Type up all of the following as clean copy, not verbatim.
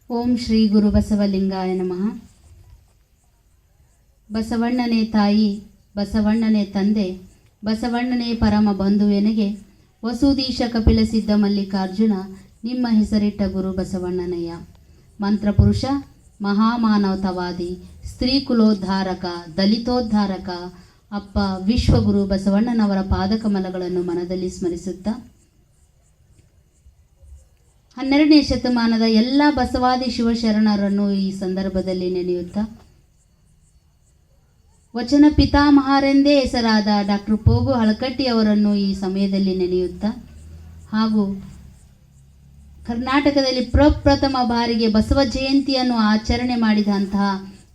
ಓಂ ಶ್ರೀ ಗುರು ಬಸವಲಿಂಗಾಯ ನಮಃ. ಬಸವಣ್ಣನೇ ತಾಯಿ, ಬಸವಣ್ಣನೇ ತಂದೆ, ಬಸವಣ್ಣನೇ ಪರಮ ಬಂಧುವೆನಗೆ ವಸುದೀಶ ಕಪಿಲ ಸಿದ್ಧ ಮಲ್ಲಿಕಾರ್ಜುನ ನಿಮ್ಮ ಹೆಸರಿಟ್ಟ ಗುರು ಬಸವಣ್ಣನಯ್ಯ. ಮಂತ್ರಪುರುಷ, ಮಹಾಮಾನವತಾವಾದಿ, ಸ್ತ್ರೀ ಕುಲೋದ್ಧಾರಕ, ದಲಿತೋದ್ಧಾರಕ ಅಪ್ಪ ವಿಶ್ವಗುರು ಬಸವಣ್ಣನವರ ಪಾದಕಮಲಗಳನ್ನು ಮನದಲ್ಲಿ ಸ್ಮರಿಸುತ್ತಾ 12ನೇ ಶತಮಾನದ ಎಲ್ಲ ಬಸವಾದಿ ಶಿವಶರಣರನ್ನು ಈ ಸಂದರ್ಭದಲ್ಲಿ ನೆನೆಯುತ್ತಾ ವಚನ ಪಿತಾಮಹರೆಂದೇ ಹೆಸರಾದ ಡಾಕ್ಟರ್ ಪೋಗು ಹಳಕಟ್ಟಿ ಅವರನ್ನು ಈ ಸಮಯದಲ್ಲಿ ನೆನೆಯುತ್ತಾ ಹಾಗೂ ಕರ್ನಾಟಕದಲ್ಲಿ ಪ್ರಪ್ರಥಮ ಬಾರಿಗೆ ಬಸವ ಜಯಂತಿಯನ್ನು ಆಚರಣೆ ಮಾಡಿದಂತಹ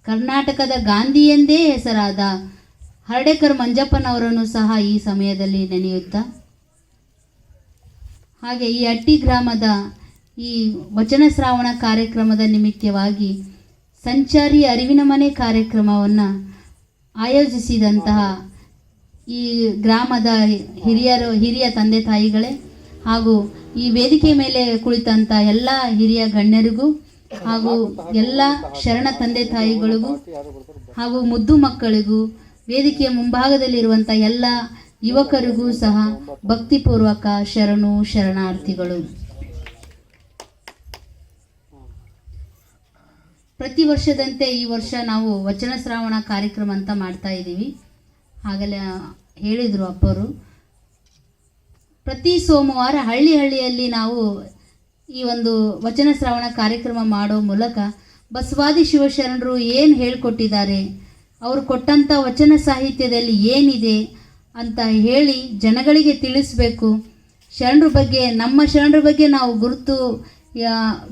ಕರ್ನಾಟಕದ ಗಾಂಧಿ ಎಂದೇ ಹೆಸರಾದ ಹರ್ಡೇಕರ್ ಮಂಜಪ್ಪನವರನ್ನು ಸಹ ಈ ಸಮಯದಲ್ಲಿ ನೆನೆಯುತ್ತಾ ಹಾಗೆ ಈ ಅಟ್ಟಿ ಗ್ರಾಮದ ಈ ವಚನ ಶ್ರಾವಣ ಕಾರ್ಯಕ್ರಮದ ನಿಮಿತ್ತವಾಗಿ ಸಂಚಾರಿ ಅರಿವಿನ ಮನೆ ಕಾರ್ಯಕ್ರಮವನ್ನು ಆಯೋಜಿಸಿದಂತಹ ಈ ಗ್ರಾಮದ ಹಿರಿಯ ತಂದೆ ತಾಯಿಗಳೇ ಹಾಗೂ ಈ ವೇದಿಕೆ ಮೇಲೆ ಕುಳಿತಂಥ ಎಲ್ಲ ಹಿರಿಯ ಗಣ್ಯರಿಗೂ ಹಾಗೂ ಎಲ್ಲ ಶರಣ ತಂದೆ ತಾಯಿಗಳಿಗೂ ಹಾಗೂ ಮುದ್ದು ಮಕ್ಕಳಿಗೂ ವೇದಿಕೆಯ ಮುಂಭಾಗದಲ್ಲಿರುವಂಥ ಎಲ್ಲ ಯುವಕರಿಗೂ ಸಹ ಭಕ್ತಿಪೂರ್ವಕ ಶರಣಾರ್ಥಿಗಳು. ಪ್ರತಿ ವರ್ಷದಂತೆ ಈ ವರ್ಷ ನಾವು ವಚನ ಶ್ರಾವಣ ಕಾರ್ಯಕ್ರಮ ಅಂತ ಮಾಡ್ತಾ ಇದ್ದೀವಿ. ಹಾಗಲೇ ಹೇಳಿದರು ಅಪ್ಪರು, ಪ್ರತಿ ಸೋಮವಾರ ಹಳ್ಳಿಯಲ್ಲಿ ನಾವು ಈ ಒಂದು ವಚನ ಶ್ರಾವಣ ಕಾರ್ಯಕ್ರಮ ಮಾಡೋ ಮೂಲಕ ಬಸವಾದಿ ಶಿವಶರಣರು ಏನು ಹೇಳಿಕೊಟ್ಟಿದ್ದಾರೆ, ಅವರು ಕೊಟ್ಟಂಥ ವಚನ ಸಾಹಿತ್ಯದಲ್ಲಿ ಏನಿದೆ ಅಂತ ಹೇಳಿ ಜನಗಳಿಗೆ ತಿಳಿಸಬೇಕು. ಶರಣರ ಬಗ್ಗೆ, ನಮ್ಮ ಶರಣರ ಬಗ್ಗೆ ನಾವು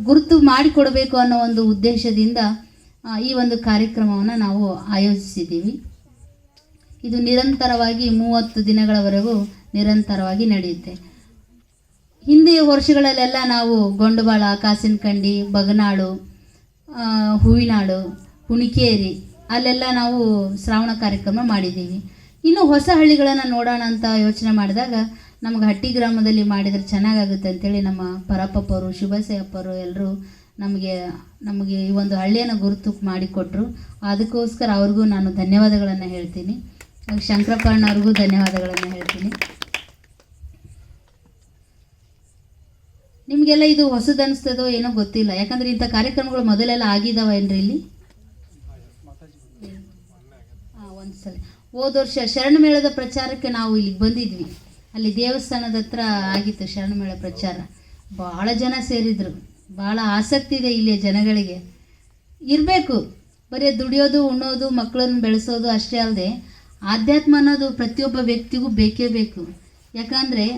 ಗುರುತು ಮಾಡಿಕೊಡಬೇಕು ಅನ್ನೋ ಒಂದು ಉದ್ದೇಶದಿಂದ ಈ ಒಂದು ಕಾರ್ಯಕ್ರಮವನ್ನು ನಾವು ಆಯೋಜಿಸಿದ್ದೀವಿ. ಇದು ನಿರಂತರವಾಗಿ 30 ದಿನಗಳವರೆಗೂ ನಿರಂತರವಾಗಿ ನಡೆಯುತ್ತೆ. ಹಿಂದಿನ ವರ್ಷಗಳಲ್ಲೆಲ್ಲ ನಾವು ಗೊಂಡಬಾಳ, ಕಾಸಿನಕಂಡಿ, ಬಗನಾಡು, ಹೂವಿನಾಡು, ಹುಣಿಕೇರಿ ಅಲ್ಲೆಲ್ಲ ನಾವು ಶ್ರಾವಣ ಕಾರ್ಯಕ್ರಮ ಮಾಡಿದ್ದೀವಿ. ಇನ್ನು ಹೊಸ ಹಳ್ಳಿಗಳನ್ನು ನೋಡೋಣ ಅಂತ ಯೋಚನೆ ಮಾಡಿದಾಗ ನಮಗೆ ಹಟ್ಟಿ ಗ್ರಾಮದಲ್ಲಿ ಮಾಡಿದರೆ ಚೆನ್ನಾಗಾಗುತ್ತೆ ಅಂತೇಳಿ ನಮ್ಮ ಪರಪ್ಪರು, ಶುಭಸೆಯಪ್ಪರು ಎಲ್ಲರೂ ನಮಗೆ ಈ ಒಂದು ಹಳ್ಳಿಯನ್ನು ಗುರುತು ಮಾಡಿಕೊಟ್ರು. ಅದಕ್ಕೋಸ್ಕರ ಅವ್ರಿಗೂ ನಾನು ಧನ್ಯವಾದಗಳನ್ನು ಹೇಳ್ತೀನಿ. ಶಂಕರಪ್ಪಣ್ಣವ್ರಿಗೂ ಧನ್ಯವಾದಗಳನ್ನು ಹೇಳ್ತೀನಿ. ನಿಮಗೆಲ್ಲ ಇದು ಹೊಸದನಿಸ್ತದೋ ಏನೋ ಗೊತ್ತಿಲ್ಲ, ಯಾಕಂದರೆ ಇಂಥ ಕಾರ್ಯಕ್ರಮಗಳು ಮೊದಲೆಲ್ಲ ಆಗಿದ್ದಾವೇನ್ರಿ ಇಲ್ಲಿ? ಒಂದ್ಸಲ ಹೋದ ವರ್ಷ ಶರಣ ಮೇಳದ ಪ್ರಚಾರಕ್ಕೆ ನಾವು ಇಲ್ಲಿಗೆ ಬಂದಿದ್ವಿ. ಅಲ್ಲಿ ದೇವಸ್ಥಾನದ ಹತ್ರ ಆಗಿತ್ತು ಶರಣ ಮೇಳ ಪ್ರಚಾರ. ಭಾಳ ಜನ ಸೇರಿದ್ರು. ಭಾಳ ಆಸಕ್ತಿ ಇದೆ ಇಲ್ಲಿಯ ಜನಗಳಿಗೆ. ಇರಬೇಕು, ಬರೀ ದುಡಿಯೋದು, ಉಣ್ಣೋದು, ಮಕ್ಕಳನ್ನು ಬೆಳೆಸೋದು ಅಷ್ಟೇ ಅಲ್ಲದೆ ಆಧ್ಯಾತ್ಮ ಅನ್ನೋದು ಪ್ರತಿಯೊಬ್ಬ ವ್ಯಕ್ತಿಗೂ ಬೇಕೇ ಬೇಕು. ಯಾಕಂದರೆ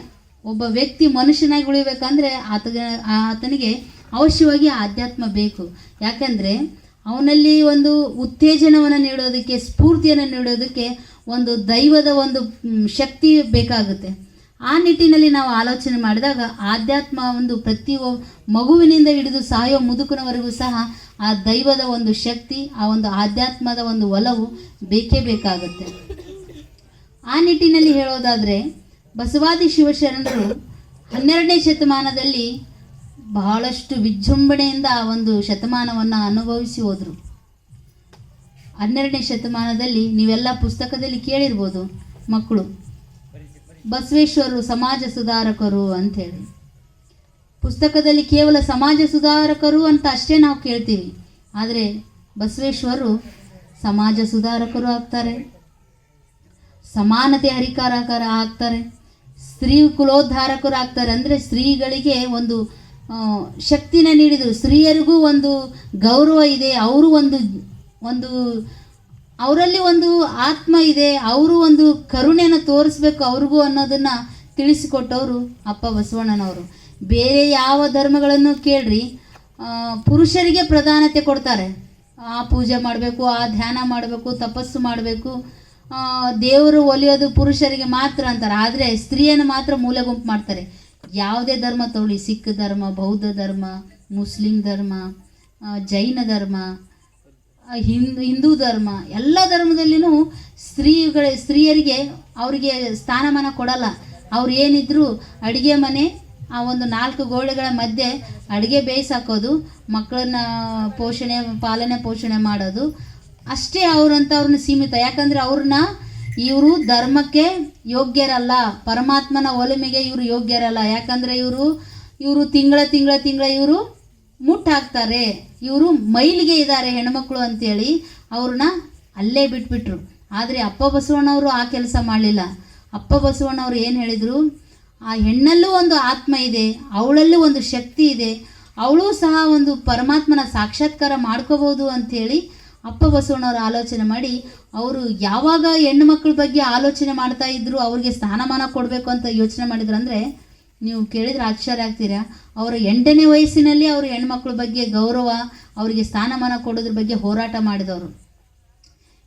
ಒಬ್ಬ ವ್ಯಕ್ತಿ ಮನುಷ್ಯನಾಗಿ ಉಳಿಬೇಕಂದ್ರೆ ಆತನಿಗೆ ಅವಶ್ಯವಾಗಿ ಆಧ್ಯಾತ್ಮ ಬೇಕು. ಯಾಕಂದರೆ ಅವನಲ್ಲಿ ಒಂದು ಉತ್ತೇಜನವನ್ನು ನೀಡೋದಕ್ಕೆ, ಸ್ಫೂರ್ತಿಯನ್ನು ನೀಡೋದಕ್ಕೆ ಒಂದು ದೈವದ ಒಂದು ಶಕ್ತಿ ಬೇಕಾಗುತ್ತೆ. ಆ ನಿಟ್ಟಿನಲ್ಲಿ ನಾವು ಆಲೋಚನೆ ಮಾಡಿದಾಗ ಆಧ್ಯಾತ್ಮ ಒಂದು ಪ್ರತಿ ಮಗುವಿನಿಂದ ಹಿಡಿದು ಸಾಯೋ ಮುದುಕನವರೆಗೂ ಸಹ ಆ ದೈವದ ಒಂದು ಶಕ್ತಿ, ಆ ಒಂದು ಆಧ್ಯಾತ್ಮದ ಒಂದು ಒಲವು ಬೇಕೇ ಬೇಕಾಗುತ್ತೆ. ಆ ನಿಟ್ಟಿನಲ್ಲಿ ಹೇಳೋದಾದರೆ ಬಸವಾದಿ ಶಿವಶರಣರು 12ನೇ ಶತಮಾನದಲ್ಲಿ ಬಹಳಷ್ಟು ವಿಜೃಂಭಣೆಯಿಂದ ಆ ಒಂದು ಶತಮಾನವನ್ನು ಅನುಭವಿಸಿ ಹೋದರು. 12ನೇ ಶತಮಾನದಲ್ಲಿ ನೀವೆಲ್ಲ ಪುಸ್ತಕದಲ್ಲಿ ಕೇಳಿರ್ಬೋದು, ಮಕ್ಕಳು ಬಸವೇಶ್ವರರು ಸಮಾಜ ಸುಧಾರಕರು ಅಂಥೇಳಿ. ಪುಸ್ತಕದಲ್ಲಿ ಕೇವಲ ಸಮಾಜ ಸುಧಾರಕರು ಅಂತ ಅಷ್ಟೇ ನಾವು ಕೇಳ್ತೀವಿ. ಆದರೆ ಬಸವೇಶ್ವರರು ಸಮಾಜ ಸುಧಾರಕರು ಆಗ್ತಾರೆ, ಸಮಾನತೆ ಹರಿಕಾರಕರ ಆಗ್ತಾರೆ, ಸ್ತ್ರೀ ಕುಲೋದ್ಧಾರಕರು ಆಗ್ತಾರೆ. ಅಂದರೆ ಸ್ತ್ರೀಗಳಿಗೆ ಒಂದು ಶಕ್ತಿನ ನೀಡಿದರು. ಸ್ತ್ರೀಯರಿಗೂ ಒಂದು ಗೌರವ ಇದೆ, ಅವರು ಒಂದು ಅವರಲ್ಲಿ ಒಂದು ಆತ್ಮ ಇದೆ, ಅವರು ಒಂದು ಕರುಣೆಯನ್ನು ತೋರಿಸ್ಬೇಕು ಅವ್ರಿಗೂ ಅನ್ನೋದನ್ನು ತಿಳಿಸಿಕೊಟ್ಟವರು ಅಪ್ಪ ಬಸವಣ್ಣನವರು. ಬೇರೆ ಯಾವ ಧರ್ಮಗಳನ್ನು ಕೇಳ್ರಿ, ಪುರುಷರಿಗೆ ಪ್ರಾಧಾನ್ಯತೆ ಕೊಡ್ತಾರೆ. ಆ ಪೂಜೆ ಮಾಡಬೇಕು, ಆ ಧ್ಯಾನ ಮಾಡಬೇಕು, ತಪಸ್ಸು ಮಾಡಬೇಕು, ದೇವರು ಒಲಿಯೋದು ಪುರುಷರಿಗೆ ಮಾತ್ರ ಅಂತಾರೆ. ಆದರೆ ಸ್ತ್ರೀಯನ್ನು ಮಾತ್ರ ಮೂಲೆ ಗುಂಪು ಮಾಡ್ತಾರೆ. ಯಾವುದೇ ಧರ್ಮ ತಗೊಳ್ಳಿ, ಸಿಖ್ ಧರ್ಮ, ಬೌದ್ಧ ಧರ್ಮ, ಮುಸ್ಲಿಂ ಧರ್ಮ, ಜೈನ ಧರ್ಮ, ಹಿಂದೂ ಧರ್ಮ, ಎಲ್ಲ ಧರ್ಮದಲ್ಲಿನೂ ಸ್ತ್ರೀಯರಿಗೆ ಅವರಿಗೆ ಸ್ಥಾನಮಾನ ಕೊಡಲ್ಲ. ಅವ್ರು ಏನಿದ್ರು ಅಡುಗೆ ಮನೆ, ಆ ಒಂದು 4 ಗೋಡೆಗಳ ಮಧ್ಯೆ ಅಡುಗೆ ಬೇಯಿಸಾಕೋದು, ಮಕ್ಕಳನ್ನ ಪಾಲನೆ ಪೋಷಣೆ ಮಾಡೋದು ಅಷ್ಟೇ ಅವ್ರನ್ನ ಸೀಮಿತ. ಯಾಕಂದರೆ ಇವರು ಧರ್ಮಕ್ಕೆ ಯೋಗ್ಯರಲ್ಲ, ಪರಮಾತ್ಮನ ಒಲಿಮೆಗೆ ಇವರು ಯೋಗ್ಯರಲ್ಲ. ಯಾಕಂದರೆ ಇವರು ತಿಂಗಳ ಇವರು ಮುಟ್ಟಾಕ್ತಾರೆ, ಇವರು ಮೈಲಿಗೆ ಇದ್ದಾರೆ ಹೆಣ್ಮಕ್ಳು ಅಂತೇಳಿ ಅವ್ರನ್ನ ಅಲ್ಲೇ ಬಿಟ್ಬಿಟ್ರು. ಆದರೆ ಅಪ್ಪ ಬಸವಣ್ಣವರು ಆ ಕೆಲಸ ಮಾಡಲಿಲ್ಲ. ಅಪ್ಪ ಬಸವಣ್ಣವ್ರು ಏನು ಹೇಳಿದರು, ಆ ಹೆಣ್ಣಲ್ಲೂ ಒಂದು ಆತ್ಮ ಇದೆ, ಅವಳಲ್ಲೂ ಒಂದು ಶಕ್ತಿ ಇದೆ, ಅವಳು ಸಹ ಒಂದು ಪರಮಾತ್ಮನ ಸಾಕ್ಷಾತ್ಕಾರ ಮಾಡ್ಕೋಬೋದು ಅಂಥೇಳಿ ಅಪ್ಪ ಬಸವಣ್ಣವ್ರು ಆಲೋಚನೆ ಮಾಡಿ, ಅವರು ಯಾವಾಗ ಹೆಣ್ಣು ಮಕ್ಕಳ ಬಗ್ಗೆ ಆಲೋಚನೆ ಮಾಡ್ತಾ ಇದ್ರು, ಅವ್ರಿಗೆ ಸ್ಥಾನಮಾನ ಕೊಡಬೇಕು ಅಂತ ಯೋಚನೆ ಮಾಡಿದ್ರು ಅಂದರೆ ನೀವು ಕೇಳಿದ್ರೆ ಆಶ್ಚರ್ಯ ಆಗ್ತೀರಾ. ಅವರು 8ನೇ ವಯಸ್ಸಿನಲ್ಲಿ ಅವರು ಹೆಣ್ಮಕ್ಳ ಬಗ್ಗೆ ಗೌರವ, ಅವರಿಗೆ ಸ್ಥಾನಮಾನ ಕೊಡೋದ್ರ ಬಗ್ಗೆ ಹೋರಾಟ ಮಾಡಿದವರು.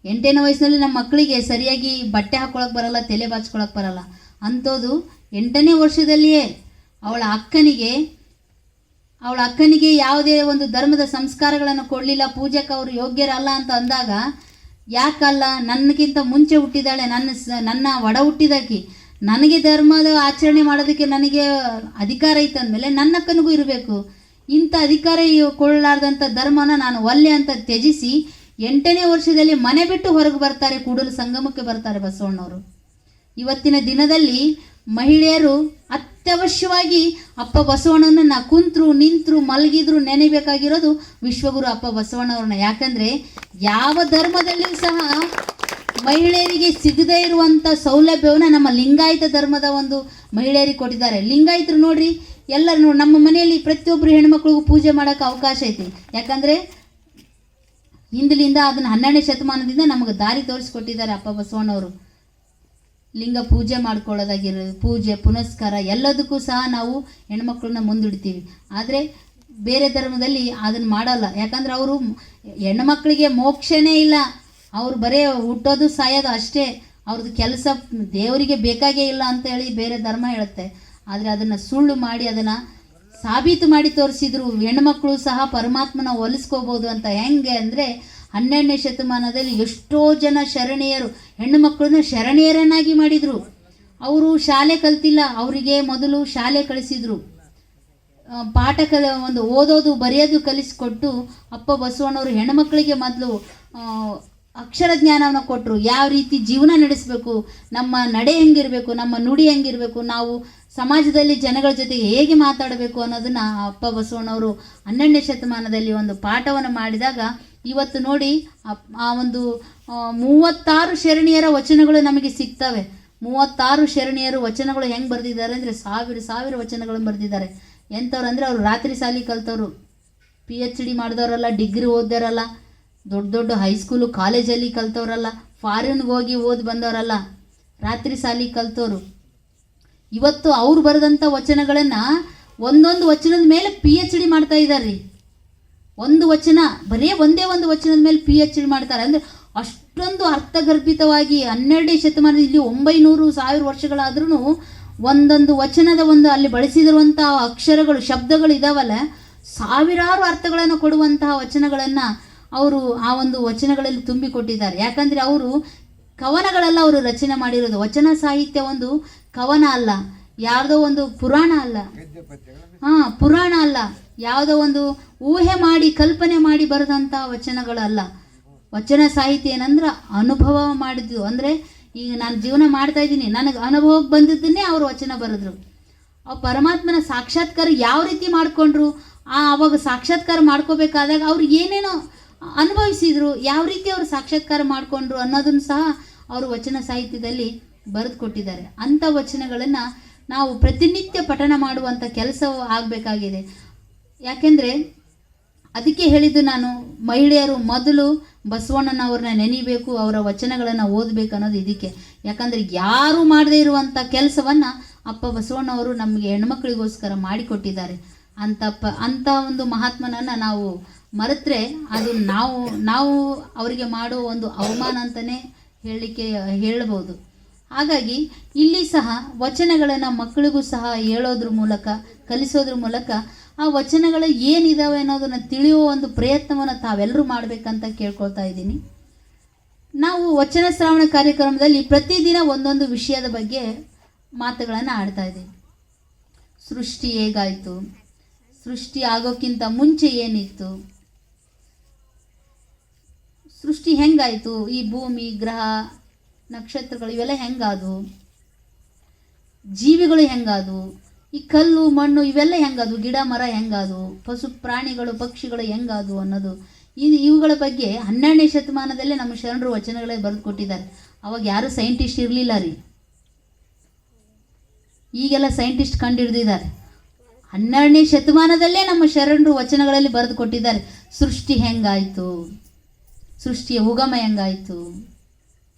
8ನೇ ವಯಸ್ಸಿನಲ್ಲಿ ನಮ್ಮ ಮಕ್ಕಳಿಗೆ ಸರಿಯಾಗಿ ಬಟ್ಟೆ ಹಾಕ್ಕೊಳಕ್ಕೆ ಬರಲ್ಲ, ತಲೆ ಬಾಚ್ಕೊಳಕ್ಕೆ ಬರಲ್ಲ. ಅಂಥದ್ದು 8ನೇ ವರ್ಷದಲ್ಲಿಯೇ ಅವಳ ಅಕ್ಕನಿಗೆ ಯಾವುದೇ ಒಂದು ಧರ್ಮದ ಸಂಸ್ಕಾರಗಳನ್ನು ಕೊಡಲಿಲ್ಲ, ಪೂಜೆಗೆ ಅವರು ಯೋಗ್ಯರಲ್ಲ ಅಂತ ಅಂದಾಗ, ಯಾಕಲ್ಲ, ನನಗಿಂತ ಮುಂಚೆ ಹುಟ್ಟಿದಾಳೆ, ನನ್ನ ಒಡ ಹುಟ್ಟಿದಾಕಿ, ನನಗೆ ಧರ್ಮದ ಆಚರಣೆ ಮಾಡೋದಕ್ಕೆ ನನಗೆ ಅಧಿಕಾರ ಐತೆ ಅಂದಮೇಲೆ ನನ್ನ ಅಕ್ಕನಿಗೂ ಇರಬೇಕು. ಇಂಥ ಅಧಿಕಾರ ಕೊಳ್ಳಲಾರ್ದಂಥ ಧರ್ಮನ ನಾನು ಒಲ್ಲೆ ಅಂತ ತ್ಯಜಿಸಿ 8ನೇ ವರ್ಷದಲ್ಲಿ ಮನೆ ಬಿಟ್ಟು ಹೊರಗೆ ಬರ್ತಾರೆ, ಕೂಡಲ ಸಂಗಮಕ್ಕೆ ಬರ್ತಾರೆ ಬಸವಣ್ಣವರು. ಇವತ್ತಿನ ದಿನದಲ್ಲಿ ಮಹಿಳೆಯರು ಅತ್ಯವಶ್ಯವಾಗಿ ಅಪ್ಪ ಬಸವಣ್ಣನನ್ನ ಕುಂತ್ರು ನಿಂತರು ಮಲಗಿದ್ರು ನೆನೆಬೇಕಾಗಿರೋದು ವಿಶ್ವಗುರು ಅಪ್ಪ ಬಸವಣ್ಣವ್ರನ್ನ. ಯಾಕಂದರೆ ಯಾವ ಧರ್ಮದಲ್ಲಿಯೂ ಸಹ ಮಹಿಳೆಯರಿಗೆ ಸಿಗದೇ ಇರುವಂಥ ಸೌಲಭ್ಯವನ್ನು ನಮ್ಮ ಲಿಂಗಾಯತ ಧರ್ಮದ ಒಂದು ಮಹಿಳೆಯರಿಗೆ ಕೊಟ್ಟಿದ್ದಾರೆ. ಲಿಂಗಾಯತರು ನೋಡ್ರಿ, ಎಲ್ಲರೂ ನಮ್ಮ ಮನೆಯಲ್ಲಿ ಪ್ರತಿಯೊಬ್ಬರು ಹೆಣ್ಮಕ್ಳಿಗೂ ಪೂಜೆ ಮಾಡೋಕ್ಕೆ ಅವಕಾಶ ಐತಿ. ಯಾಕಂದರೆ ಹಿಂದಿನಿಂದ ಅದನ್ನು 12ನೇ ಶತಮಾನದಿಂದ ನಮಗೆ ದಾರಿ ತೋರಿಸ್ಕೊಟ್ಟಿದ್ದಾರೆ ಅಪ್ಪ ಬಸವಣ್ಣವರು. ಲಿಂಗ ಪೂಜೆ ಮಾಡ್ಕೊಳ್ಳೋದಾಗಿರೋದು, ಪೂಜೆ ಪುನಸ್ಕಾರ ಎಲ್ಲದಕ್ಕೂ ಸಹ ನಾವು ಹೆಣ್ಮಕ್ಳನ್ನ ಮುಂದಿಡ್ತೀವಿ. ಆದರೆ ಬೇರೆ ಧರ್ಮದಲ್ಲಿ ಅದನ್ನು ಮಾಡಲ್ಲ. ಯಾಕಂದ್ರೆ ಅವರು ಹೆಣ್ಮಕ್ಳಿಗೆ ಮೋಕ್ಷನೇ ಇಲ್ಲ, ಅವ್ರು ಬರೀ ಹುಟ್ಟೋದು ಸಾಯೋದು ಅಷ್ಟೇ, ಅವ್ರದ್ದು ಕೆಲಸ ದೇವರಿಗೆ ಬೇಕಾಗೇ ಇಲ್ಲ ಅಂತ ಹೇಳಿ ಬೇರೆ ಧರ್ಮ ಹೇಳುತ್ತೆ. ಆದರೆ ಅದನ್ನು ಸುಳ್ಳು ಮಾಡಿ ಅದನ್ನು ಸಾಬೀತು ಮಾಡಿ ತೋರಿಸಿದ್ರು, ಹೆಣ್ಮಕ್ಳು ಸಹ ಪರಮಾತ್ಮನ ಒಲಿಸ್ಕೋಬೋದು ಅಂತ. ಹೆಂಗೆ ಅಂದರೆ 12ನೇ ಶತಮಾನದಲ್ಲಿ ಎಷ್ಟೋ ಜನ ಶರಣೆಯರು ಹೆಣ್ಣು ಮಕ್ಕಳನ್ನ ಶರಣೆಯರನ್ನಾಗಿ ಮಾಡಿದರು. ಅವರು ಶಾಲೆ ಕಲ್ತಿಲ್ಲ, ಅವರಿಗೆ ಮೊದಲು ಶಾಲೆ ಕಳಿಸಿದರು, ಪಾಠ ಒಂದು ಓದೋದು ಬರೆಯೋದು ಕಲಿಸಿಕೊಟ್ಟು ಅಪ್ಪ ಬಸವಣ್ಣವರು ಹೆಣ್ಮಕ್ಳಿಗೆ ಮೊದಲು ಅಕ್ಷರ ಜ್ಞಾನವನ್ನು ಕೊಟ್ಟರು. ಯಾವ ರೀತಿ ಜೀವನ ನಡೆಸಬೇಕು, ನಮ್ಮ ನಡೆ ಹೆಂಗಿರಬೇಕು, ನಮ್ಮ ನುಡಿ ಹೆಂಗಿರಬೇಕು, ನಾವು ಸಮಾಜದಲ್ಲಿ ಜನಗಳ ಜೊತೆಗೆ ಹೇಗೆ ಮಾತಾಡಬೇಕು ಅನ್ನೋದನ್ನು ಅಪ್ಪ ಬಸವಣ್ಣವರು 12ನೇ ಶತಮಾನದಲ್ಲಿ ಒಂದು ಪಾಠವನ್ನು ಮಾಡಿದಾಗ ಇವತ್ತು ನೋಡಿ ಆ ಒಂದು 36 ಶರಣಿಯರ ವಚನಗಳು ನಮಗೆ ಸಿಗ್ತವೆ. 36 ಶರಣಿಯರು ವಚನಗಳು ಹೆಂಗೆ ಬರೆದಿದ್ದಾರೆ ಅಂದರೆ ಸಾವಿರ ವಚನಗಳನ್ನು ಬರೆದಿದ್ದಾರೆ. ಎಂಥವ್ರು ಅಂದರೆ ಅವರು ರಾತ್ರಿ ಶಾಲೆ ಕಲ್ತವ್ರು, PhD ಮಾಡಿದವರಲ್ಲ, ಡಿಗ್ರಿ ಓದ್ದವರಲ್ಲ, ದೊಡ್ಡ ಹೈಸ್ಕೂಲು ಕಾಲೇಜಲ್ಲಿ ಕಲ್ತವ್ರಲ್ಲ, ಫಾರಿನ್ಗೆ ಹೋಗಿ ಓದಿ ಬಂದವರಲ್ಲ, ರಾತ್ರಿ ಶಾಲೆ ಕಲ್ತವ್ರು. ಇವತ್ತು ಅವ್ರು ಬರೆದಂಥ ವಚನಗಳನ್ನು ಒಂದೊಂದು ವಚನದ ಮೇಲೆ PhD ಮಾಡ್ತಾ ಇದ್ದಾರೆ ರೀ. ಒಂದು ವಚನ ಬರೀ ಒಂದೇ ಒಂದು ವಚನದ ಮೇಲೆ PhD ಮಾಡ್ತಾರೆ. ಅಂದರೆ ಅಷ್ಟೊಂದು ಅರ್ಥಗರ್ಭಿತವಾಗಿ 12ನೇ ಶತಮಾನದಲ್ಲಿ ಇಲ್ಲಿ 900,000 ವರ್ಷಗಳಾದ್ರೂ ಒಂದೊಂದು ವಚನದ ಒಂದು ಅಲ್ಲಿ ಬಳಸಿದಿರುವಂಥ ಅಕ್ಷರಗಳು ಶಬ್ದಗಳು ಇದಾವಲ್ಲ, ಸಾವಿರಾರು ಅರ್ಥಗಳನ್ನು ಕೊಡುವಂತಹ ವಚನಗಳನ್ನು ಅವರು ಆ ಒಂದು ವಚನಗಳಲ್ಲಿ ತುಂಬಿಕೊಟ್ಟಿದ್ದಾರೆ. ಯಾಕಂದರೆ ಅವರು ಕವನಗಳೆಲ್ಲ ಅವರು ರಚನೆ ಮಾಡಿರೋದು. ವಚನ ಸಾಹಿತ್ಯ ಒಂದು ಕವನ ಅಲ್ಲ, ಯಾವುದೋ ಒಂದು ಪುರಾಣ ಅಲ್ಲ, ಪುರಾಣ ಅಲ್ಲ, ಯಾವುದೋ ಒಂದು ಊಹೆ ಮಾಡಿ ಕಲ್ಪನೆ ಮಾಡಿ ಬರೆದಂಥ ವಚನಗಳಲ್ಲ. ವಚನ ಸಾಹಿತ್ಯ ಏನಂದ್ರೆ ಅನುಭವ ಮಾಡಿದ್ದು. ಅಂದರೆ ಈಗ ನಾನು ಜೀವನ ಮಾಡ್ತಾ ಇದ್ದೀನಿ, ನನಗೆ ಅನುಭವಕ್ಕೆ ಬಂದಿದ್ದನ್ನೇ ಅವರು ವಚನ ಬರೆದ್ರು. ಆ ಪರಮಾತ್ಮನ ಸಾಕ್ಷಾತ್ಕಾರ ಯಾವ ರೀತಿ ಮಾಡಿಕೊಂಡ್ರು, ಆವಾಗ ಸಾಕ್ಷಾತ್ಕಾರ ಮಾಡ್ಕೋಬೇಕಾದಾಗ ಅವ್ರು ಏನೇನೋ ಅನುಭವಿಸಿದ್ರು, ಯಾವ ರೀತಿ ಅವರು ಸಾಕ್ಷಾತ್ಕಾರ ಮಾಡಿಕೊಂಡ್ರು ಅನ್ನೋದನ್ನು ಸಹ ಅವರು ವಚನ ಸಾಹಿತ್ಯದಲ್ಲಿ ಬರೆದು ಕೊಟ್ಟಿದ್ದಾರೆ. ಅಂಥ ವಚನಗಳನ್ನು ನಾವು ಪ್ರತಿನಿತ್ಯ ಪಠಣ ಮಾಡುವಂಥ ಕೆಲಸ ಆಗಬೇಕಾಗಿದೆ. ಯಾಕೆಂದರೆ ಅದಕ್ಕೆ ಹೇಳಿದ್ದು ನಾನು, ಮಹಿಳೆಯರು ಮೊದಲು ಬಸವಣ್ಣನವ್ರನ್ನ ನೆನೀಬೇಕು, ಅವರ ವಚನಗಳನ್ನು ಓದಬೇಕು ಅನ್ನೋದು ಇದಕ್ಕೆ. ಯಾಕಂದರೆ ಯಾರು ಮಾಡದೇ ಇರುವಂಥ ಕೆಲಸವನ್ನು ಅಪ್ಪ ಬಸವಣ್ಣವರು ನಮಗೆ ಹೆಣ್ಮಕ್ಳಿಗೋಸ್ಕರ ಮಾಡಿಕೊಟ್ಟಿದ್ದಾರೆ. ಅಂಥ ಒಂದು ಮಹಾತ್ಮನನ್ನು ನಾವು ಮರೆತರೆ ಅದು ನಾವು ಅವರಿಗೆ ಮಾಡೋ ಒಂದು ಅವಮಾನ ಅಂತಲೇ ಹೇಳ್ಬೋದು. ಹಾಗಾಗಿ ಇಲ್ಲಿ ಸಹ ವಚನಗಳನ್ನು ಮಕ್ಕಳಿಗೂ ಸಹ ಹೇಳೋದ್ರ ಮೂಲಕ, ಕಲಿಸೋದ್ರ ಮೂಲಕ ಆ ವಚನಗಳು ಏನಿದಾವೆ ಅನ್ನೋದನ್ನು ತಿಳಿಯುವ ಒಂದು ಪ್ರಯತ್ನವನ್ನು ತಾವೆಲ್ಲರೂ ಮಾಡಬೇಕಂತ ಕೇಳ್ಕೊಳ್ತಾ ಇದ್ದೀನಿ. ನಾವು ವಚನ ಶ್ರಾವಣ ಕಾರ್ಯಕ್ರಮದಲ್ಲಿ ಪ್ರತಿದಿನ ಒಂದೊಂದು ವಿಷಯದ ಬಗ್ಗೆ ಮಾತುಗಳನ್ನು ಆಡ್ತಾ ಇದ್ದೀವಿ. ಸೃಷ್ಟಿ ಹೇಗಾಯಿತು, ಸೃಷ್ಟಿ ಆಗೋಕ್ಕಿಂತ ಮುಂಚೆ ಏನಿತ್ತು, ಸೃಷ್ಟಿ ಹೆಂಗಾಯಿತು, ಈ ಭೂಮಿ ಗ್ರಹ ನಕ್ಷತ್ರಗಳು ಇವೆಲ್ಲ ಹೆಂಗಾದವು, ಜೀವಿಗಳು ಹೆಂಗಾದವು, ಈ ಕಲ್ಲು ಮಣ್ಣು ಇವೆಲ್ಲ ಹೆಂಗಾದವು, ಗಿಡ ಮರ ಹೆಂಗಾದವು, ಪಶು ಪ್ರಾಣಿಗಳು ಪಕ್ಷಿಗಳು ಹೆಂಗಾದವು ಅನ್ನೋದು ಇವುಗಳ ಬಗ್ಗೆ 12ನೇ ಶತಮಾನದಲ್ಲೇ ನಮ್ಮ ಶರಣರು ವಚನಗಳೇ ಬರೆದು ಕೊಟ್ಟಿದ್ದಾರೆ. ಅವಾಗ ಯಾರು ಸೈಂಟಿಸ್ಟ್ ಇರಲಿಲ್ಲ ರೀ, ಈಗೆಲ್ಲ ಸೈಂಟಿಸ್ಟ್ ಕಂಡುಹಿಡಿದಿದ್ದಾರೆ. 12ನೇ ಶತಮಾನದಲ್ಲೇ ನಮ್ಮ ಶರಣರು ವಚನಗಳಲ್ಲಿ ಬರೆದು ಕೊಟ್ಟಿದ್ದಾರೆ. ಸೃಷ್ಟಿ ಹೆಂಗಾಯಿತು, ಸೃಷ್ಟಿಯ ಉಗಮ ಹೆಂಗಾಯಿತು,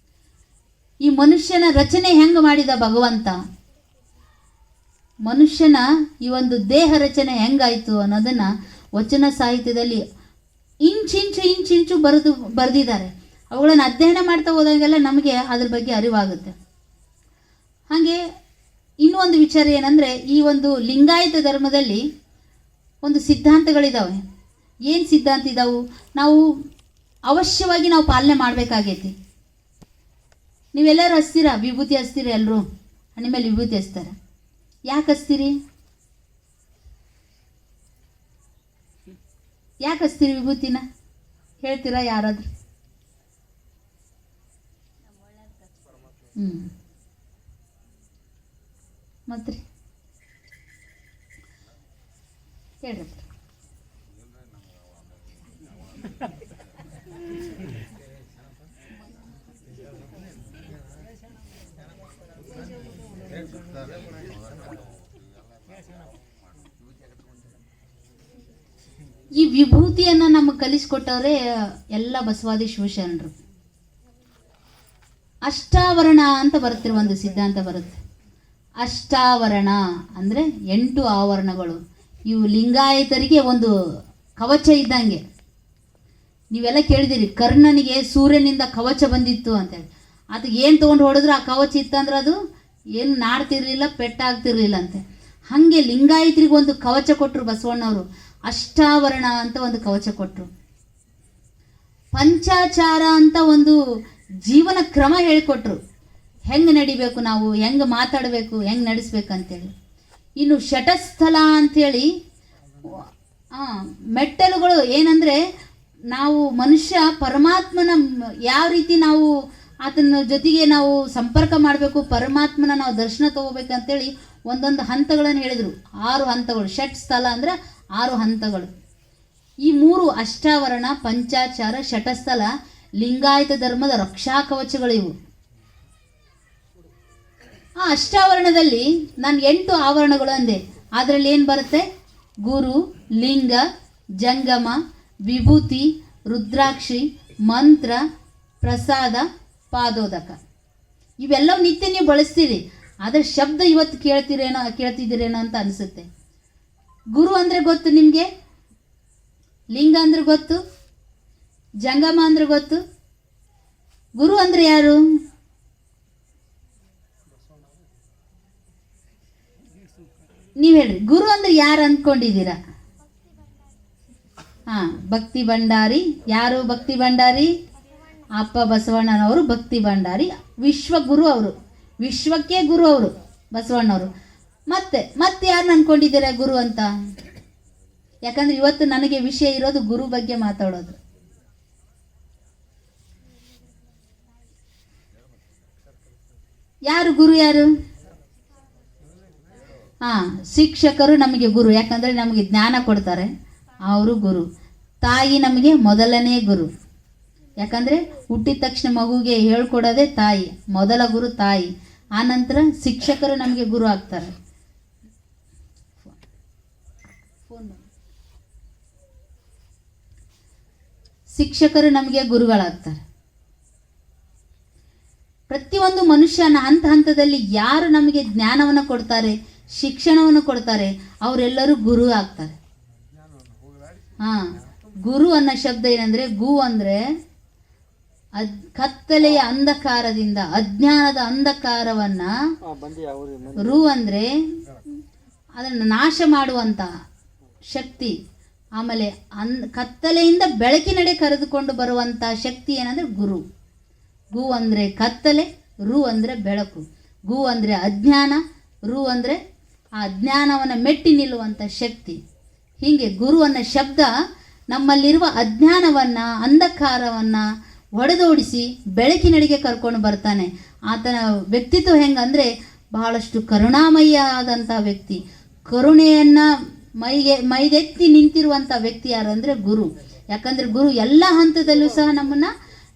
ಈ ಮನುಷ್ಯನ ರಚನೆ ಹೆಂಗೆ ಮಾಡಿದ ಭಗವಂತ, ಮನುಷ್ಯನ ಈ ಒಂದು ದೇಹ ರಚನೆ ಹೆಂಗಾಯಿತು ಅನ್ನೋದನ್ನು ವಚನ ಸಾಹಿತ್ಯದಲ್ಲಿ ಇಂಚಿಂಚು ಬರೆದಿದ್ದಾರೆ. ಅವುಗಳನ್ನು ಅಧ್ಯಯನ ಮಾಡ್ತಾ ಹೋದಾಗೆಲ್ಲ ನಮಗೆ ಅದ್ರ ಬಗ್ಗೆ ಅರಿವಾಗುತ್ತೆ. ಹಾಗೆ ಇನ್ನೂ ಒಂದು ವಿಚಾರ ಏನಂದರೆ, ಈ ಒಂದು ಲಿಂಗಾಯತ ಧರ್ಮದಲ್ಲಿ ಒಂದು ಸಿದ್ಧಾಂತಗಳಿದ್ದಾವೆ. ಏನು ಸಿದ್ಧಾಂತ ಇದ್ದಾವೆ, ನಾವು ಅವಶ್ಯವಾಗಿ ನಾವು ಪಾಲನೆ ಮಾಡಬೇಕಾಗೈತಿ. ನೀವೆಲ್ಲರೂ ಹಚ್ತೀರಾ, ವಿಭೂತಿ ಹಚ್ತೀರಿ, ಎಲ್ಲರೂ ಹಣ್ಣಿ ಮೇಲೆ ವಿಭೂತಿ ಹಚ್ತಾರೆ. ಯಾಕೆ ಹಚ್ತೀರಿ, ಯಾಕೆ ಹಚ್ತೀರಿ ವಿಭೂತಿನ ಹೇಳ್ತೀರಾ ಯಾರಾದ್ರೂ? ಮತ್ತೆ ಹೇಳ್ರಿ. ಈ ವಿಭೂತಿಯನ್ನು ನಮಗೆ ಕಲಿಸ್ಕೊಟ್ಟವ್ರೆ ಎಲ್ಲ ಬಸವಾದಿ ಶಿವಶರಣರು. ಅಷ್ಟಾವರಣ ಅಂತ ಬರುತ್ತೆ, ಒಂದು ಸಿದ್ಧಾಂತ ಬರುತ್ತೆ. ಅಷ್ಟಾವರಣ ಅಂದರೆ 8 ಆವರಣಗಳು. ಇವು ಲಿಂಗಾಯತರಿಗೆ ಒಂದು ಕವಚ ಇದ್ದಂಗೆ. ನೀವೆಲ್ಲ ಕೇಳಿದಿರಿ, ಕರ್ಣನಿಗೆ ಸೂರ್ಯನಿಂದ ಕವಚ ಬಂದಿತ್ತು ಅಂತೇಳಿ. ಅದು ಏನು ತೊಗೊಂಡು ಹೊಡೆದ್ರು ಆ ಕವಚ ಇತ್ತಂದ್ರೆ ಅದು ಏನು ನಾಡ್ತಿರ್ಲಿಲ್ಲ, ಪೆಟ್ಟಾಗ್ತಿರ್ಲಿಲ್ಲ ಅಂತೆ. ಹಾಗೆ ಲಿಂಗಾಯತರಿಗೆ ಒಂದು ಕವಚ ಕೊಟ್ಟರು ಬಸವಣ್ಣವರು. ಅಷ್ಟಾವರಣ ಅಂತ ಒಂದು ಕವಚ ಕೊಟ್ಟರು. ಪಂಚಾಚಾರ ಅಂತ ಒಂದು ಜೀವನ ಕ್ರಮ ಹೇಳಿಕೊಟ್ರು. ಹೆಂಗೆ ನಡಿಬೇಕು, ನಾವು ಹೆಂಗೆ ಮಾತಾಡಬೇಕು, ಹೆಂಗೆ ನಡೆಸ್ಬೇಕಂತೇಳಿ. ಇನ್ನು ಶಟಸ್ಥಲ ಅಂಥೇಳಿ ಮೆಟ್ಟಲುಗಳು. ಏನಂದರೆ ನಾವು ಮನುಷ್ಯ ಪರಮಾತ್ಮನ ಯಾವ ರೀತಿ ನಾವು ಆತನ ಜೊತೆಗೆ ನಾವು ಸಂಪರ್ಕ ಮಾಡಬೇಕು, ಪರಮಾತ್ಮನ ನಾವು ದರ್ಶನ ತಗೋಬೇಕಂತೇಳಿ ಒಂದೊಂದು ಹಂತಗಳನ್ನು ಹೇಳಿದರು. 6 ಹಂತಗಳು. ಷಟ್ ಸ್ಥಳ ಅಂದರೆ 6 ಹಂತಗಳು. ಈ 3 ಅಷ್ಟಾವರಣ, ಪಂಚಾಚಾರ, ಶಟಸ್ಥಲ ಲಿಂಗಾಯತ ಧರ್ಮದ ರಕ್ಷಾ ಕವಚಗಳಿವು. ಆ ಅಷ್ಟಾವರಣದಲ್ಲಿ ನಾನು 8 ಆವರಣಗಳು ಅಂದೆ. ಅದರಲ್ಲಿ ಏನು ಬರುತ್ತೆ? ಗುರು, ಲಿಂಗ, ಜಂಗಮ, ವಿಭೂತಿ, ರುದ್ರಾಕ್ಷಿ, ಮಂತ್ರ, ಪ್ರಸಾದ, ಪಾದೋದಕ. ಇವೆಲ್ಲವೂ ನಿತ್ಯ ನೀವು ಬಳಸ್ತೀರಿ. ಅದರ ಶಬ್ದ ಇವತ್ತು ಕೇಳ್ತಿದ್ದೀರೇನೋ ಅಂತ ಅನಿಸುತ್ತೆ. ಗುರು ಅಂದರೆ ಗೊತ್ತು ನಿಮಗೆ, ಲಿಂಗ ಅಂದರೆ ಗೊತ್ತು, ಜಂಗಮ ಅಂದರೆ ಗೊತ್ತು. ಗುರು ಅಂದರೆ ಯಾರು? ನೀವು ಹೇಳ್ರಿ, ಗುರು ಅಂದರೆ ಯಾರು ಅಂದ್ಕೊಂಡಿದ್ದೀರಾ? ಭಕ್ತಿ ಭಂಡಾರಿ. ಯಾರು ಭಕ್ತಿ ಭಂಡಾರಿ? ಅಪ್ಪ ಬಸವಣ್ಣನವರು ಭಕ್ತಿ ಭಂಡಾರಿ. ವಿಶ್ವಗುರು ಅವರು, ವಿಶ್ವಕ್ಕೆ ಗುರು ಅವರು ಬಸವಣ್ಣವರು. ಮತ್ತೆ ಯಾರನ್ನ ಅನ್ಕೊಂಡಿದ್ದೀರಾ ಗುರು ಅಂತ? ಯಾಕಂದ್ರೆ ಇವತ್ತು ನನಗೆ ವಿಷಯ ಇರೋದು ಗುರು ಬಗ್ಗೆ ಮಾತಾಡೋದು. ಯಾರು ಗುರು? ಯಾರು? ಶಿಕ್ಷಕರು ನಮಗೆ ಗುರು. ಯಾಕಂದ್ರೆ ನಮಗೆ ಜ್ಞಾನ ಕೊಡ್ತಾರೆ, ಅವರು ಗುರು. ತಾಯಿ ನಮಗೆ ಮೊದಲನೇ ಗುರು. ಯಾಕಂದ್ರೆ ಹುಟ್ಟಿದ ತಕ್ಷಣ ಮಗುಗೆ ಹೇಳ್ಕೊಡೋದೇ ತಾಯಿ, ಮೊದಲ ಗುರು ತಾಯಿ. ಆನಂತರ ಶಿಕ್ಷಕರು ನಮಗೆ ಗುರು ಆಗ್ತಾರೆ. ಶಿಕ್ಷಕರು ನಮಗೆ ಗುರುಗಳಾಗ್ತಾರೆ. ಪ್ರತಿಯೊಂದು ಮನುಷ್ಯನ ಹಂತ ಹಂತದಲ್ಲಿ ಯಾರು ನಮಗೆ ಜ್ಞಾನವನ್ನು ಕೊಡ್ತಾರೆ, ಶಿಕ್ಷಣವನ್ನು ಕೊಡ್ತಾರೆ, ಅವರೆಲ್ಲರೂ ಗುರು ಆಗ್ತಾರೆ. ಗುರು ಅನ್ನೋ ಶಬ್ದ ಏನಂದ್ರೆ, ಗು ಅಂದ್ರೆ ಕತ್ತಲೆಯ ಅಂಧಕಾರದಿಂದ, ಅಜ್ಞಾನದ ಅಂಧಕಾರವನ್ನ, ರು ಅಂದ್ರೆ ಅದನ್ನು ನಾಶ ಮಾಡುವಂತ ಶಕ್ತಿ. ಆಮೇಲೆ ಕತ್ತಲೆಯಿಂದ ಬೆಳಕಿನಡೆ ಕರೆದುಕೊಂಡು ಬರುವಂತ ಶಕ್ತಿ ಏನಂದ್ರೆ ಗುರು. ಗು ಅಂದ್ರೆ ಕತ್ತಲೆ, ರು ಅಂದ್ರೆ ಬೆಳಕು. ಗು ಅಂದ್ರೆ ಅಜ್ಞಾನ, ರು ಅಂದ್ರೆ ಆ ಜ್ಞಾನವನ್ನು ಮೆಟ್ಟಿ ನಿಲ್ಲುವಂಥ ಶಕ್ತಿ. ಹೀಗೆ ಗುರು ಅನ್ನೋ ಶಬ್ದ ನಮ್ಮಲ್ಲಿರುವ ಅಜ್ಞಾನವನ್ನು, ಅಂಧಕಾರವನ್ನು ಹೊಡೆದೋಡಿಸಿ ಬೆಳಕಿನಡೆಗೆ ಕರ್ಕೊಂಡು ಬರ್ತಾನೆ. ಆತನ ವ್ಯಕ್ತಿತ್ವ ಹೆಂಗಂದರೆ ಬಹಳಷ್ಟು ಕರುಣಾಮಯ ಆದಂಥ ವ್ಯಕ್ತಿ. ಕರುಣೆಯನ್ನು ಮೈದೆತ್ತಿ ನಿಂತಿರುವಂಥ ವ್ಯಕ್ತಿ ಯಾರಂದರೆ ಗುರು. ಯಾಕಂದರೆ ಗುರು ಎಲ್ಲ ಹಂತದಲ್ಲೂ ಸಹ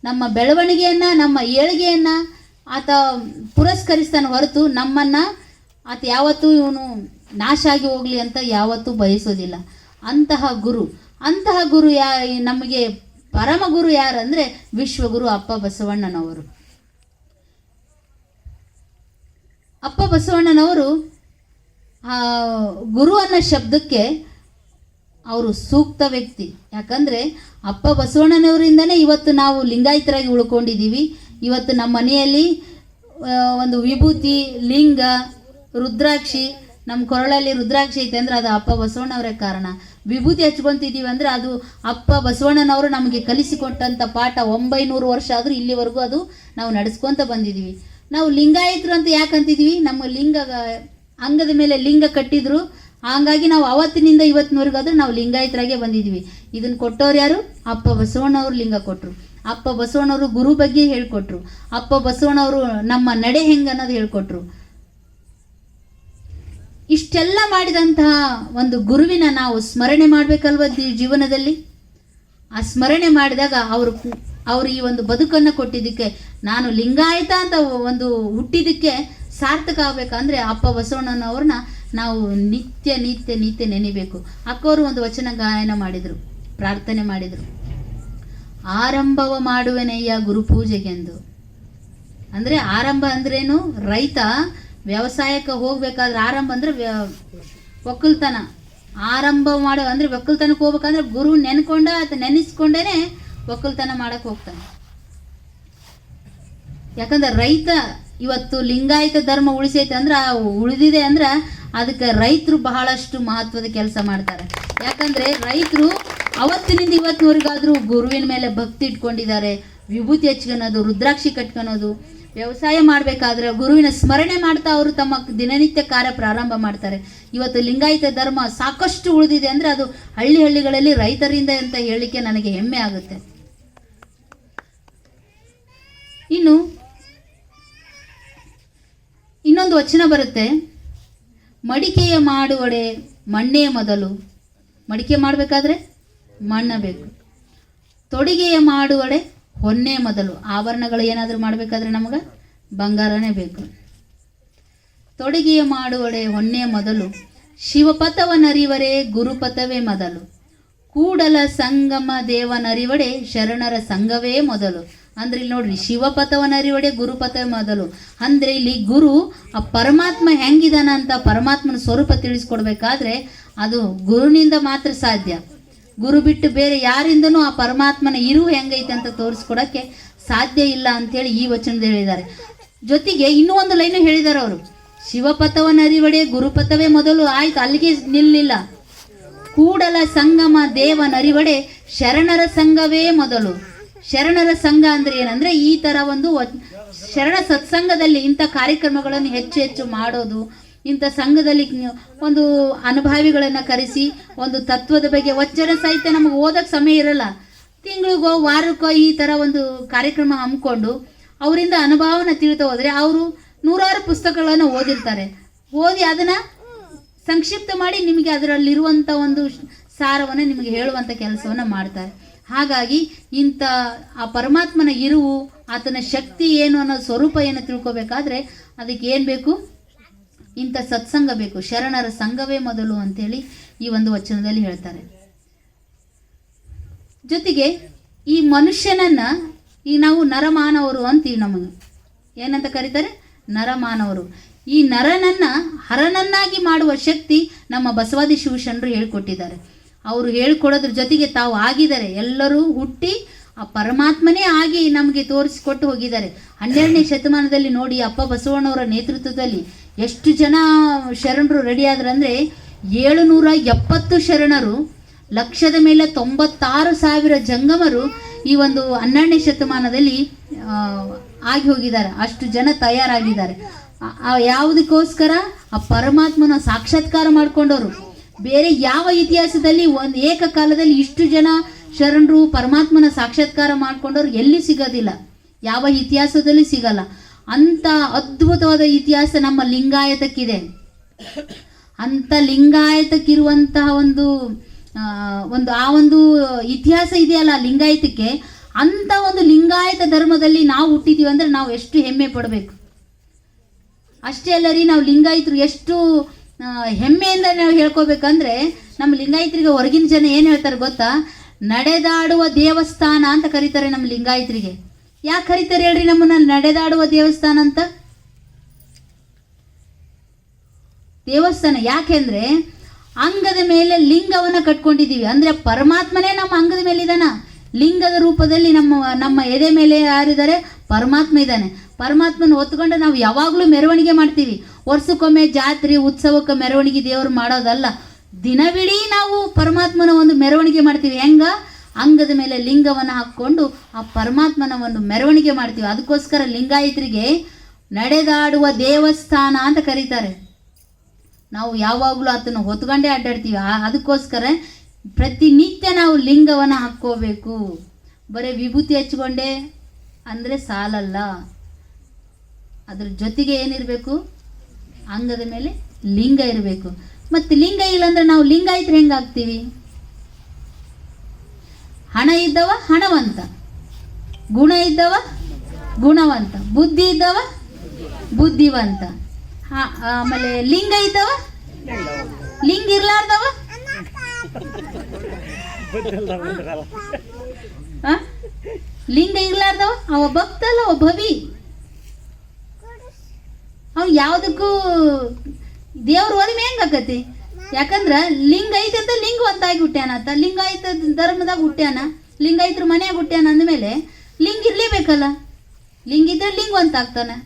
ನಮ್ಮ ಬೆಳವಣಿಗೆಯನ್ನು, ನಮ್ಮ ಏಳಿಗೆಯನ್ನು ಆತ ಪುರಸ್ಕರಿಸ್ತಾನೆ ಹೊರತು ನಮ್ಮನ್ನು ಆತ ಯಾವತ್ತೂ ಇವನು ನಾಶ ಆಗಿ ಹೋಗಲಿ ಅಂತ ಯಾವತ್ತೂ ಬಯಸೋದಿಲ್ಲ. ಅಂತಹ ಗುರು ನಮಗೆ ಪರಮ ಗುರು ಯಾರಂದರೆ ವಿಶ್ವಗುರು ಅಪ್ಪ ಬಸವಣ್ಣನವರು. ಅಪ್ಪ ಬಸವಣ್ಣನವರು ಗುರು ಅನ್ನೋ ಶಬ್ದಕ್ಕೆ ಅವರು ಸೂಕ್ತ ವ್ಯಕ್ತಿ. ಯಾಕಂದರೆ ಅಪ್ಪ ಬಸವಣ್ಣನವರಿಂದನೇ ಇವತ್ತು ನಾವು ಲಿಂಗಾಯತರಾಗಿ ಉಳ್ಕೊಂಡಿದ್ದೀವಿ. ಇವತ್ತು ನಮ್ಮ ಮನೆಯಲ್ಲಿ ಒಂದು ವಿಭೂತಿ, ಲಿಂಗ, ರುದ್ರಾಕ್ಷಿ, ನಮ್ಮ ಕೊರಳಲ್ಲಿ ರುದ್ರಾಕ್ಷಿ ಐತೆ ಅಂದರೆ ಅದು ಅಪ್ಪ ಬಸವಣ್ಣವರೇ ಕಾರಣ. ವಿಭೂತಿ ಹಚ್ಕೊತಿದ್ದೀವಿ ಅಂದರೆ ಅದು ಅಪ್ಪ ಬಸವಣ್ಣನವರು ನಮಗೆ ಕಲಿಸಿಕೊಟ್ಟಂಥ ಪಾಠ. 900 ವರ್ಷ ಆದರೂ ಇಲ್ಲಿವರೆಗೂ ಅದು ನಾವು ನಡೆಸ್ಕೊತ ಬಂದಿದ್ದೀವಿ. ನಾವು ಲಿಂಗಾಯತರು ಅಂತ ಯಾಕೆ ಅಂತಿದ್ದೀವಿ? ನಮ್ಮ ಅಂಗದ ಮೇಲೆ ಲಿಂಗ ಕಟ್ಟಿದ್ರು, ಹಾಗಾಗಿ ನಾವು ಅವತ್ತಿನಿಂದ ಇವತ್ತಿನವರೆಗಾದ್ರೂ ನಾವು ಲಿಂಗಾಯತರಾಗೆ ಬಂದಿದ್ದೀವಿ. ಇದನ್ನು ಕೊಟ್ಟವ್ರು ಯಾರು? ಅಪ್ಪ ಬಸವಣ್ಣವರು ಲಿಂಗ ಕೊಟ್ಟರು. ಅಪ್ಪ ಬಸವಣ್ಣವರು ಗುರು ಬಗ್ಗೆ ಹೇಳ್ಕೊಟ್ರು. ಅಪ್ಪ ಬಸವಣ್ಣವರು ನಮ್ಮ ನಡೆ ಹೆಂಗೆ ಅನ್ನೋದು ಹೇಳ್ಕೊಟ್ರು. ಇಷ್ಟೆಲ್ಲ ಮಾಡಿದಂತಹ ಒಂದು ಗುರುವಿನ ನಾವು ಸ್ಮರಣೆ ಮಾಡಬೇಕಲ್ವ ಜೀವನದಲ್ಲಿ. ಆ ಸ್ಮರಣೆ ಮಾಡಿದಾಗ ಅವರು ಈ ಒಂದು ಬದುಕನ್ನು ಕೊಟ್ಟಿದ್ದಕ್ಕೆ, ನಾನು ಲಿಂಗಾಯತ ಅಂತ ಒಂದು ಹುಟ್ಟಿದ್ದಕ್ಕೆ ಸಾರ್ಥಕ ಆಗಬೇಕಂದ್ರೆ ಅಪ್ಪ ಬಸವಣ್ಣನವ್ರನ್ನ ನಾವು ನಿತ್ಯ ನಿತ್ಯ ನಿತ್ಯ ನೆನೆಬೇಕು. ಅಕ್ಕವರು ಒಂದು ವಚನ ಗಾಯನ ಮಾಡಿದರು, ಪ್ರಾರ್ಥನೆ ಮಾಡಿದರು. ಆರಂಭವ ಮಾಡುವೆನಯ್ಯ ಗುರುಪೂಜೆಗೆಂದು. ಅಂದರೆ ಆರಂಭ ಅಂದ್ರೇನು? ರೈತ ವ್ಯವಸಾಯಕ್ಕೆ ಹೋಗ್ಬೇಕಾದ್ರೆ ಆರಂಭ ಅಂದರೆ ಒಕ್ಕಲ್ತನ. ಆರಂಭ ಮಾಡೋ ಅಂದರೆ ಒಕ್ಕಲ್ತನಕ್ಕೆ ಹೋಗ್ಬೇಕಂದ್ರೆ ಗುರು ನೆನೆಸ್ಕೊಂಡೇ ಒಕ್ಕಲ್ತನ ಮಾಡಕ್ಕೆ ಹೋಗ್ತಾನೆ. ಯಾಕಂದ್ರೆ ರೈತ ಇವತ್ತು ಲಿಂಗಾಯತ ಧರ್ಮ ಉಳಿಸೈತೆ ಅಂದ್ರೆ ಉಳಿದಿದೆ ಅಂದ್ರೆ ಅದಕ್ಕೆ ರೈತರು ಬಹಳಷ್ಟು ಮಹತ್ವದ ಕೆಲಸ ಮಾಡ್ತಾರೆ. ಯಾಕಂದರೆ ರೈತರು ಅವತ್ತಿನಿಂದ ಇವತ್ತಿನವರೆಗಾದರೂ ಗುರುವಿನ ಮೇಲೆ ಭಕ್ತಿ ಇಟ್ಕೊಂಡಿದ್ದಾರೆ. ವಿಭೂತಿ ಹಚ್ಕೊಳೋದು, ರುದ್ರಾಕ್ಷಿ ಕಟ್ಕೊಳೋದು, ವ್ಯವಸಾಯ ಮಾಡಬೇಕಾದ್ರೆ ಗುರುವಿನ ಸ್ಮರಣೆ ಮಾಡ್ತಾ ಅವರು ತಮ್ಮ ದಿನನಿತ್ಯ ಕಾರ್ಯ ಪ್ರಾರಂಭ ಮಾಡ್ತಾರೆ. ಇವತ್ತು ಲಿಂಗಾಯತ ಧರ್ಮ ಸಾಕಷ್ಟು ಉಳಿದಿದೆ ಅಂದರೆ ಅದು ಹಳ್ಳಿಗಳಲ್ಲಿ ರೈತರಿಂದ ಅಂತ ಹೇಳಲಿಕ್ಕೆ ನನಗೆ ಹೆಮ್ಮೆ ಆಗುತ್ತೆ. ಇನ್ನು ಇನ್ನೊಂದು ವಚನ ಬರುತ್ತೆ, ಮಡಿಕೆಯ ಮಾಡುವಡೆ ಮಣ್ಣೇ ಮೊದಲು. ಮಡಿಕೆ ಮಾಡಬೇಕಾದ್ರೆ ಮಣ್ಣ ಬೇಕು. ತೊಡಿಗೆಯ ಮಾಡುವಡೆ ಹೊನ್ನೆ ಮೊದಲು. ಆಭರಣಗಳು ಏನಾದರೂ ಮಾಡಬೇಕಾದ್ರೆ ನಮಗೆ ಬಂಗಾರನೇ ಬೇಕು. ತೊಡಿಗೆಯ ಮಾಡುವಡೆ ಹೊನ್ನೆ ಮೊದಲು, ಶಿವಪಥವನರಿವರೇ ಗುರುಪಥವೇ ಮೊದಲು. ಕೂಡಲ ಸಂಗಮ ದೇವನರಿವಡೆ ಶರಣರ ಸಂಘವೇ ಮೊದಲು. ಅಂದ್ರೆ ಇಲ್ಲಿ ನೋಡ್ರಿ, ಶಿವಪಥವನರಿವಡೆ ಗುರುಪಥವೇ ಮೊದಲು. ಅಂದ್ರೆ ಇಲ್ಲಿ ಗುರು ಆ ಪರಮಾತ್ಮ ಹೆಂಗಿದಾನ ಅಂತ ಪರಮಾತ್ಮನ ಸ್ವರೂಪ ತಿಳಿಸ್ಕೊಡ್ಬೇಕಾದ್ರೆ ಅದು ಗುರುನಿಂದ ಮಾತ್ರ ಸಾಧ್ಯ. ಗುರು ಬಿಟ್ಟು ಬೇರೆ ಯಾರಿಂದನೂ ಆ ಪರಮಾತ್ಮನ ಇರು ಹೆಂಗೈತೆ ಅಂತ ತೋರಿಸ್ಕೊಡಕ್ಕೆ ಸಾಧ್ಯ ಇಲ್ಲ ಅಂತೇಳಿ ಈ ವಚನದಲ್ಲಿ ಹೇಳಿದ್ದಾರೆ. ಜೊತೆಗೆ ಇನ್ನೂ ಒಂದು ಲೈನು ಹೇಳಿದ್ದಾರೆ ಅವರು, ಶಿವಪಥವನರಿವಡೆ ಗುರುಪಥವೇ ಮೊದಲು. ಆಯ್ತು, ಅಲ್ಲಿಗೆ ನಿಲ್ಲಿಲ್ಲ. ಕೂಡಲ ಸಂಗಮ ದೇವನರಿವಡೆ ಶರಣರ ಸಂಘವೇ ಮೊದಲು. ಶರಣರ ಸಂಘ ಅಂದ್ರೆ ಏನಂದ್ರೆ ಈ ತರ ಒಂದು ಶರಣ ಸತ್ಸಂಗದಲ್ಲಿ ಇಂಥ ಕಾರ್ಯಕ್ರಮಗಳನ್ನು ಹೆಚ್ಚು ಮಾಡೋದು. ಇಂಥ ಸಂಘದಲ್ಲಿ ಒಂದು ಅನುಭಾವಿಗಳನ್ನು ಕರೆಸಿ ಒಂದು ತತ್ವದ ಬಗ್ಗೆ ವಚನ ಸಾಹಿತ್ಯ ನಮಗೆ ಓದಕ್ಕೆ ಸಮಯ ಇರಲ್ಲ, ತಿಂಗಳಿಗೋ ವಾರಕ್ಕೋ ಈ ಥರ ಒಂದು ಕಾರ್ಯಕ್ರಮ ಹಮ್ಮಿಕೊಂಡು ಅವರಿಂದ ಅನುಭವನ ತಿಳಿತಾ ಹೋದರೆ ಅವರು 100 ಪುಸ್ತಕಗಳನ್ನು ಓದಿರ್ತಾರೆ. ಓದಿ ಅದನ್ನು ಸಂಕ್ಷಿಪ್ತ ಮಾಡಿ ನಿಮಗೆ ಅದರಲ್ಲಿರುವಂಥ ಒಂದು ಸಾರವನ್ನು ನಿಮಗೆ ಹೇಳುವಂಥ ಕೆಲಸವನ್ನು ಮಾಡ್ತಾರೆ. ಹಾಗಾಗಿ ಇಂಥ ಆ ಪರಮಾತ್ಮನ ಇರುವು, ಆತನ ಶಕ್ತಿ ಏನು ಅನ್ನೋ ಸ್ವರೂಪ ಏನು ತಿಳ್ಕೊಬೇಕಾದ್ರೆ ಅದಕ್ಕೆ ಏನು ಬೇಕು? ಇಂಥ ಸತ್ಸಂಗ ಬೇಕು. ಶರಣರ ಸಂಘವೇ ಮೊದಲು ಅಂತೇಳಿ ಈ ಒಂದು ವಚನದಲ್ಲಿ ಹೇಳ್ತಾರೆ. ಜೊತೆಗೆ ಈ ಮನುಷ್ಯನನ್ನ ಈ ನಾವು ನರಮಾನವರು ಅಂತೀವಿ. ನಮಗೆ ಏನಂತ ಕರೀತಾರೆ? ನರಮಾನವರು. ಈ ನರನನ್ನ ಹರನನ್ನಾಗಿ ಮಾಡುವ ಶಕ್ತಿ ನಮ್ಮ ಬಸವಾದಿ ಶಿವಶರಣರು ಹೇಳ್ಕೊಟ್ಟಿದ್ದಾರೆ. ಅವರು ಹೇಳ್ಕೊಡೋದ್ರ ಜೊತೆಗೆ ತಾವು ಆಗಿದ್ದಾರೆ. ಎಲ್ಲರೂ ಹುಟ್ಟಿ ಆ ಪರಮಾತ್ಮನೇ ಆಗಿ ನಮಗೆ ತೋರಿಸಿಕೊಟ್ಟು ಹೋಗಿದ್ದಾರೆ. 12ನೇ ಶತಮಾನದಲ್ಲಿ ನೋಡಿ, ಅಪ್ಪ ಬಸವಣ್ಣವರ ನೇತೃತ್ವದಲ್ಲಿ ಎಷ್ಟು ಜನ ಶರಣರು ರೆಡಿ ಆದ್ರಂದ್ರೆ 770 ಶರಣರು, ಲಕ್ಷದ ಮೇಲೆ 96,000 ಜಂಗಮರು ಈ ಒಂದು 12ನೇ ಶತಮಾನದಲ್ಲಿ ಆಗಿ ಹೋಗಿದ್ದಾರೆ. ಅಷ್ಟು ಜನ ತಯಾರಾಗಿದ್ದಾರೆ. ಯಾವುದಕ್ಕೋಸ್ಕರ ಆ ಪರಮಾತ್ಮನ ಸಾಕ್ಷಾತ್ಕಾರ ಮಾಡ್ಕೊಂಡವರು. ಬೇರೆ ಯಾವ ಇತಿಹಾಸದಲ್ಲಿ ಒಂದು ಏಕಕಾಲದಲ್ಲಿ ಇಷ್ಟು ಜನ ಶರಣರು ಪರಮಾತ್ಮನ ಸಾಕ್ಷಾತ್ಕಾರ ಮಾಡ್ಕೊಂಡವ್ರು ಎಲ್ಲಿ ಸಿಗೋದಿಲ್ಲ, ಯಾವ ಇತಿಹಾಸದಲ್ಲಿ ಸಿಗಲ್ಲ. ಅಂಥ ಅದ್ಭುತವಾದ ಇತಿಹಾಸ ನಮ್ಮ ಲಿಂಗಾಯತಕ್ಕಿದೆ. ಅಂಥ ಲಿಂಗಾಯತಕ್ಕಿರುವಂತಹ ಒಂದು ಇತಿಹಾಸ ಇದೆಯಲ್ಲ ಲಿಂಗಾಯತಕ್ಕೆ, ಅಂಥ ಒಂದು ಲಿಂಗಾಯತ ಧರ್ಮದಲ್ಲಿ ನಾವು ಹುಟ್ಟಿದ್ದೀವಿ ಅಂದರೆ ನಾವು ಎಷ್ಟು ಹೆಮ್ಮೆ ಪಡಬೇಕು. ಅಷ್ಟೇ ಅಲ್ಲ ರೀ, ನಾವು ಲಿಂಗಾಯತರು ಎಷ್ಟು ಹೆಮ್ಮೆಯಿಂದ ನಾವು ಹೇಳ್ಕೊಬೇಕಂದ್ರೆ, ನಮ್ಮ ಲಿಂಗಾಯತರಿಗೆ ಹೊರಗಿನ ಜನ ಏನು ಹೇಳ್ತಾರೆ ಗೊತ್ತಾ? ನಡೆದಾಡುವ ದೇವಸ್ಥಾನ ಅಂತ ಕರೀತಾರೆ ನಮ್ಮ ಲಿಂಗಾಯತರಿಗೆ. ಯಾಕೆ ಕರೀತಾರೆ ಹೇಳ್ರಿ ನಮ್ಮನ್ನ ನಡೆದಾಡುವ ದೇವಸ್ಥಾನ ಅಂತ? ದೇವಸ್ಥಾನ ಯಾಕೆಂದ್ರೆ ಅಂಗದ ಮೇಲೆ ಲಿಂಗವನ್ನ ಕಟ್ಕೊಂಡಿದ್ದೀವಿ. ಅಂದ್ರೆ ಪರಮಾತ್ಮನೇ ನಮ್ಮ ಅಂಗದ ಮೇಲೆ ಇದ್ದಾನ. ಲಿಂಗದ ರೂಪದಲ್ಲಿ ನಮ್ಮ ಎದೆ ಮೇಲೆ ಯಾರಿದ್ದಾರೆ? ಪರಮಾತ್ಮ ಇದ್ದಾನೆ. ಪರಮಾತ್ಮನ ಹೊತ್ಕೊಂಡು ನಾವು ಯಾವಾಗಲೂ ಮೆರವಣಿಗೆ ಮಾಡ್ತೀವಿ. ವರ್ಷಕ್ಕೊಮ್ಮೆ ಜಾತ್ರೆ ಉತ್ಸವಕ್ಕೆ ಮೆರವಣಿಗೆ ದೇವರು ಮಾಡೋದಲ್ಲ, ದಿನವಿಡೀ ನಾವು ಪರಮಾತ್ಮನ ಒಂದು ಮೆರವಣಿಗೆ ಮಾಡ್ತೀವಿ. ಹೆಂಗ? ಅಂಗದ ಮೇಲೆ ಲಿಂಗವನ್ನು ಹಾಕ್ಕೊಂಡು ಆ ಪರಮಾತ್ಮನ ಒಂದು ಮೆರವಣಿಗೆ ಮಾಡ್ತೀವಿ. ಅದಕ್ಕೋಸ್ಕರ ಲಿಂಗಾಯತರಿಗೆ ನಡೆದಾಡುವ ದೇವಸ್ಥಾನ ಅಂತ ಕರೀತಾರೆ. ನಾವು ಯಾವಾಗಲೂ ಅದನ್ನು ಹೊತ್ಕೊಂಡೇ ಅಡ್ಡಾಡ್ತೀವಿ. ಅದಕ್ಕೋಸ್ಕರ ಪ್ರತಿನಿತ್ಯ ನಾವು ಲಿಂಗವನ್ನು ಹಾಕ್ಕೋಬೇಕು. ಬರೀ ವಿಭೂತಿ ಹಚ್ಕೊಂಡೆ ಅಂದರೆ ಸಾಲಲ್ಲ, ಅದ್ರ ಜೊತೆಗೆ ಏನಿರಬೇಕು? ಅಂಗದ ಮೇಲೆ ಲಿಂಗ ಇರಬೇಕು. ಮತ್ತು ಲಿಂಗ ಇಲ್ಲಾಂದ್ರೆ ನಾವು ಲಿಂಗಾಯತರು ಹೆಂಗಾಗ್ತೀವಿ? ಹಣ ಇದ್ದವ ಹಣವಂತ, ಗುಣ ಇದ್ದವ ಗುಣವಂತ, ಬುದ್ಧಿ ಇದ್ದವ ಬುದ್ಧಿವಂತ. ಆಮೇಲೆ ಲಿಂಗ ಇದ್ದವ ಲಿಂಗ ಇರ್ಲಾರ್ದವ ಲಿಂಗ ಇರ್ಲಾರ್ದವ ಅವ ಭಕ್ತ ಅಲ್ಲ, ಅವ ಭವಿ. ಅವ್ ಯಾವುದಕ್ಕೂ ದೇವ್ರ ಒಲಿಮೆ ಹೆಂಗಾಕತಿ? ಯಾಕಂದ್ರ ಲಿಂಗ ಐತೆ ಅಂತ ಲಿಂಗವಂತ ಆಗಿ ಹುಟ್ಟ್ಯಾನ ಆತ. ಲಿಂಗಾಯತ ಧರ್ಮದಾಗ ಹುಟ್ಟ್ಯಾನ, ಲಿಂಗಾಯತರ ಮನ್ಯಾಗ ಹುಟ್ಟ್ಯಾನ ಅಂದಮೇಲೆ ಲಿಂಗ ಇರ್ಲೇಬೇಕಲ್ಲ. ಲಿಂಗ ಇದ್ರೆ ಲಿಂಗವಂತ ಆಗ್ತಾನೆ.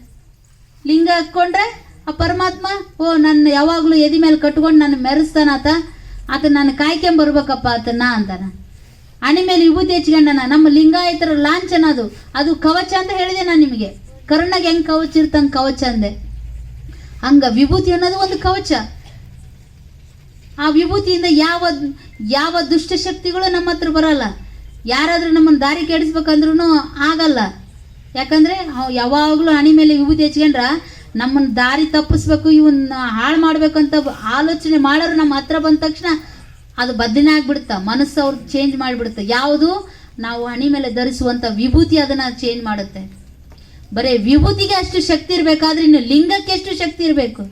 ಲಿಂಗ ಹಾಕ್ಕೊಂಡ್ರೆ ಆ ಪರಮಾತ್ಮ ನನ್ನ ಯಾವಾಗಲೂ ಎದಿ ಮೇಲೆ ಕಟ್ಕೊಂಡು ನನ್ನ ಮೆರೆಸ್ತಾನ ಆತ ನಾನು ಕಾಯ್ಕೊಂಬರ್ಬೇಕಪ್ಪ ಆತನ ಅಂತಾನ. ಹಣೆ ಮೇಲೆ ವಿಭೂತಿ ಹಚ್ಕೊಂಡನ. ನಮ್ಮ ಲಿಂಗಾಯತರ ಲಾಂಛನ ಅದು ಕವಚ ಅಂತ ಹೇಳಿದೆ ನಾನು ನಿಮಗೆ. ಕರ್ಣಗೆ ಹೆಂಗೆ ಕವಚ ಇರ್ತಂಗೆ ಕವಚ ಅಂದೆ. ಹಂಗ ವಿಭೂತಿ ಅನ್ನೋದು ಒಂದು ಕವಚ. ಆ ವಿಭೂತಿಯಿಂದ ಯಾವ ದುಷ್ಟಶಕ್ತಿಗಳು ನಮ್ಮ ಹತ್ರ ಬರಲ್ಲ. ಯಾರಾದ್ರೂ ನಮ್ಮನ್ನು ದಾರಿ ಕೆಡಿಸ್ಬೇಕಂದ್ರೂ ಆಗಲ್ಲ. ಯಾಕಂದ್ರೆ ಯಾವಾಗಲೂ ಹಣೆ ಮೇಲೆ ವಿಭೂತಿ ಹಚ್ಕೊಂಡ್ರ ನಮ್ಮನ್ನು ದಾರಿ ತಪ್ಪಿಸ್ಬೇಕು, ಇವನ್ನ ಹಾಳು ಮಾಡ್ಬೇಕಂತ ಆಲೋಚನೆ ಮಾಡೋರು ನಮ್ಮ ಹತ್ರ ಬಂದ ತಕ್ಷಣ ಅದು ಬದಲಿನ ಆಗ್ಬಿಡುತ್ತೆ. ಮನಸ್ಸು ಅವ್ರು ಚೇಂಜ್ ಮಾಡಿಬಿಡುತ್ತೆ. ಯಾವುದು? ನಾವು ಹಣೆ ಮೇಲೆ ಧರಿಸುವಂಥ ವಿಭೂತಿ ಅದನ್ನು ಚೇಂಜ್ ಮಾಡುತ್ತೆ. ಬರೀ ವಿಭೂತಿಗೆ ಅಷ್ಟು ಶಕ್ತಿ ಇರಬೇಕಾದ್ರೆ ಇನ್ನು ಲಿಂಗಕ್ಕೆ ಎಷ್ಟು ಶಕ್ತಿ ಇರಬೇಕು?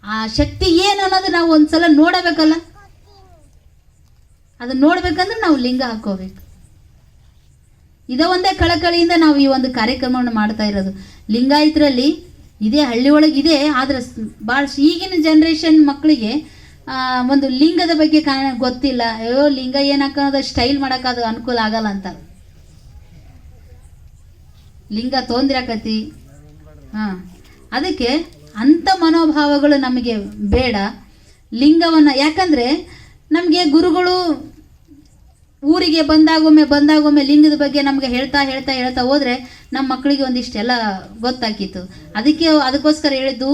ಆ ಶಕ್ತಿ ಏನು ಅನ್ನೋದು ನಾವು ಒಂದ್ಸಲ ನೋಡಬೇಕಲ್ಲ. ಅದನ್ನ ನೋಡ್ಬೇಕಂದ್ರೆ ನಾವು ಲಿಂಗ ಹಾಕೋಬೇಕು. ಒಂದೇ ಕಳಕಳಿಯಿಂದ ನಾವು ಈ ಒಂದು ಕಾರ್ಯಕ್ರಮವನ್ನು ಮಾಡ್ತಾ ಇರೋದು. ಲಿಂಗಾಯತರಲ್ಲಿ ಇದೇ ಹಳ್ಳಿ ಒಳಗಿದೆ, ಆದ್ರೆ ಭಾಳ ಈಗಿನ ಜನ್ರೇಷನ್ ಮಕ್ಕಳಿಗೆ ಒಂದು ಲಿಂಗದ ಬಗ್ಗೆ ಗೊತ್ತಿಲ್ಲ. ಅಯ್ಯೋ ಲಿಂಗ ಏನಕ್ಕದ ಸ್ಟೈಲ್ ಮಾಡೋಕ್ಕಾದ ಅನುಕೂಲ ಆಗಲ್ಲ ಅಂತ ಲಿಂಗ ತೊಂದ್ರಾಕತಿ. ಅದಕ್ಕೆ ಅಂಥ ಮನೋಭಾವಗಳು ನಮಗೆ ಬೇಡ. ಲಿಂಗವನ್ನು ಯಾಕಂದರೆ ನಮಗೆ ಗುರುಗಳು ಊರಿಗೆ ಬಂದಾಗೊಮ್ಮೆ ಲಿಂಗದ ಬಗ್ಗೆ ನಮಗೆ ಹೇಳ್ತಾ ಹೋದರೆ ನಮ್ಮ ಮಕ್ಕಳಿಗೆ ಒಂದಿಷ್ಟೆಲ್ಲ ಗೊತ್ತಾಕಿತ್ತು. ಅದಕ್ಕೋಸ್ಕರ ಹೇಳಿದ್ದು,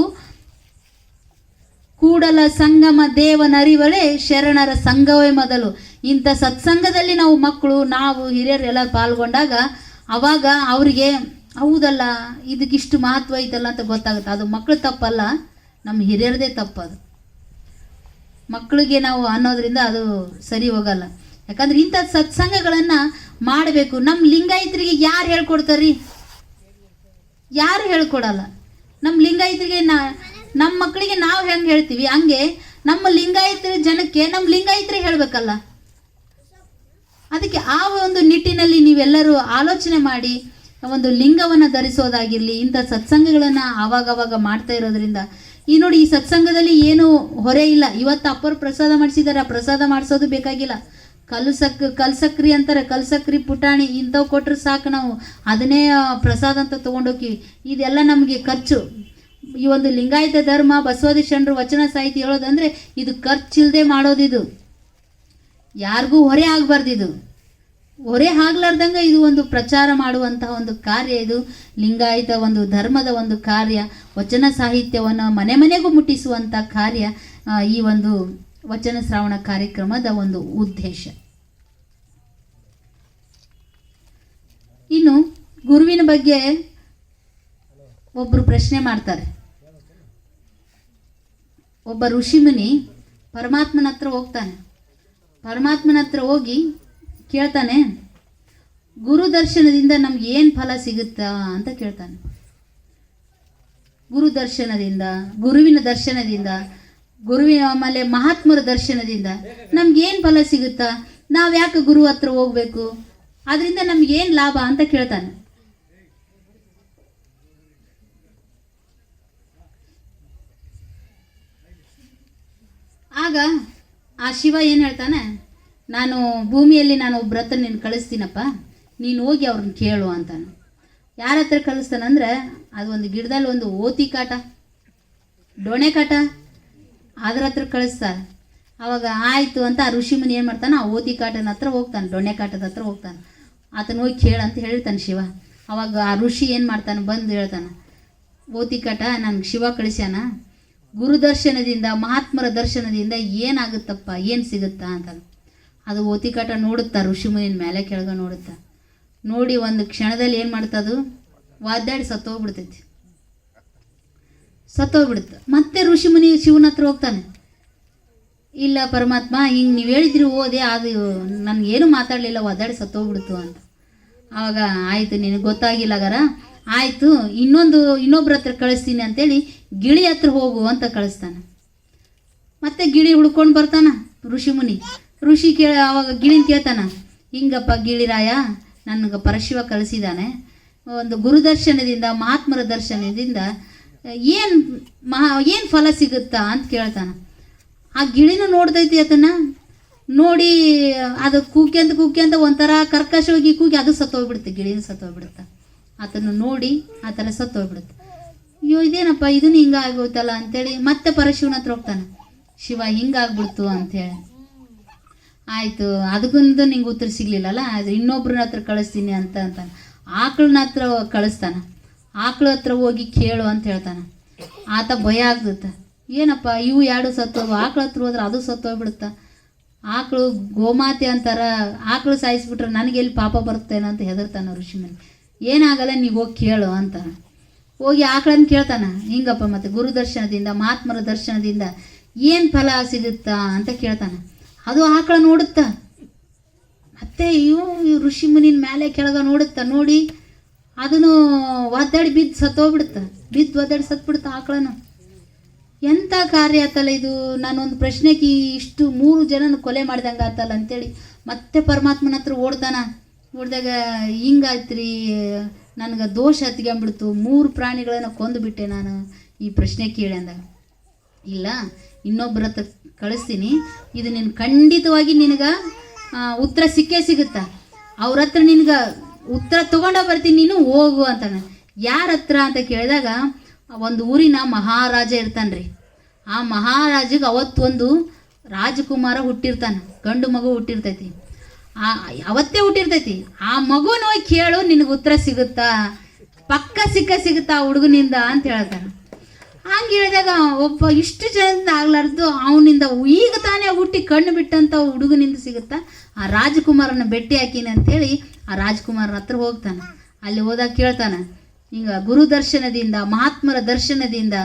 ಕೂಡಲ ಸಂಗಮ ದೇವನರಿವಳೆ ಶರಣರ ಸಂಘವೇ ಮೊದಲು. ಇಂಥ ಸತ್ಸಂಗದಲ್ಲಿ ನಾವು ಹಿರಿಯರೆಲ್ಲ ಪಾಲ್ಗೊಂಡಾಗ ಅವಾಗ ಅವರಿಗೆ ಹೌದಲ್ಲ ಇದಕ್ಕಿಷ್ಟು ಮಹತ್ವ ಐತಲ್ಲ ಅಂತ ಗೊತ್ತಾಗುತ್ತೆ. ಅದು ಮಕ್ಕಳು ತಪ್ಪಲ್ಲ, ನಮ್ಮ ಹಿರಿಯರದೇ ತಪ್ಪದು. ಮಕ್ಕಳಿಗೆ ನಾವು ಅನ್ನೋದ್ರಿಂದ ಅದು ಸರಿ ಹೋಗಲ್ಲ. ಯಾಕಂದ್ರೆ ಇಂಥ ಸತ್ಸಂಗಗಳನ್ನು ಮಾಡಬೇಕು. ನಮ್ಮ ಲಿಂಗಾಯತರಿಗೆ ಯಾರು ಹೇಳ್ಕೊಡ್ತಾರ್ರಿ? ಯಾರು ಹೇಳ್ಕೊಡಲ್ಲ. ನಮ್ಮ ಲಿಂಗಾಯತರಿಗೆ ನಮ್ಮ ಮಕ್ಕಳಿಗೆ ನಾವು ಹೆಂಗೆ ಹೇಳ್ತೀವಿ ಹಂಗೆ ನಮ್ಮ ಲಿಂಗಾಯತರ ಜನಕ್ಕೆ ನಮ್ಮ ಲಿಂಗಾಯತರೇ ಹೇಳಬೇಕಲ್ಲ. ಅದಕ್ಕೆ ಆ ಒಂದು ನಿಟ್ಟಿನಲ್ಲಿ ನೀವೆಲ್ಲರೂ ಆಲೋಚನೆ ಮಾಡಿ ಒಂದು ಲಿಂಗವನ್ನು ಧರಿಸೋದಾಗಿರಲಿ, ಇಂಥ ಸತ್ಸಂಗಗಳನ್ನು ಆವಾಗವಾಗ ಮಾಡ್ತಾ ಇರೋದ್ರಿಂದ ನೋಡಿ ಈ ಸತ್ಸಂಗದಲ್ಲಿ ಏನು ಹೊರೆ ಇಲ್ಲ. ಇವತ್ತು ಅಪ್ಪರು ಪ್ರಸಾದ ಮಾಡಿಸಿದಾರೆ, ಪ್ರಸಾದ ಮಾಡಿಸೋದು ಬೇಕಾಗಿಲ್ಲ. ಕಲ್ಸಕ್ರಿ ಅಂತಾರೆ, ಕಲ್ಸಕ್ರಿ ಪುಟಾಣಿ ಇಂಥವು ಕೊಟ್ಟರೆ ಸಾಕು, ನಾವು ಅದನ್ನೇ ಪ್ರಸಾದ ಅಂತ ತೊಗೊಂಡೋಗ್ತೀವಿ. ಇದೆಲ್ಲ ನಮಗೆ ಖರ್ಚು. ಈ ಒಂದು ಲಿಂಗಾಯತ ಧರ್ಮ ಬಸವಾದಿ ಶರಣರು ವಚನ ಸಾಹಿತ್ಯ ಹೇಳೋದಂದರೆ ಇದು ಖರ್ಚಿಲ್ಲದೆ ಮಾಡೋದಿದು, ಯಾರಿಗೂ ಹೊರೆ ಆಗಬಾರ್ದಿದು. ಹೊರೆ ಆಗ್ಲಾರ್ದಂಗೆ ಇದು ಒಂದು ಪ್ರಚಾರ ಮಾಡುವಂತಹ ಒಂದು ಕಾರ್ಯ, ಇದು ಲಿಂಗಾಯತ ಒಂದು ಧರ್ಮದ ಒಂದು ಕಾರ್ಯ, ವಚನ ಸಾಹಿತ್ಯವನ್ನು ಮನೆ ಮನೆಗೂ ಮುಟ್ಟಿಸುವಂಥ ಕಾರ್ಯ ಈ ಒಂದು ವಚನ ಶ್ರವಣ ಕಾರ್ಯಕ್ರಮದ ಒಂದು ಉದ್ದೇಶ. ಇನ್ನು ಗುರುವಿನ ಬಗ್ಗೆ ಒಬ್ಬರು ಪ್ರಶ್ನೆ ಮಾಡ್ತಾರೆ. ಒಬ್ಬ ಋಷಿಮುನಿ ಪರಮಾತ್ಮನ ಹತ್ರ ಹೋಗ್ತಾನೆ. ಪರಮಾತ್ಮನ ಹತ್ರ ಹೋಗಿ ಕೇಳ್ತಾನೆ, ಗುರು ದರ್ಶನದಿಂದ ನಮ್ಗೆ ಏನು ಫಲ ಸಿಗುತ್ತಾ ಅಂತ ಕೇಳ್ತಾನೆ. ಗುರು ದರ್ಶನದಿಂದ, ಗುರುವಿನ ದರ್ಶನದಿಂದ, ಗುರುವಿನ ಆಮೇಲೆ ಮಹಾತ್ಮರ ದರ್ಶನದಿಂದ ನಮ್ಗೇನು ಫಲ ಸಿಗುತ್ತಾ, ನಾವು ಯಾಕೆ ಗುರು ಹತ್ರ ಹೋಗ್ಬೇಕು, ಅದರಿಂದ ನಮ್ಗೇನು ಲಾಭ ಅಂತ ಕೇಳ್ತಾನೆ. ಆಗ ಆ ಶಿವ ಏನು ಹೇಳ್ತಾನೆ, ನಾನು ಭೂಮಿಯಲ್ಲಿ ನಾನು ಒಬ್ಬರ ಹತ್ರ ನೀನು ಕಳಿಸ್ತೀನಪ್ಪ, ನೀನು ಹೋಗಿ ಅವ್ರನ್ನ ಕೇಳು ಅಂತಾನೆ. ಯಾರ ಹತ್ರ ಕಳಿಸ್ತಾನಂದ್ರೆ, ಅದು ಒಂದು ಗಿಡದಲ್ಲಿ ಒಂದು ಓತಿ ಕಾಟ, ಡೊಣೆ ಕಾಟ, ಅದ್ರ ಹತ್ರ ಕಳಿಸ್ತಾರೆ. ಅವಾಗ ಆಯಿತು ಅಂತ ಆ ಋಷಿಮುನಿ ಏನು ಮಾಡ್ತಾನೆ, ಆ ಓತಿ ಕಾಟನ ಹತ್ರ ಹೋಗ್ತಾನೆ, ಡೊಣೆ ಕಾಟದ ಹತ್ರ ಹೋಗ್ತಾನೆ. ಆತನ ಹೋಗಿ ಕೇಳು ಅಂತ ಹೇಳ್ತಾನೆ ಶಿವ. ಅವಾಗ ಆ ಋಷಿ ಏನು ಮಾಡ್ತಾನೆ, ಬಂದು ಹೇಳ್ತಾನೆ, ಓತಿ ಕಾಟ ನನಗೆ ಶಿವ ಕಳಿಸ್ಯಾನ, ಗುರುದರ್ಶನದಿಂದ ಮಹಾತ್ಮರ ದರ್ಶನದಿಂದ ಏನಾಗುತ್ತಪ್ಪ, ಏನು ಸಿಗುತ್ತಾ ಅಂತಾನೆ. ಅದು ಓತಿಕಾಟ ನೋಡುತ್ತಾ, ಋಷಿಮುನಿನ ಮೇಲೆ ಕೆಳಗೆ ನೋಡುತ್ತಾ, ನೋಡಿ ಒಂದು ಕ್ಷಣದಲ್ಲಿ ಏನು ಮಾಡ್ತದು, ವಾದ್ದಾಡಿ ಸತ್ತೋಗ್ಬಿಡ್ತೈತಿ, ಸತ್ತೋಗ್ಬಿಡುತ್ತೆ. ಮತ್ತೆ ಋಷಿಮುನಿ ಶಿವನ ಹತ್ರ ಹೋಗ್ತಾನೆ, ಇಲ್ಲ ಪರಮಾತ್ಮ ಹಿಂಗೆ ನೀವು ಹೇಳಿದ್ರಿ ಓದೆ, ಅದು ನನಗೇನು ಮಾತಾಡಲಿಲ್ಲ, ಒದ್ದಾಡಿ ಸತ್ತೋಗ್ಬಿಡ್ತು ಅಂತ. ಆವಾಗ ಆಯಿತು ನಿನಗೆ ಗೊತ್ತಾಗಿಲ್ಲಗಾರ, ಆಯಿತು ಇನ್ನೊಬ್ರ ಹತ್ರ ಕಳಿಸ್ತೀನಿ ಅಂತೇಳಿ ಗಿಳಿ ಹತ್ರ ಹೋಗು ಅಂತ ಕಳಿಸ್ತಾನೆ. ಮತ್ತೆ ಗಿಳಿ ಹುಡ್ಕೊಂಡು ಬರ್ತಾನ ಋಷಿಮುನಿ. ಋಷಿ ಅವಾಗ ಗಿಳಿನ ಕೇಳ್ತಾನ, ಹಿಂಗಪ್ಪ ಗಿಳಿರಾಯ, ನನಗೆ ಪರಶಿವ ಕಳಿಸಿದ್ದಾನೆ, ಒಂದು ಗುರುದರ್ಶನದಿಂದ ಮಹಾತ್ಮರ ದರ್ಶನದಿಂದ ಏನು ಫಲ ಸಿಗುತ್ತಾ ಅಂತ ಕೇಳ್ತಾನ. ಆ ಗಿಳಿನೂ ನೋಡ್ತೈತಿ, ಅದನ್ನು ನೋಡಿ ಅದು ಕೂಗ್ಯಂತ ಒಂಥರ ಕರ್ಕಶವಾಗಿ ಕೂಗಿ ಅದು ಸತ್ತೋಗ್ಬಿಡುತ್ತೆ, ಗಿಳಿನೂ ಸತ್ತೋಗ್ಬಿಡುತ್ತೆ. ಆತನ್ನು ನೋಡಿ ಆ ಥರ ಸತ್ತೋಗ್ಬಿಡುತ್ತೆ. ಅಯ್ಯೋ ಇದೇನಪ್ಪ, ಇದನ್ನು ಹಿಂಗೆ ಆಗೋಯ್ತಲ್ಲ ಅಂತೇಳಿ ಮತ್ತೆ ಪರಶಿವನ ಹತ್ರ ಹೋಗ್ತಾನೆ. ಶಿವ ಹಿಂಗಾಗ್ಬಿಡ್ತು ಅಂಥೇಳಿ, ಆಯಿತು ಅದಕ್ಕೊಂದು ನಿಂಗೆ ಉತ್ತರ ಸಿಗಲಿಲ್ಲಲ್ಲ, ಅದು ಇನ್ನೊಬ್ರನ್ನ ಹತ್ರ ಕಳಿಸ್ತೀನಿ ಅಂತಾನೆ. ಆಕಳನ್ನ ಹತ್ರ ಕಳಿಸ್ತಾನೆ. ಆಕಳ ಹತ್ರ ಹೋಗಿ ಕೇಳು ಅಂತ ಹೇಳ್ತಾನೆ. ಆತ ಭಯ ಆಗ್ತದೆ, ಏನಪ್ಪ ಇವು ಎರಡು ಸತ್ತೋದು, ಆಕಳ ಹತ್ರ ಹೋದ್ರೆ ಅದು ಸತ್ತೋಗ್ಬಿಡುತ್ತೆ, ಆಕಳು ಗೋಮಾತೆ ಅಂತಾರ, ಆಕಳು ಸಾಯಿಸ್ಬಿಟ್ರೆ ನನಗೆಲ್ಲಿ ಪಾಪ ಬರುತ್ತೇನೋ ಅಂತ ಹೆದರ್ತಾನೆ ಋಷಿಮುನಿ. ಏನಾಗಲ್ಲ ನೀವು ಹೋಗಿ ಕೇಳು ಅಂತ ಹೋಗಿ ಆಕಳನ್ನು ಕೇಳ್ತಾನೆ, ಹಿಂಗಪ್ಪ ಮತ್ತು ಗುರುದರ್ಶನದಿಂದ ಮಹಾತ್ಮರ ದರ್ಶನದಿಂದ ಏನು ಫಲ ಸಿಗುತ್ತಾ ಅಂತ ಕೇಳ್ತಾನೆ. ಅದು ಆಕಳ ನೋಡುತ್ತಾ, ಮತ್ತೆ ಇವು ಋಷಿಮುನಿನ ಮೇಲೆ ಕೆಳಗೆ ನೋಡುತ್ತಾ, ನೋಡಿ ಅದನ್ನು ಒದ್ದಾಡಿ ಬಿದ್ದು ಸತ್ತೋಗ್ಬಿಡುತ್ತೆ, ಒದ್ದಾಡಿ ಸತ್ಬಿಡುತ್ತೆ ಆಕಳನ್ನು. ಎಂಥ ಕಾರ್ಯ ಆತಲ್ಲ ಇದು, ನಾನೊಂದು ಪ್ರಶ್ನೆಗೆ ಇಷ್ಟು 3 ಜನನ ಕೊಲೆ ಮಾಡ್ದಂಗೆ ಆತಲ್ಲ ಅಂತೇಳಿ ಮತ್ತೆ ಪರಮಾತ್ಮನ ಹತ್ರ ಓಡಿದಾಗ ಹಿಂಗಾಯ್ತು ರೀ, ನನಗೆ ದೋಷ ಹತ್ಕೊಂಡ್ಬಿಡ್ತು, 3 ಪ್ರಾಣಿಗಳನ್ನು ಕೊಂದುಬಿಟ್ಟೆ ನಾನು ಈ ಪ್ರಶ್ನೆ ಕೇಳಿ ಅಂದಾಗ. ಇಲ್ಲ, ಇನ್ನೊಬ್ಬರ ಹತ್ರ ಕಳಿಸ್ತೀನಿ, ಇದು ನಿನ್ನ ಖಂಡಿತವಾಗಿ ನಿನಗೆ ಉತ್ತರ ಸಿಗುತ್ತಾ, ಅವ್ರ ಹತ್ರ ನಿನಗೆ ಉತ್ತರ ತೊಗೊಂಡೇ ಬರ್ತೀನಿ, ನೀನು ಹೋಗು ಅಂತಾನೆ. ಯಾರ ಹತ್ರ ಅಂತ ಕೇಳಿದಾಗ, ಒಂದು ಊರಿನ ಮಹಾರಾಜ ಇರ್ತಾನೆ ರೀ. ಆ ಮಹಾರಾಜಿಗೆ ಅವತ್ತೊಂದು ರಾಜಕುಮಾರ ಹುಟ್ಟಿರ್ತಾನೆ, ಗಂಡು ಮಗು ಹುಟ್ಟಿರ್ತೈತಿ, ಅವತ್ತೇ ಹುಟ್ಟಿರ್ತೈತಿ. ಆ ಮಗುನ ಹೋಗಿ ಕೇಳು, ನಿನಗೆ ಉತ್ತರ ಸಿಗುತ್ತಾ, ಪಕ್ಕ ಸಿಗುತ್ತಾ ಆ ಹುಡುಗನಿಂದ ಅಂತ ಹೇಳ್ತಾನೆ. ಹಂಗೆ ಹೇಳಿದಾಗ ಒಬ್ಬ ಇಷ್ಟು ಜನದಿಂದ ಆಗ್ಲಾರ್ದು ಅವನಿಂದ ಈಗ ತಾನೇ ಹುಟ್ಟಿ ಕಣ್ಣು ಬಿಟ್ಟಂಥ ಹುಡುಗನಿಂದ ಸಿಗುತ್ತಾ, ಆ ರಾಜಕುಮಾರನ ಭೇಟಿ ಹಾಕಿನಿ ಅಂತೇಳಿ ಆ ರಾಜಕುಮಾರನ ಹತ್ರ ಹೋಗ್ತಾನೆ. ಅಲ್ಲಿ ಹೋದಾಗ ಕೇಳ್ತಾನೆ, ಹಿಂಗೆ ಗುರುದರ್ಶನದಿಂದ ಮಹಾತ್ಮರ ದರ್ಶನದಿಂದ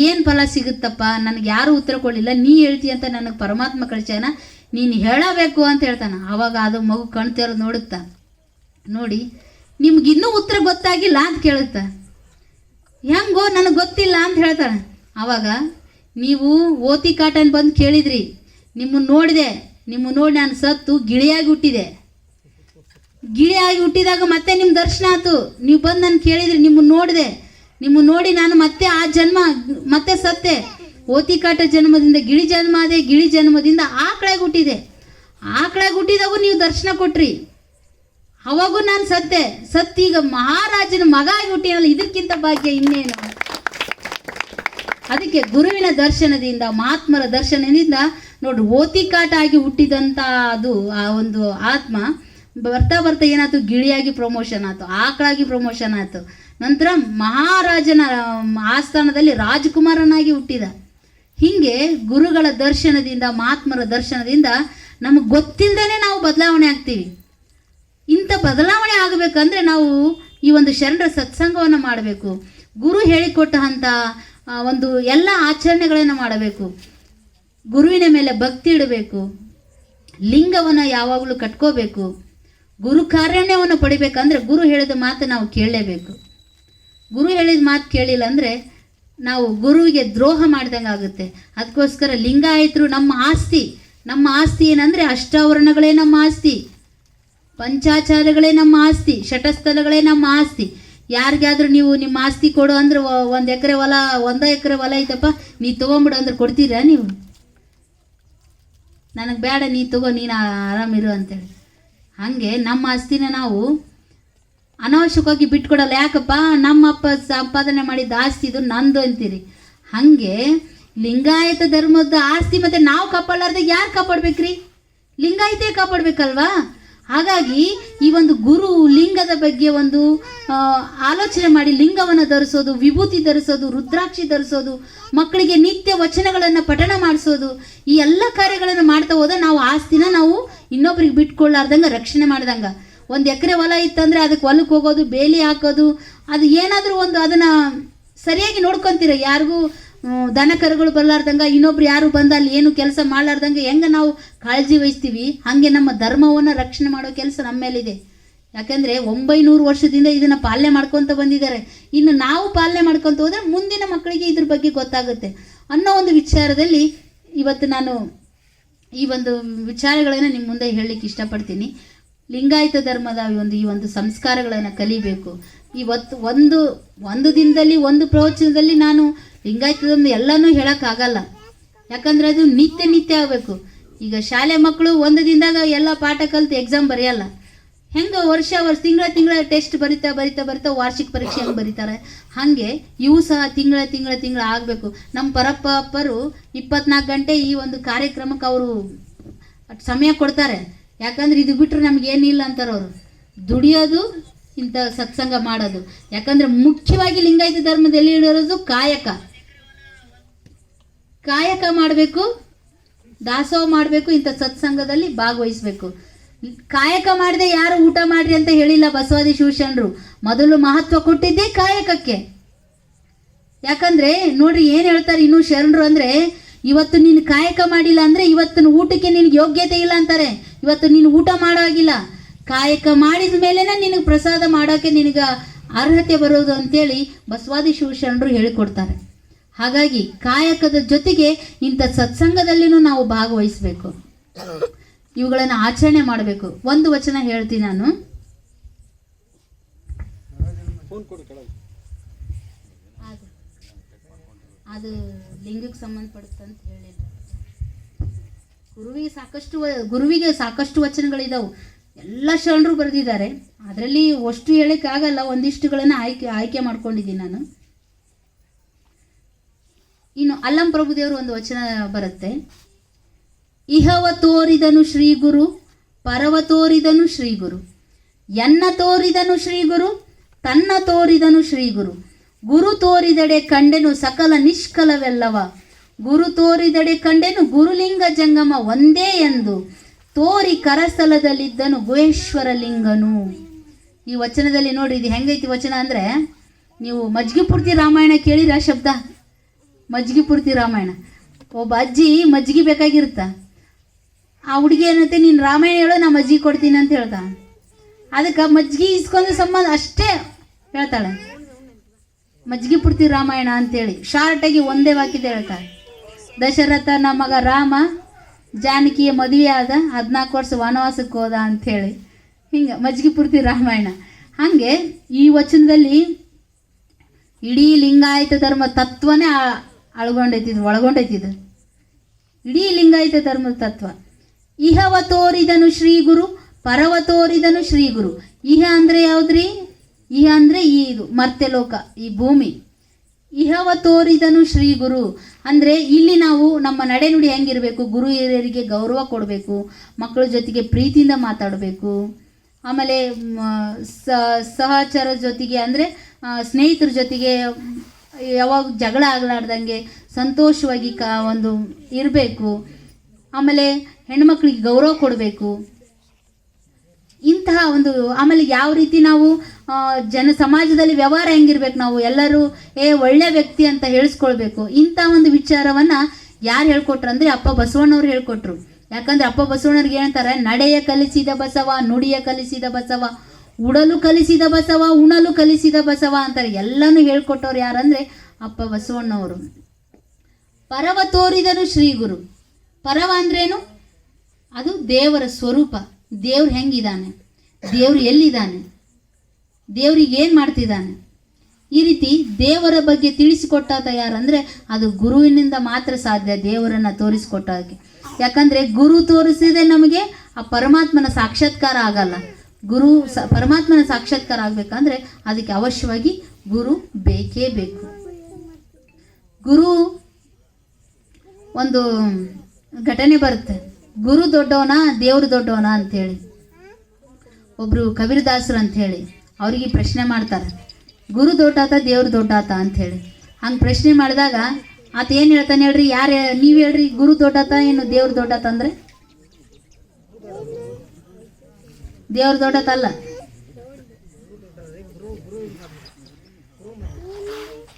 ಏನು ಫಲ ಸಿಗುತ್ತಪ್ಪ, ನನಗೆ ಯಾರೂ ಉತ್ತರ ಕೊಡಲಿಲ್ಲ, ನೀ ಹೇಳ್ತೀಯ ಅಂತ ನನಗೆ ಪರಮಾತ್ಮ ಕಳಿಸ್ಯಾನ, ನೀನು ಹೇಳಬೇಕು ಅಂತ ಹೇಳ್ತಾನೆ. ಆವಾಗ ಅದು ಮಗು ಕಣ್ ತೆರೆದು ನೋಡುತ್ತಾ, ನೋಡಿ ನಿಮ್ಗಿನ್ನೂ ಉತ್ತರ ಗೊತ್ತಾಗಿಲ್ಲ ಅಂತ ಕೇಳುತ್ತಾ, ಹೆಂಗೋ ನನಗೆ ಗೊತ್ತಿಲ್ಲ ಅಂತ ಹೇಳ್ತಾನೆ. ಆವಾಗ ನೀವು ಓತಿ ಕಾಟನ್ ಬಂದು ಕೇಳಿದ್ರಿ, ನಿಮ್ಮನ್ನು ನೋಡಿ ನಾನು ಸತ್ತು ಗಿಳಿಯಾಗಿ ಹುಟ್ಟಿದೆ, ಗಿಳಿಯಾಗಿ ಹುಟ್ಟಿದಾಗ ಮತ್ತೆ ನಿಮ್ಮ ದರ್ಶನ ಆಯ್ತು, ನೀವು ಬಂದು ನಾನು ಕೇಳಿದ್ರಿ, ನಿಮ್ಮನ್ನು ನೋಡಿ ನಾನು ಮತ್ತೆ ಆ ಜನ್ಮ ಮತ್ತೆ ಸತ್ತೆ, ಓತಿ ಕಾಟ ಜನ್ಮದಿಂದ ಗಿಳಿ ಜನ್ಮ ಅದೇ, ಗಿಳಿ ಜನ್ಮದಿಂದ ಆಕಳಾಗಿ ಹುಟ್ಟಿದಾಗೂ ನೀವು ದರ್ಶನ ಕೊಟ್ರಿ, ಅವಾಗೂ ನಾನು ಸತ್ತೀಗ ಮಹಾರಾಜನ ಮಗ ಆಗಿ ಹುಟ್ಟಿನಲ್ಲ, ಇದಕ್ಕಿಂತ ಭಾಗ್ಯ ಇನ್ನೇನು. ಅದಕ್ಕೆ ಗುರುವಿನ ದರ್ಶನದಿಂದ ಮಹಾತ್ಮರ ದರ್ಶನದಿಂದ ನೋಡ್ರಿ, ಓತಿ ಕಾಟ ಆಗಿ ಹುಟ್ಟಿದಂಥ ಅದು ಆ ಒಂದು ಆತ್ಮ ಬರ್ತಾ ಬರ್ತಾ ಏನಾಯ್ತು, ಗಿಳಿಯಾಗಿ ಪ್ರಮೋಷನ್ ಆಯ್ತು, ಆಕಳಾಗಿ ಪ್ರಮೋಷನ್ ಆಯ್ತು. ನಂತರ ಮಹಾರಾಜನ ಆಸ್ಥಾನದಲ್ಲಿ ರಾಜಕುಮಾರನಾಗಿ ಹುಟ್ಟಿದ. ಹೀಗೆ ಗುರುಗಳ ದರ್ಶನದಿಂದ, ಮಹಾತ್ಮರ ದರ್ಶನದಿಂದ ನಮಗೆ ಗೊತ್ತಿಲ್ಲದೇ ನಾವು ಬದಲಾವಣೆ ಆಗ್ತೀವಿ. ಇಂಥ ಬದಲಾವಣೆ ಆಗಬೇಕಂದ್ರೆ ನಾವು ಈ ಒಂದು ಶರಣರ ಸತ್ಸಂಗವನ್ನು ಮಾಡಬೇಕು. ಗುರು ಹೇಳಿಕೊಟ್ಟ ಅಂಥ ಒಂದು ಎಲ್ಲ ಆಚರಣೆಗಳನ್ನು ಮಾಡಬೇಕು. ಗುರುವಿನ ಮೇಲೆ ಭಕ್ತಿ ಇಡಬೇಕು. ಲಿಂಗವನ್ನು ಯಾವಾಗಲೂ ಕಟ್ಕೋಬೇಕು. ಗುರು ಕಾರುಣ್ಯವನ್ನು ಪಡಿಬೇಕಂದ್ರೆ ಗುರು ಹೇಳಿದ ಮಾತು ನಾವು ಕೇಳಲೇಬೇಕು. ಗುರು ಹೇಳಿದ ಮಾತು ಕೇಳಿಲ್ಲ ಅಂದರೆ ನಾವು ಗುರುವಿಗೆ ದ್ರೋಹ ಮಾಡಿದಂಗೆ ಆಗುತ್ತೆ. ಅದಕ್ಕೋಸ್ಕರ ಲಿಂಗಾಯತರು ನಮ್ಮ ಆಸ್ತಿ ಏನಂದರೆ ಅಷ್ಟಾವರಣಗಳೇ ನಮ್ಮ ಆಸ್ತಿ, ಪಂಚಾಚಾರಗಳೇ ನಮ್ಮ ಆಸ್ತಿ, ಶಟಸ್ಥಲಗಳೇ ನಮ್ಮ ಆಸ್ತಿ. ಯಾರಿಗಾದ್ರೂ ನೀವು ನಿಮ್ಮ ಆಸ್ತಿ ಕೊಡು ಅಂದ್ರೆ 1 ಎಕರೆ ಹೊಲ ಐತಪ್ಪ, ನೀ ತೊಗೊಂಬಿಡು ಅಂದ್ರೆ ಕೊಡ್ತೀರಾ ನೀವು? ನನಗೆ ಬೇಡ, ನೀ ತಗೋ, ನೀನು ಆರಾಮಿರು ಅಂತೇಳಿ. ಹಾಗೆ ನಮ್ಮ ಆಸ್ತಿನ ನಾವು ಅನಾವಶ್ಯಕವಾಗಿ ಬಿಟ್ಕೊಡಲ್ಲ. ಯಾಕಪ್ಪ, ನಮ್ಮಪ್ಪ ಸಂಪಾದನೆ ಮಾಡಿದ ಆಸ್ತಿ ಇದು ನಂದು ಅಂತೀರಿ. ಹಾಗೆ ಲಿಂಗಾಯತ ಧರ್ಮದ ಆಸ್ತಿ ಮತ್ತೆ ನಾವು ಕಾಪಾಡಲಾರ್ದಾಗ ಯಾರು ಕಾಪಾಡ್ಬೇಕ್ರಿ? ಲಿಂಗಾಯತೇ ಕಾಪಾಡ್ಬೇಕಲ್ವಾ? ಹಾಗಾಗಿ ಈ ಒಂದು ಗುರು ಲಿಂಗದ ಬಗ್ಗೆ ಒಂದು ಆಲೋಚನೆ ಮಾಡಿ ಲಿಂಗವನ್ನು ಧರಿಸೋದು, ವಿಭೂತಿ ಧರಿಸೋದು, ರುದ್ರಾಕ್ಷಿ ಧರಿಸೋದು, ಮಕ್ಕಳಿಗೆ ನಿತ್ಯ ವಚನಗಳನ್ನು ಪಠಣ ಮಾಡಿಸೋದು, ಈ ಎಲ್ಲ ಕಾರ್ಯಗಳನ್ನು ಮಾಡ್ತಾ ಹೋದ ನಾವು ಆಸ್ತಿನ ನಾವು ಇನ್ನೊಬ್ರಿಗೆ ಬಿಟ್ಕೊಳ್ಳಾರ್ದಂಗೆ ರಕ್ಷಣೆ ಮಾಡ್ದಂಗೆ. 1 ಎಕರೆ ಹೊಲ ಇತ್ತಂದರೆ ಅದಕ್ಕೆ ಹೊಲಕ್ಕೆ ಹೋಗೋದು, ಬೇಲಿ ಹಾಕೋದು, ಅದು ಏನಾದರೂ ಒಂದು ಅದನ್ನು ಸರಿಯಾಗಿ ನೋಡ್ಕೊತೀರ. ಯಾರಿಗೂ ದನ ಕರುಗಳು ಬರಲಾರ್ದಂಗೆ, ಇನ್ನೊಬ್ರು ಯಾರು ಬಂದು ಅಲ್ಲಿ ಏನು ಕೆಲಸ ಮಾಡಲಾರ್ದಂಗೆ ಹೆಂಗೆ ನಾವು ಕಾಳಜಿ ವಹಿಸ್ತೀವಿ, ಹಾಗೆ ನಮ್ಮ ಧರ್ಮವನ್ನು ರಕ್ಷಣೆ ಮಾಡೋ ಕೆಲಸ ನಮ್ಮ ಮೇಲಿದೆ. ಯಾಕೆಂದರೆ 900 ವರ್ಷದಿಂದ ಇದನ್ನು ಪಾಲನೆ ಮಾಡ್ಕೊತ ಬಂದಿದ್ದಾರೆ. ಇನ್ನು ನಾವು ಪಾಲನೆ ಮಾಡ್ಕೊತ ಹೋದರೆ ಮುಂದಿನ ಮಕ್ಕಳಿಗೆ ಇದ್ರ ಬಗ್ಗೆ ಗೊತ್ತಾಗುತ್ತೆ ಅನ್ನೋ ಒಂದು ವಿಚಾರದಲ್ಲಿ ಇವತ್ತು ನಾನು ಈ ಒಂದು ವಿಚಾರಗಳನ್ನು ನಿಮ್ಮ ಮುಂದೆ ಹೇಳಲಿಕ್ಕೆ ಇಷ್ಟಪಡ್ತೀನಿ. ಲಿಂಗಾಯತ ಧರ್ಮದ ಈ ಒಂದು ಸಂಸ್ಕಾರಗಳನ್ನು ಕಲಿಬೇಕು. ಇವತ್ತು ಒಂದು ದಿನದಲ್ಲಿ ಒಂದು ಪ್ರವಚನದಲ್ಲಿ ನಾನು ಲಿಂಗಾಯತ ಧರ್ಮ ಎಲ್ಲನೂ ಹೇಳೋಕ್ಕಾಗಲ್ಲ. ಯಾಕಂದರೆ ಅದು ನಿತ್ಯ ಆಗಬೇಕು. ಈಗ ಶಾಲೆ ಮಕ್ಕಳು 1 ದಿನದಾಗ ಎಲ್ಲ ಪಾಠ ಕಲಿತು ಎಕ್ಸಾಮ್ ಬರೆಯಲ್ಲ. ಹೆಂಗೆ ವರ್ಷ ತಿಂಗಳ ಟೆಸ್ಟ್ ಬರಿತಾ ವಾರ್ಷಿಕ ಪರೀಕ್ಷೆ ಹೆಂಗೆ ಬರೀತಾರೆ, ಹಾಗೆ ಇವು ಸಹ ತಿಂಗಳ ಆಗಬೇಕು. ನಮ್ಮ ಪರಪ್ಪ ಅಪ್ಪರು 24 ಗಂಟೆ ಈ ಒಂದು ಕಾರ್ಯಕ್ರಮಕ್ಕೆ ಅವರು ಸಮಯ ಕೊಡ್ತಾರೆ. ಯಾಕಂದ್ರೆ ಇದು ಬಿಟ್ಟರೆ ನಮಗೇನಿಲ್ಲ ಅಂತಾರೆ ಅವರು. ದುಡಿಯೋದು, ಇಂಥ ಸತ್ಸಂಗ ಮಾಡೋದು. ಯಾಕಂದರೆ ಮುಖ್ಯವಾಗಿ ಲಿಂಗಾಯತ ಧರ್ಮದಲ್ಲಿ ಇರೋದು ಕಾಯಕ ಮಾಡಬೇಕು, ದಾಸೋಹ ಮಾಡಬೇಕು, ಇಂಥ ಸತ್ಸಂಗದಲ್ಲಿ ಭಾಗವಹಿಸಬೇಕು. ಕಾಯಕ ಮಾಡದೆ ಯಾರು ಊಟ ಮಾಡ್ರಿ ಅಂತ ಹೇಳಿಲ್ಲ ಬಸವಾದಿ ಶಿವಶರಣರು. ಮೊದಲು ಮಹತ್ವ ಕೊಟ್ಟಿದ್ದೇ ಕಾಯಕಕ್ಕೆ. ಯಾಕಂದರೆ ನೋಡ್ರಿ ಏನು ಹೇಳ್ತಾರೆ ಇನ್ನೂ ಶರಣರು ಅಂದರೆ, ಇವತ್ತು ನೀನು ಕಾಯಕ ಮಾಡಿಲ್ಲ ಅಂದರೆ ಇವತ್ತಿನ ಊಟಕ್ಕೆ ನಿನಗೆ ಯೋಗ್ಯತೆ ಇಲ್ಲ ಅಂತಾರೆ. ಇವತ್ತು ನೀನು ಊಟ ಮಾಡೋ ಆಗಿಲ್ಲ, ಕಾಯಕ ಮಾಡಿದ ಮೇಲೆನೇ ನಿನಗೆ ಪ್ರಸಾದ ಮಾಡೋಕ್ಕೆ ನಿನಗೆ ಅರ್ಹತೆ ಬರೋದು ಅಂತೇಳಿ ಬಸವಾದಿ ಶಿವಶರಣರು ಹೇಳಿಕೊಡ್ತಾರೆ. ಹಾಗಾಗಿ ಕಾಯಕದ ಜೊತೆಗೆ ಇಂಥ ಸತ್ಸಂಗದಲ್ಲಿನೂ ನಾವು ಭಾಗವಹಿಸಬೇಕು, ಇವುಗಳನ್ನು ಆಚರಣೆ ಮಾಡಬೇಕು. ಒಂದು ವಚನ ಹೇಳ್ತೀನಿ ನಾನು. ಅದು ಲಿಂಗಕ್ಕೆ ಸಂಬಂಧಪಡುತ್ತಂತ ಹೇಳಿಲ್ಲ. ಗುರುವಿಗೆ ಸಾಕಷ್ಟು ವಚನಗಳಿದಾವೆ, ಎಲ್ಲ ಶರಣರು ಬರೆದಿದ್ದಾರೆ. ಅದರಲ್ಲಿ ಅಷ್ಟು ಹೇಳೋಕ್ಕಾಗಲ್ಲ, ಒಂದಿಷ್ಟುಗಳನ್ನು ಆಯ್ಕೆ ಮಾಡ್ಕೊಂಡಿದ್ದೀನಿ ನಾನು. ಇನ್ನು ಅಲ್ಲಂ ಪ್ರಭುದೇವರು ಒಂದು ವಚನ ಬರುತ್ತೆ. ಇಹವ ತೋರಿದನು ಶ್ರೀ ಗುರು, ಪರವ ತೋರಿದನು ಶ್ರೀ ಗುರು, ಎನ್ನ ತೋರಿದನು ಶ್ರೀ ಗುರು, ತನ್ನ ತೋರಿದನು ಶ್ರೀ ಗುರು. ಗುರು ತೋರಿದಡೆ ಕಂಡೆನು ಸಕಲ ನಿಷ್ಕಲವೆಲ್ಲವ, ಗುರು ತೋರಿದಡೆ ಕಂಡೆನು ಗುರುಲಿಂಗ ಜಂಗಮ ಒಂದೇ ಎಂದು, ತೋರಿ ಕರಸ್ಥಲದಲ್ಲಿದ್ದನು ಗುಹೇಶ್ವರ ಲಿಂಗನು. ಈ ವಚನದಲ್ಲಿ ನೋಡಿ, ಇದು ಹೆಂಗೈತಿ ವಚನ ಅಂದರೆ, ನೀವು ಮಜ್ಜಿಗೆ ಪೂರ್ತಿ ರಾಮಾಯಣ ಕೇಳಿರ ಶಬ್ದ? ಮಜ್ಜಿಗೆ ಪೂರ್ತಿ ರಾಮಾಯಣ. ಒಬ್ಬ ಅಜ್ಜಿ ಮಜ್ಜಿಗೆ ಬೇಕಾಗಿರುತ್ತ, ಆ ಹುಡುಗಿ ಏನಂತೆ, ನೀನು ರಾಮಾಯಣ ಹೇಳೋ, ನಾ ಮಜ್ಜಿಗೆ ಕೊಡ್ತೀನಿ ಅಂತ ಹೇಳ್ತಾ. ಅದಕ್ಕೆ ಮಜ್ಜಿಗೆ ಇಸ್ಕೊಂಡು ಸಂಬಂಧ ಅಷ್ಟೇ ಹೇಳ್ತಾಳೆ, ಮಜ್ಜಿಗೆ ಪೂರ್ತಿ ರಾಮಾಯಣ ಅಂತೇಳಿ ಶಾರ್ಟಾಗಿ ಒಂದೇ ವಾಕ್ಯದ ಹೇಳ್ತಾಳೆ. ದಶರಥನ ಮಗ ರಾಮ ಜಾನಕಿಯ ಮದುವೆ ಆದ, 14 ವರ್ಷ ವನವಾಸಕ್ಕೆ ಹೋದ ಅಂಥೇಳಿ, ಹಿಂಗೆ ಮಜ್ಜಿಗೆ ಪೂರ್ತಿ ರಾಮಾಯಣ. ಹಾಗೆ ಈ ವಚನದಲ್ಲಿ ಇಡೀ ಲಿಂಗಾಯತ ಧರ್ಮ ತತ್ವನೇ ಒಳಗೊಂಡೈತಿದ್ದು ಇಡೀ ಲಿಂಗಾಯತ ಧರ್ಮದ ತತ್ವ. ಇಹವ ತೋರಿದನು ಶ್ರೀ ಗುರು, ಪರವ ತೋರಿದನು ಶ್ರೀ ಗುರು. ಇಹ ಅಂದರೆ ಯಾವುದ್ರಿ? ಇಹ ಅಂದರೆ ಇದು ಮರ್ತ್ಯಲೋಕ, ಈ ಭೂಮಿ. ಇಹವ ತೋರಿದನು ಶ್ರೀ ಗುರು ಅಂದರೆ ಇಲ್ಲಿ ನಾವು ನಮ್ಮ ನಡೆನುಡಿ ಹೆಂಗಿರಬೇಕು, ಗುರು ಹಿರಿಯರಿಗೆ ಗೌರವ ಕೊಡಬೇಕು, ಮಕ್ಕಳ ಜೊತೆಗೆ ಪ್ರೀತಿಯಿಂದ ಮಾತಾಡಬೇಕು, ಆಮೇಲೆ ಸಹಚರ ಜೊತೆಗೆ ಅಂದರೆ ಸ್ನೇಹಿತರ ಜೊತೆಗೆ ಯಾವಾಗ ಜಗಳ ಆಗಲಾರ್ದಂಗೆ ಸಂತೋಷವಾಗಿ ಒಂದು ಇರಬೇಕು. ಆಮೇಲೆ ಹೆಣ್ಮಕ್ಳಿಗೆ ಗೌರವ ಕೊಡಬೇಕು. ಇಂತಹ ಒಂದು ಆಮೇಲೆ ಯಾವ ರೀತಿ ನಾವು ಸಮಾಜದಲ್ಲಿ ವ್ಯವಹಾರ ಹೆಂಗಿರ್ಬೇಕು, ನಾವು ಎಲ್ಲರೂ ಒಳ್ಳೆ ವ್ಯಕ್ತಿ ಅಂತ ಹೇಳಿಸ್ಕೊಳ್ಬೇಕು. ಇಂಥ ಒಂದು ವಿಚಾರವನ್ನು ಯಾರು ಹೇಳ್ಕೊಟ್ರು ಅಪ್ಪ ಬಸವಣ್ಣವ್ರು ಹೇಳ್ಕೊಟ್ರು. ಯಾಕಂದ್ರೆ ಅಪ್ಪ ಬಸವಣ್ಣವ್ರಿಗೆ ಹೇಳ್ತಾರೆ, ನಡೆಯ ಕಲಿಸಿದ ಬಸವ, ನುಡಿಯ ಕಲಿಸಿದ ಬಸವ, ಉಡಲು ಕಲಿಸಿದ ಬಸವ, ಉಣಲು ಕಲಿಸಿದ ಬಸವ ಅಂತಾರೆ. ಎಲ್ಲನೂ ಹೇಳ್ಕೊಟ್ಟವ್ರು ಯಾರಂದ್ರೆ ಅಪ್ಪ ಬಸವಣ್ಣವರು. ಪರವ ತೋರಿದನು ಶ್ರೀ ಗುರು. ಪರವ ಅಂದ್ರೇನು? ಅದು ದೇವರ ಸ್ವರೂಪ. ದೇವ್ರು ಹೆಂಗಿದ್ದಾನೆ, ದೇವ್ರು ಎಲ್ಲಿದ್ದಾನೆ, ದೇವ್ರಿಗೆ ಏನು ಮಾಡ್ತಿದ್ದಾನೆ, ಈ ರೀತಿ ದೇವರ ಬಗ್ಗೆ ತಿಳಿಸಿಕೊಟ್ಟಾತ ಯಾರಂದರೆ ಅದು ಗುರುವಿನಿಂದ ಮಾತ್ರ ಸಾಧ್ಯ ದೇವರನ್ನು ತೋರಿಸಿಕೊಟ್ಟೋದಕ್ಕೆ. ಯಾಕಂದರೆ ಗುರು ತೋರಿಸಿದೆ ನಮಗೆ ಆ ಪರಮಾತ್ಮನ ಸಾಕ್ಷಾತ್ಕಾರ ಆಗಲ್ಲ. ಪರಮಾತ್ಮನ ಸಾಕ್ಷಾತ್ಕಾರ ಆಗಬೇಕಂದ್ರೆ ಅದಕ್ಕೆ ಅವಶ್ಯವಾಗಿ ಗುರು ಬೇಕೇ ಬೇಕು. ಗುರು ಒಂದು ಘಟನೆ ಬರುತ್ತೆ, ಗುರು ದೊಡ್ಡವನ ದೇವರು ದೊಡ್ಡವನ ಅಂಥೇಳಿ. ಒಬ್ಬರು ಕಬೀರದಾಸರು ಅಂಥೇಳಿ ಅವರಿಗೆ ಪ್ರಶ್ನೆ ಮಾಡ್ತಾರೆ, ಗುರು ದೊಡ್ಡಾತ ದೇವ್ರು ದೊಡ್ಡಾತ ಅಂಥೇಳಿ. ಹಂಗೆ ಪ್ರಶ್ನೆ ಮಾಡಿದಾಗ ಆತ ಏನು ಹೇಳ್ತಾನೆ ಹೇಳ್ರಿ, ನೀವು ಹೇಳ್ರಿ, ಗುರು ದೊಡ್ಡಾತ ಏನು ದೇವ್ರು ದೊಡ್ಡಾತ ಅಂದರೆ? ದೇವ್ರು ದೊಡ್ಡಾತಲ್ಲ,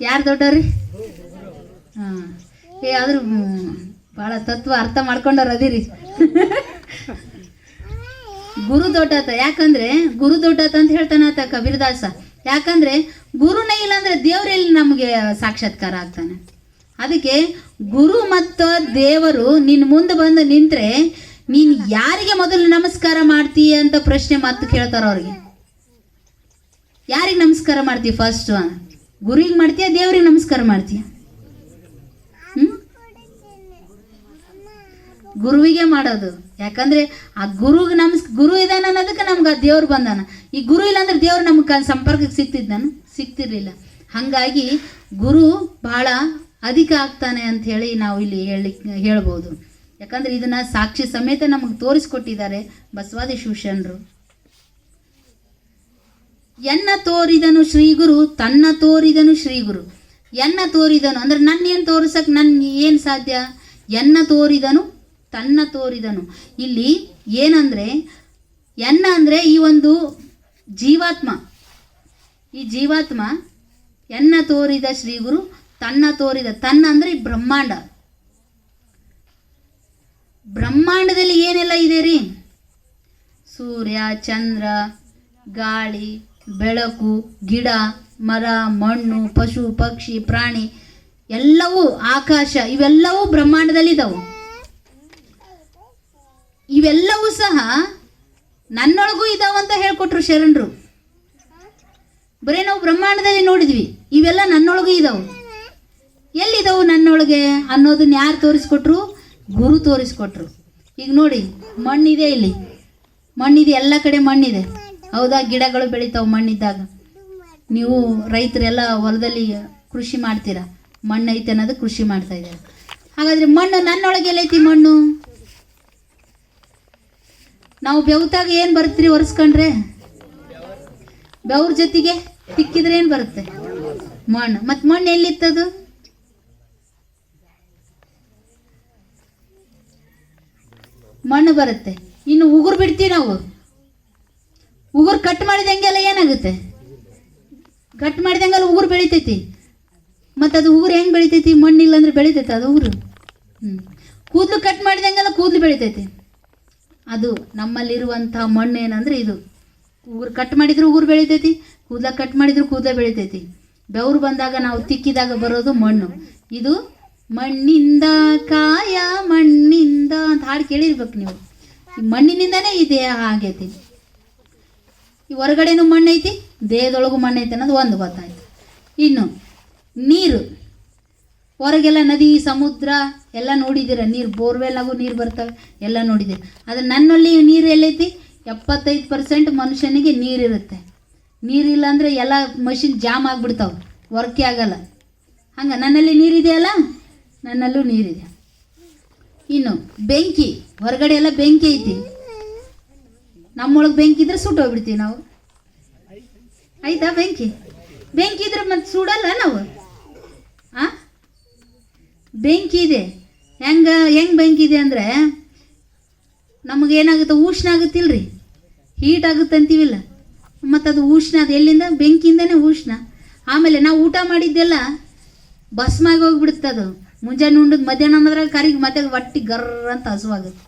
ಯಾರು ದೊಡ್ಡವ್ರಿ? ಹಾಂ, ಆದ್ರೂ ಭಾಳ ತತ್ವ ಅರ್ಥ ಮಾಡ್ಕೊಂಡವ್ರು ಅದಿರಿ. ಗುರು ದೊಡ್ಡಾತ, ಯಾಕಂದ್ರೆ ಗುರು ದೊಡ್ಡಾತ ಅಂತ ಹೇಳ್ತಾನಾತ ಕಬೀರದಾಸ. ಯಾಕಂದ್ರೆ ಗುರುನೇ ಇಲ್ಲ ಅಂದ್ರೆ ದೇವರೆಲ್ಲಿ ನಮಗೆ ಸಾಕ್ಷಾತ್ಕಾರ ಆಗ್ತಾನೆ. ಅದಕ್ಕೆ ಗುರು ಮತ್ತು ದೇವರು ನಿನ್ನ ಮುಂದೆ ಬಂದು ನಿಂತ್ರೆ ನೀನು ಯಾರಿಗೆ ಮೊದಲು ನಮಸ್ಕಾರ ಮಾಡ್ತೀಯ ಅಂತ ಪ್ರಶ್ನೆ ಮತ್ತೆ ಕೇಳ್ತಾರ ಅವ್ರಿಗೆ. ಯಾರಿಗೆ ನಮಸ್ಕಾರ ಮಾಡ್ತೀಯ ಫಸ್ಟ್? ಗುರುವಿಗೆ ಮಾಡ್ತೀಯ, ದೇವ್ರಿಗೆ ನಮಸ್ಕಾರ ಮಾಡ್ತೀಯ? ಗುರುವಿಗೆ ಮಾಡೋದು. ಯಾಕಂದ್ರೆ ಆ ಗುರು ಇದಾನ ಅನ್ನೋದಕ್ಕೆ ನಮ್ಗೆ ಆ ದೇವ್ರು ಬಂದಾನ. ಈ ಗುರು ಇಲ್ಲ ಅಂದ್ರೆ ದೇವ್ರು ನಮ್ಗೆ ಸಂಪರ್ಕಕ್ಕೆ ಸಿಗ್ತಿರ್ಲಿಲ್ಲ. ಹಾಗಾಗಿ ಗುರು ಬಹಳ ಅಧಿಕ ಆಗ್ತಾನೆ ಅಂತ ಹೇಳಿ ನಾವು ಇಲ್ಲಿ ಹೇಳ್ಬೋದು. ಯಾಕಂದ್ರೆ ಇದನ್ನ ಸಾಕ್ಷಿ ಸಮೇತ ನಮಗೆ ತೋರಿಸ್ಕೊಟ್ಟಿದ್ದಾರೆ ಬಸವಾದಿ ಶಿವಶರಣರು. ಎನ್ನ ತೋರಿದನು ಶ್ರೀಗುರು, ತನ್ನ ತೋರಿದನು ಶ್ರೀಗುರು. ಎನ್ನ ತೋರಿದನು ಅಂದ್ರೆ ನನ್ನೇನು ತೋರಿಸಕ್ ಏನು ಸಾಧ್ಯ? ಎನ್ನ ತೋರಿದನು, ತನ್ನ ತೋರಿದನು. ಇಲ್ಲಿ ಏನಂದ್ರೆ ಎನ್ನ ಅಂದರೆ ಈ ಒಂದು ಜೀವಾತ್ಮ, ಈ ಜೀವಾತ್ಮ ಎನ್ನ ತೋರಿದ ಶ್ರೀಗುರು, ತನ್ನ ತೋರಿದ. ತನ್ನ ಅಂದರೆ ಈ ಬ್ರಹ್ಮಾಂಡ. ಬ್ರಹ್ಮಾಂಡದಲ್ಲಿ ಏನೆಲ್ಲ ಇದೆ ರೀ? ಸೂರ್ಯ, ಚಂದ್ರ, ಗಾಳಿ, ಬೆಳಕು, ಗಿಡ, ಮರ, ಮಣ್ಣು, ಪಶು, ಪಕ್ಷಿ, ಪ್ರಾಣಿ ಎಲ್ಲವೂ, ಆಕಾಶ, ಇವೆಲ್ಲವೂ ಬ್ರಹ್ಮಾಂಡದಲ್ಲಿದ್ದಾವೆ. ಇವೆಲ್ಲವೂ ಸಹ ನನ್ನೊಳಗೂ ಇದಾವಂತ ಹೇಳ್ಕೊಟ್ರು ಶರಣರು. ಬರೀ ನಾವು ಬ್ರಹ್ಮಾಂಡದಲ್ಲಿ ನೋಡಿದ್ವಿ, ಇವೆಲ್ಲ ನನ್ನೊಳಗೂ ಇದಾವೆ. ಎಲ್ಲಿದಾವು ನನ್ನೊಳಗೆ ಅನ್ನೋದನ್ನ ಯಾರು ತೋರಿಸ್ಕೊಟ್ರು? ಗುರು ತೋರಿಸ್ಕೊಟ್ರು. ಈಗ ನೋಡಿ, ಮಣ್ಣಿದೆ, ಇಲ್ಲಿ ಮಣ್ಣಿದೆ, ಎಲ್ಲ ಕಡೆ ಮಣ್ಣಿದೆ, ಹೌದಾ? ಗಿಡಗಳು ಬೆಳಿತಾವೆ ಮಣ್ಣಿದ್ದಾಗ. ನೀವು ರೈತರೆಲ್ಲ ಹೊಲದಲ್ಲಿ ಕೃಷಿ ಮಾಡ್ತೀರಾ, ಮಣ್ಣು ಐತೆ ಅನ್ನೋದು ಕೃಷಿ ಮಾಡ್ತಾ ಇದ್ದಾರೆ. ಹಾಗಾದ್ರೆ ಮಣ್ಣು ನನ್ನೊಳಗೆ ಎಲ್ಲೈತಿ? ಮಣ್ಣು ನಾವು ಬೆವತಾಗ ಏನು ಬರುತ್ತೀರಿ ಒರೆಸ್ಕೊಂಡ್ರೆ? ಬೆವ್ರ ಜೊತೆಗೆ ತಿಕ್ಕಿದ್ರೆ ಏನು ಬರುತ್ತೆ? ಮಣ್ಣು. ಮತ್ತು ಮಣ್ಣು ಎಲ್ಲಿತ್ತದು? ಮಣ್ಣು ಬರುತ್ತೆ. ಇನ್ನು ಉಗುರು ಬಿಡ್ತೀವಿ ನಾವು, ಉಗುರು ಕಟ್ ಮಾಡಿದಂಗೆಲ್ಲ ಏನಾಗುತ್ತೆ? ಕಟ್ ಮಾಡಿದಂಗೆಲ್ಲ ಉಗುರು ಬೆಳಿತೈತಿ. ಮತ್ತು ಅದು ಉಗುರು ಹೆಂಗೆ ಬೆಳಿತೈತಿ? ಮಣ್ಣಿಲ್ಲ ಅಂದ್ರೆ ಬೆಳಿತೈತೆ ಅದು ಉಗುರು. ಕೂದಲು ಕಟ್ ಮಾಡಿದಂಗೆಲ್ಲ ಕೂದಲು ಬೆಳಿತೈತಿ. ಅದು ನಮ್ಮಲ್ಲಿರುವಂಥ ಮಣ್ಣು ಏನಂದ್ರೆ ಇದು. ಉಗುರು ಕಟ್ ಮಾಡಿದ್ರು ಉಗುರು ಬೆಳಿತೈತಿ, ಕೂದಲ ಕಟ್ ಮಾಡಿದ್ರು ಕೂದಲ ಬೆಳಿತೈತಿ. ಬೆವರು ಬಂದಾಗ ನಾವು ತಿಕ್ಕಿದಾಗ ಬರೋದು ಮಣ್ಣು. ಇದು ಮಣ್ಣಿಂದ ಕಾಯ ಮಣ್ಣಿಂದ ಅಂತ ಹಾಡು ಕೇಳಿರ್ಬೇಕು ನೀವು. ಈ ಮಣ್ಣಿನಿಂದನೇ ಈ ದೇಹ ಆಗೈತಿ. ಈ ಹೊರಗಡೆನೂ ಮಣ್ಣು ಐತಿ, ದೇಹದೊಳಗೂ ಮಣ್ಣು ಐತಿ ಅನ್ನೋದು ಒಂದು ಗೊತ್ತಾಯ್ತು. ಇನ್ನು ನೀರು, ಹೊರಗೆಲ್ಲ ನದಿ, ಸಮುದ್ರ ಎಲ್ಲ ನೋಡಿದ್ದೀರ. ನೀರು ಬೋರ್ವೆಲ್ಲಾಗೂ ನೀರು ಬರ್ತವೆ, ಎಲ್ಲ ನೋಡಿದ್ದೀರಿ. ಆದರೆ ನನ್ನಲ್ಲಿ ನೀರು ಎಲ್ಲೈತಿ? 75% ಮನುಷ್ಯನಿಗೆ ನೀರಿರುತ್ತೆ. ನೀರಿಲ್ಲ ಅಂದರೆ ಎಲ್ಲ ಮಷಿನ್ ಜಾಮ್ ಆಗಿಬಿಡ್ತಾವೆ, ವರ್ಕೇ ಆಗಲ್ಲ. ಹಂಗೆ ನನ್ನಲ್ಲಿ ನೀರಿದೆಯಲ್ಲ, ನನ್ನಲ್ಲೂ ನೀರಿದೆ. ಇನ್ನು ಬೆಂಕಿ, ಹೊರಗಡೆ ಎಲ್ಲ ಬೆಂಕಿ ಐತಿ. ನಮ್ಮೊಳಗೆ ಬೆಂಕಿ ಇದ್ರೆ ಸುಟ್ಟೋಗ್ಬಿಡ್ತೀವಿ ನಾವು. ಆಯ್ತಾ? ಬೆಂಕಿ ಇದ್ರೆ ಮತ್ತೆ ಸುಡಲ್ಲ ನಾವು. ಬೆಂಕಿ ಇದೆ. ಹೆಂಗೆ ಬೆಂಕಿ ಇದೆ ಅಂದರೆ ನಮಗೇನಾಗುತ್ತೆ, ಉಷ್ಣ ಆಗುತ್ತಿಲ್ರಿ, ಹೀಟ್ ಆಗುತ್ತೆ ಅಂತೀವಿಲ್ಲ, ಮತ್ತು ಅದು ಉಷ್ಣ, ಅದು ಎಲ್ಲಿಂದ? ಬೆಂಕಿಯಿಂದನೇ ಉಷ್ಣ. ಆಮೇಲೆ ನಾವು ಊಟ ಮಾಡಿದ್ದೆಲ್ಲ ಭಸ್ಮಾಗಿ ಹೋಗ್ಬಿಡುತ್ತೆ. ಅದು ಮುಂಜಾನೆ ಉಂಡದ್ದು ಮಧ್ಯಾಹ್ನ ಅನ್ನೋದ್ರಾಗ ಕರಿಗೆ ಮತ್ತೆ ಹೊಟ್ಟಿ ಗರ್ರ ಅಂತ ಹಸುವಾಗುತ್ತೆ.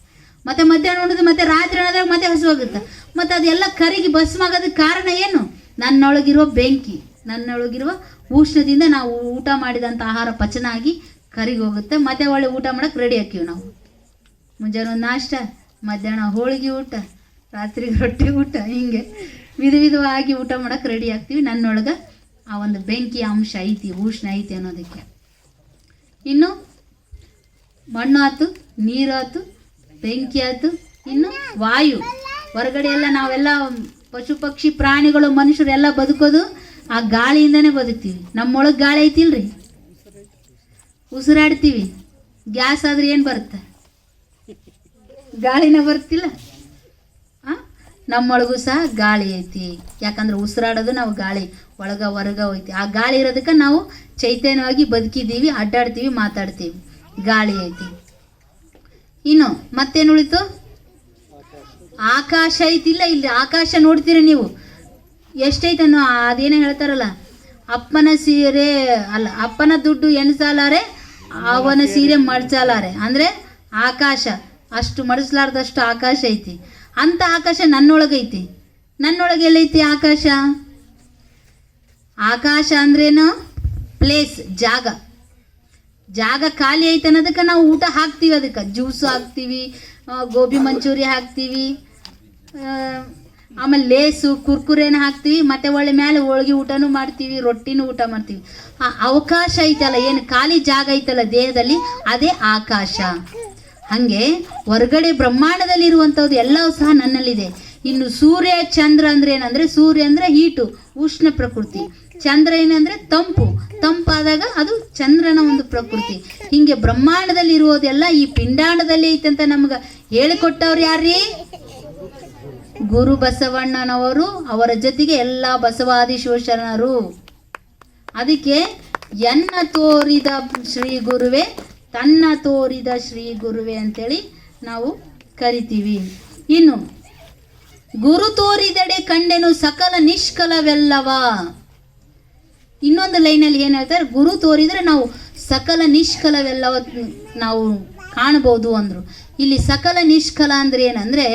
ಮತ್ತು ಮಧ್ಯಾಹ್ನ ಉಂಡದ್ದು ಮತ್ತೆ ರಾತ್ರಿ ಅನ್ನೋದ್ರಾಗ ಮತ್ತೆ ಹಸುವಾಗುತ್ತೆ. ಮತ್ತು ಅದೆಲ್ಲ ಕರಿಗೆ ಭಸ್ಮಾಗೋದಕ್ಕೆ ಕಾರಣ ಏನು? ನನ್ನೊಳಗಿರುವ ಬೆಂಕಿ, ನನ್ನೊಳಗಿರುವ ಉಷ್ಣದಿಂದ ನಾವು ಊಟ ಮಾಡಿದಂಥ ಆಹಾರ ಪಚನ ಆಗಿ ಕರಿಗೆ ಹೋಗುತ್ತೆ. ಮತ್ತೆ ಒಳ್ಳೆ ಊಟ ಮಾಡೋಕ್ಕೆ ರೆಡಿ ಹಾಕೀವಿ ನಾವು. ಮುಂಜಾನೆ ಒಂದು ನಾಷ್ಟ, ಮಧ್ಯಾಹ್ನ ಹೋಳಿಗೆ ಊಟ, ರಾತ್ರಿಗೆ ರೊಟ್ಟಿ ಊಟ, ಹಿಂಗೆ ವಿಧವಾಗಿ ಊಟ ಮಾಡೋಕ್ಕೆ ರೆಡಿ ಆಗ್ತೀವಿ. ನನ್ನೊಳಗೆ ಆ ಒಂದು ಬೆಂಕಿ ಅಂಶ ಐತಿ, ಉಷ್ಣ ಐತಿ ಅನ್ನೋದಕ್ಕೆ. ಇನ್ನು ಮಣ್ಣು ಆಯ್ತು, ನೀರು ಆಯ್ತು, ಬೆಂಕಿ ಆಯ್ತು, ಇನ್ನು ವಾಯು. ಹೊರಗಡೆ ಎಲ್ಲ ನಾವೆಲ್ಲ ಪಶು ಪಕ್ಷಿ ಪ್ರಾಣಿಗಳು ಮನುಷ್ಯರು ಎಲ್ಲ ಬದುಕೋದು ಆ ಗಾಳಿಯಿಂದನೇ ಬದುಕ್ತೀವಿ. ನಮ್ಮೊಳಗೆ ಗಾಳಿ ಐತಿಲ್ರಿ, ಉಸಿರಾಡ್ತೀವಿ. ಗ್ಯಾಸ್ ಆದ್ರೆ ಏನು ಬರುತ್ತೆ? ಗಾಳಿನ ಬರ್ತಿಲ್ಲ. ನಮ್ಮೊಳಗೂ ಸಹ ಗಾಳಿ ಐತಿ. ಯಾಕಂದ್ರೆ ಉಸಿರಾಡೋದು ನಾವು ಗಾಳಿ ಹೊರಗ ಹೋಯ್ತಿ. ಆ ಗಾಳಿ ಇರೋದಕ್ಕೆ ನಾವು ಚೈತನ್ಯವಾಗಿ ಬದುಕಿದ್ದೀವಿ, ಅಡ್ಡಾಡ್ತೀವಿ, ಮಾತಾಡ್ತೀವಿ. ಗಾಳಿ ಐತಿ. ಇನ್ನು ಮತ್ತೇನು ಉಳಿತು? ಆಕಾಶ ಐತಿಲ್ಲ. ಇಲ್ಲಿ ಆಕಾಶ ನೋಡ್ತೀರ ನೀವು, ಎಷ್ಟೈತನೋ ಅದೇನೇ ಹೇಳ್ತಾರಲ್ಲ, ಅಪ್ಪನ ಸೀರೆ ಅಲ್ಲ, ಅಪ್ಪನ ದುಡ್ಡು ಎಣಿಸಲಾರೆ, ಅವನ ಸೀರೆ ಮಡ್ಚಾಲಾರೆ. ಅಂದರೆ ಆಕಾಶ ಅಷ್ಟು ಮಡಿಸ್ಲಾರ್ದಷ್ಟು ಆಕಾಶ ಐತಿ. ಅಂಥ ಆಕಾಶ ನನ್ನೊಳಗೈತಿ. ನನ್ನೊಳಗೆ ಎಲ್ಲೈತಿ ಆಕಾಶ? ಆಕಾಶ ಅಂದ್ರೇನು? ಪ್ಲೇಸ್, ಜಾಗ ಖಾಲಿ ಐತೆ ಅನ್ನೋದಕ್ಕೆ ನಾವು ಊಟ ಹಾಕ್ತೀವಿ. ಅದಕ್ಕೆ ಜ್ಯೂಸು ಹಾಕ್ತೀವಿ, ಗೋಬಿ ಮಂಚೂರಿ ಹಾಕ್ತೀವಿ, ಆಮೇಲೆ ಲೇಸು ಕುರ್ಕುರೇನ ಹಾಕ್ತೀವಿ, ಮತ್ತು ಒಳ್ಳೆ ಮೇಲೆ ಹೋಳಿಗೆ ಊಟನೂ ಮಾಡ್ತೀವಿ, ರೊಟ್ಟಿನೂ ಊಟ ಮಾಡ್ತೀವಿ. ಆ ಅವಕಾಶ ಐತಲ್ಲ, ಏನು ಖಾಲಿ ಜಾಗ ಐತಲ್ಲ ದೇಹದಲ್ಲಿ, ಅದೇ ಆಕಾಶ. ಹಾಗೆ ಹೊರಗಡೆ ಬ್ರಹ್ಮಾಂಡದಲ್ಲಿರುವಂಥದ್ದು ಎಲ್ಲವೂ ಸಹ ನನ್ನಲ್ಲಿದೆ. ಇನ್ನು ಸೂರ್ಯ ಚಂದ್ರ ಅಂದ್ರೆ ಏನಂದರೆ, ಸೂರ್ಯ ಅಂದರೆ ಹೀಟು, ಉಷ್ಣ ಪ್ರಕೃತಿ. ಚಂದ್ರ ಏನಂದರೆ ತಂಪಾದಾಗ ಅದು ಚಂದ್ರನ ಒಂದು ಪ್ರಕೃತಿ. ಹೀಗೆ ಬ್ರಹ್ಮಾಂಡದಲ್ಲಿ ಇರುವುದೆಲ್ಲ ಈ ಪಿಂಡಾಂಡದಲ್ಲಿ ಐತಂತ ನಮ್ಗೆ ಹೇಳಿಕೊಟ್ಟವ್ರು ಯಾರ್ರೀ? ಗುರು ಬಸವಣ್ಣನವರು, ಅವರ ಜೊತೆಗೆ ಎಲ್ಲ ಬಸವಾದಿಶೋಷಣರು. ಅದಕ್ಕೆ ಎನ್ನ ತೋರಿದ ಶ್ರೀ ಗುರುವೇ, ತನ್ನ ತೋರಿದ ಶ್ರೀ ಗುರುವೇ ಅಂತೇಳಿ ನಾವು ಕರಿತೀವಿ. ಇನ್ನು ಗುರು ತೋರಿದೆಡೆ ಕಂಡೆನು ಸಕಲ ನಿಷ್ಕಲವೆಲ್ಲವ. ಇನ್ನೊಂದು ಲೈನಲ್ಲಿ ಏನು ಹೇಳ್ತಾರೆ? ಗುರು ತೋರಿದರೆ ನಾವು ಸಕಲ ನಿಷ್ಕಲವೆಲ್ಲವ ನಾವು ಕಾಣಬಹುದು ಅಂದರು. ಇಲ್ಲಿ ಸಕಲ ನಿಷ್ಕಲ ಅಂದ್ರೆ ಏನಂದರೆ,